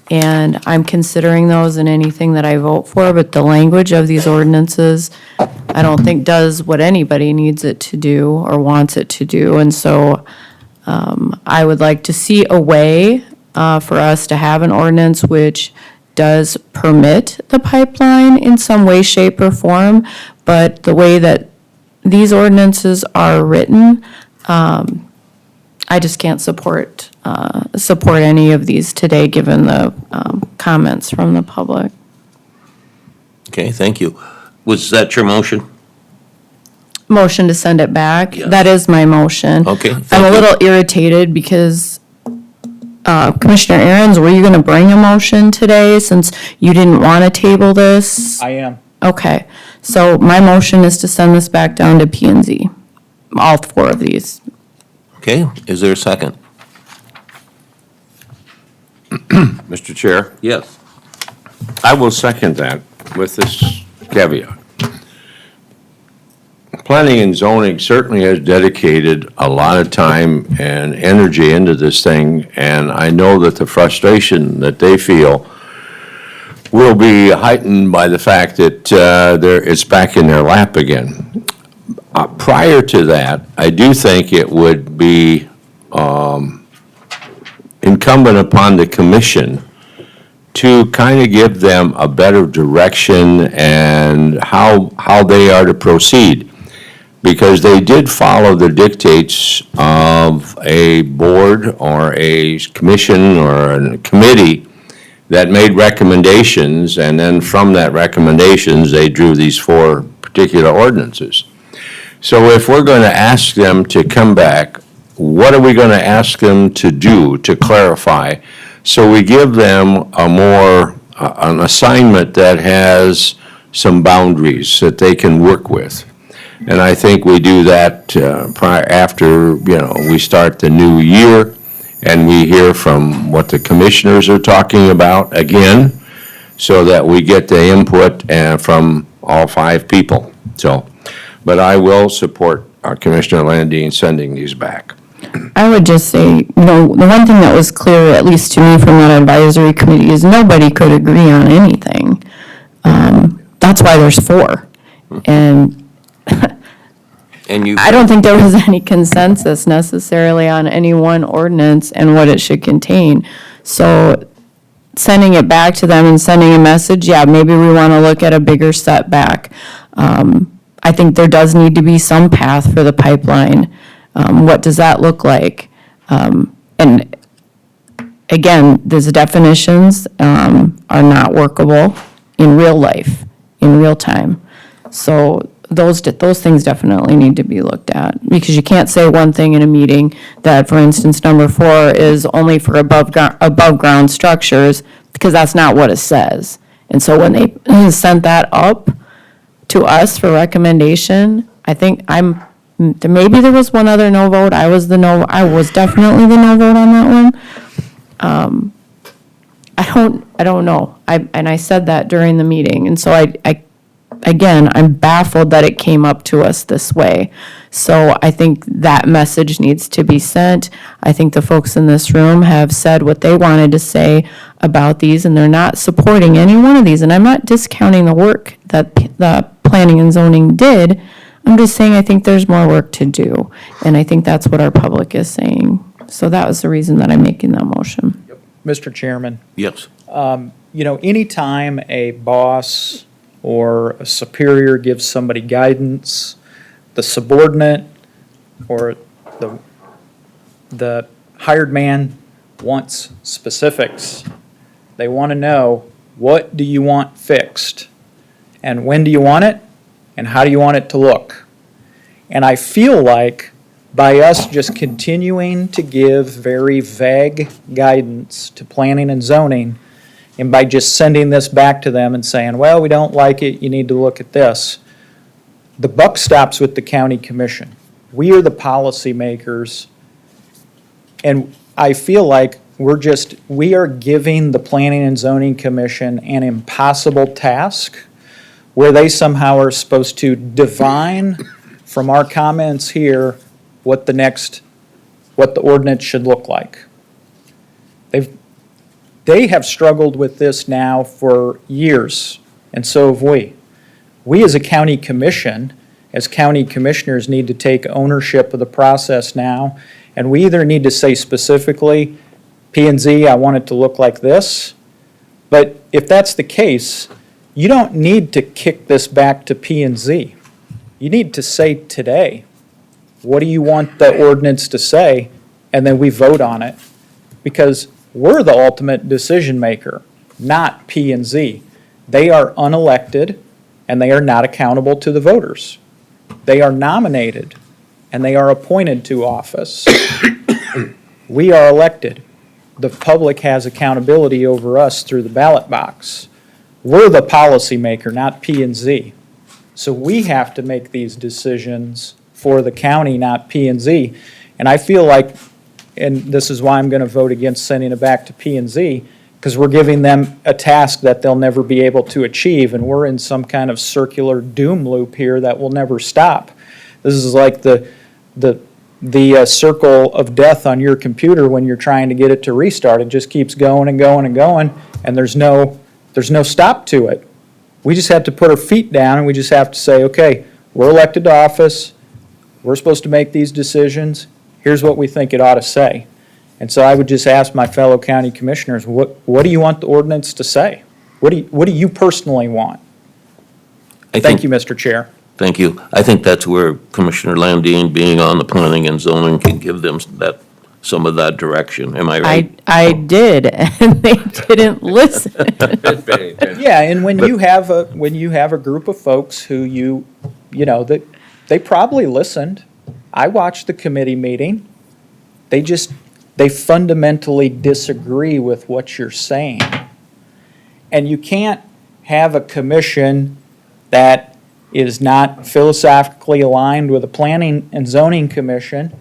And I'm considering those in anything that I vote for, but the language of these ordinances, I don't think does what anybody needs it to do or wants it to do. And so I would like to see a way for us to have an ordinance which does permit the pipeline in some way, shape, or form, but the way that these ordinances are written, I just can't support any of these today, given the comments from the public.
Okay, thank you. Was that your motion?
Motion to send it back.
Yes.
That is my motion.
Okay,
I'm
thank
a
you.
little irritated because Commissioner Aaron's, were you going to bring a motion today since you didn't want to table this?
I am.
Okay, so my motion is to send this back down to P and Z, all four of these.
Okay, is there a second?
Mr. Chair,
Yes.
I will second that with this caveat. Planning and zoning certainly has dedicated a lot of time and energy into this thing, and I know that the frustration that they feel will be heightened by the fact that it's back in their lap again. Prior to that, I do think it would be incumbent upon the commission to kind of give them a better direction and how they are to proceed. Because they did follow the dictates of a board or a commission or a committee that made recommendations, and then from that recommendations, they drew these four particular ordinances. So if we're going to ask them to come back, what are we going to ask them to do to clarify? So we give them an assignment that has some boundaries that they can work with. And I think we do that after, we start the new year and we hear from what the commissioners are talking about again, so that we get the input from all five people. So, but I will support our Commissioner Landine sending these back.
I would just say, the one thing that was clear, at least to me from that advisory committee, is nobody could agree on anything. That's why there's 4. And
And you.
I don't think there was any consensus necessarily on any one ordinance and what it should contain. So sending it back to them and sending a message, yeah, maybe we want to look at a bigger setback. I think there does need to be some path for the pipeline. What does that look like? And again, these definitions are not workable in real life, in real time. So those things definitely need to be looked at, because you can't say one thing in a meeting that, for instance, number 4 is only for above ground structures, because that's not what it says. And so when they sent that up to us for recommendation, I think maybe there was one other no vote. I was definitely the no vote on that one. I don't know. And I said that during the meeting. And so again, I'm baffled that it came up to us this way. So I think that message needs to be sent. I think the folks in this room have said what they wanted to say about these, and they're not supporting any one of these. And I'm not discounting the work that the planning and zoning did. I'm just saying I think there's more work to do. And I think that's what our public is saying. So that was the reason that I'm making that motion.
Mr. Chairman,
Yes.
anytime a boss or a superior gives somebody guidance, the subordinate or the hired man wants specifics. They want to know, what do you want fixed? And when do you want it? And how do you want it to look? And I feel like by us just continuing to give very vague guidance to planning and zoning, and by just sending this back to them and saying, well, we don't like it, you need to look at this, the buck stops with the county commission. We are the policymakers, and I feel like we are giving the Planning and Zoning Commission an impossible task where they somehow are supposed to divine from our comments here what the ordinance should look like. They have struggled with this now for years, and so have we. We as a county commission, as county commissioners, need to take ownership of the process now, and we either need to say specifically, P&Z, I want it to look like this, but if that's the case, you don't need to kick this back to P&Z. You need to say today, what do you want the ordinance to say, and then we vote on it, because we're the ultimate decision maker, not P&Z. They are unelected, and they are not accountable to the voters. They are nominated, and they are appointed to office. We are elected. The public has accountability over us through the ballot box. We're the policymaker, not P&Z. So we have to make these decisions for the county, not P&Z. And I feel like, and this is why I'm going to vote against sending it back to P&Z, because we're giving them a task that they'll never be able to achieve, and we're in some kind of circular doom loop here that will never stop. This is like the circle of death on your computer when you're trying to get it to restart. It just keeps going and going and going, and there's no stop to it. We just have to put our feet down, and we just have to say, okay, we're elected to office, we're supposed to make these decisions, here's what we think it ought to say. And so I would just ask my fellow county commissioners, what do you want the ordinance to say? What do you personally want? Thank you, Mr. Chair.
Thank you. I think that's where Commissioner Landine, being on the planning and zoning, can give them some of that direction. Am I right?
I did, and they didn't listen.
Yeah, and when you have a group of folks who they probably listened. I watched the committee meeting. They fundamentally disagree with what you're saying. And you can't have a commission that is not philosophically aligned with the Planning and Zoning Commission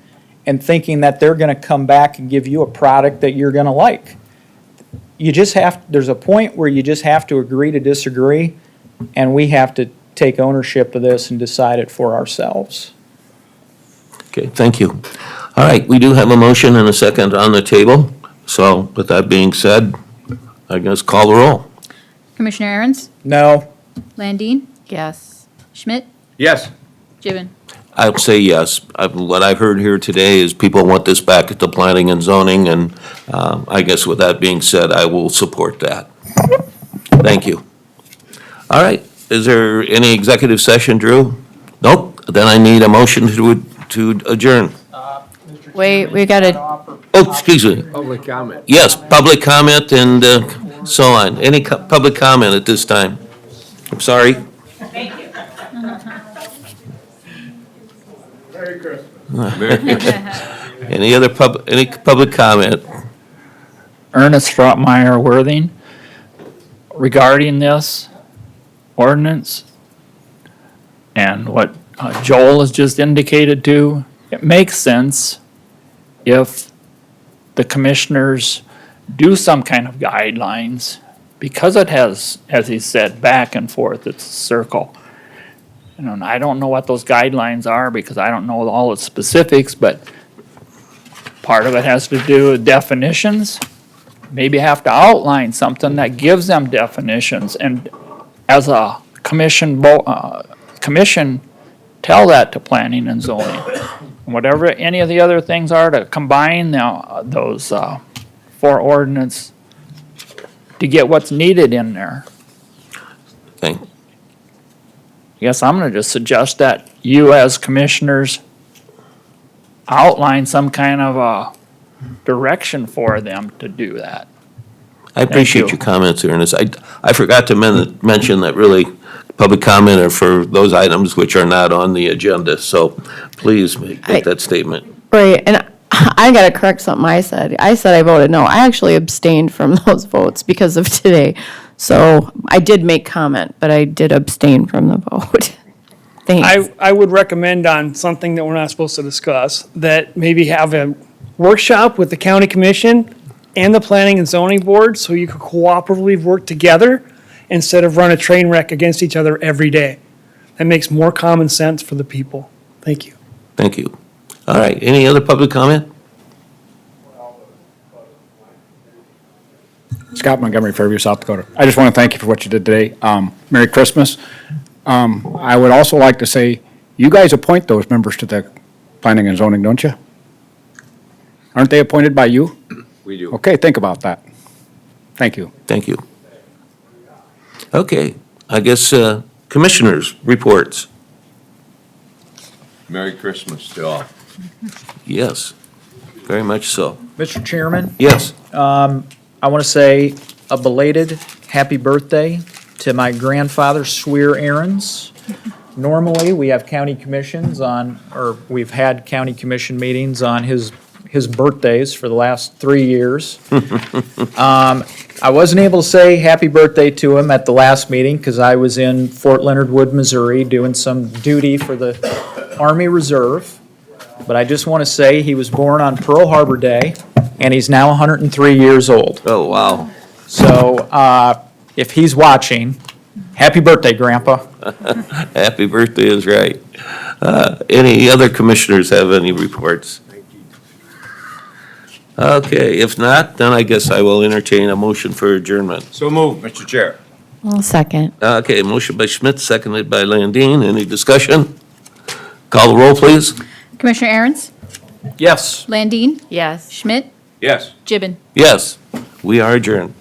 and thinking that they're going to come back and give you a product that you're going to like. There's a point where you just have to agree to disagree, and we have to take ownership of this and decide it for ourselves.
Okay, thank you. All right, we do have a motion and a second on the table. So with that being said, I guess call the roll.
Commissioner Aaron's,
No.
Landine,
Yes.
Schmidt,
Yes.
Gibbon.
I'll say yes. What I've heard here today is people want this back at the planning and zoning, and I guess with that being said, I will support that. Thank you. All right, is there any executive session, Drew? Nope, then I need a motion to adjourn.
Wait, we gotta,
Oh, excuse me.
Public comment.
Yes, public comment and so on. Any public comment at this time? I'm sorry.
Merry Christmas.
Any public comment?
Ernest Stroutmeyer Worthing, regarding this ordinance and what Joel has just indicated to, it makes sense if the commissioners do some kind of guidelines, because it has, as he said, back and forth, it's a circle. You know, and I don't know what those guidelines are because I don't know all the specifics, but part of it has to do with definitions. Maybe have to outline something that gives them definitions, and as a commission, tell that to planning and zoning. Whatever any of the other things are, to combine those four ordinance to get what's needed in there.
Thank.
Yes, I'm gonna just suggest that you as commissioners outline some kind of a direction for them to do that.
I appreciate your comments, Ernest. I forgot to mention that really public comment are for those items which are not on the agenda, so please make that statement.
Right, and I gotta correct something I said. I said I voted no. I actually abstained from those votes because of today. So I did make comment, but I did abstain from the vote. Thanks.
I would recommend on something that we're not supposed to discuss, that maybe have a workshop with the county commission and the planning and zoning board, so you could cooperatively work together instead of run a train wreck against each other every day. That makes more common sense for the people. Thank you.
Thank you. All right, any other public comment?
Scott Montgomery, Fairview, South Dakota. I just want to thank you for what you did today. Merry Christmas. I would also like to say, you guys appoint those members to the planning and zoning, don't you? Aren't they appointed by you?
We do.
Okay, think about that. Thank you.
Thank you. Okay, I guess commissioners' reports.
Merry Christmas to all.
Yes, very much so.
Mr. Chairman?
Yes.
I want to say a belated happy birthday to my grandfather, Swear Aaron's. Normally, we have county commissions on, or we've had county commission meetings on his birthdays for the last 3 years. I wasn't able to say happy birthday to him at the last meeting because I was in Fort Leonard Wood, Missouri, doing some duty for the Army Reserve. But I just want to say he was born on Pearl Harbor Day, and he's now 103 years old.
Oh, wow.
So if he's watching, happy birthday, Grandpa.
Happy birthday is right. Any other commissioners have any reports? Okay, if not, then I guess I will entertain a motion for adjournment.
So moved, Mr. Chair.
I'll second.
Okay, motion by Schmidt, seconded by Landine. Any discussion? Call the roll, please.
Commissioner Aaron's,
Yes.
Landine,
yes.
Schmidt,
Yes.
Gibbon.
Yes, we are adjourned.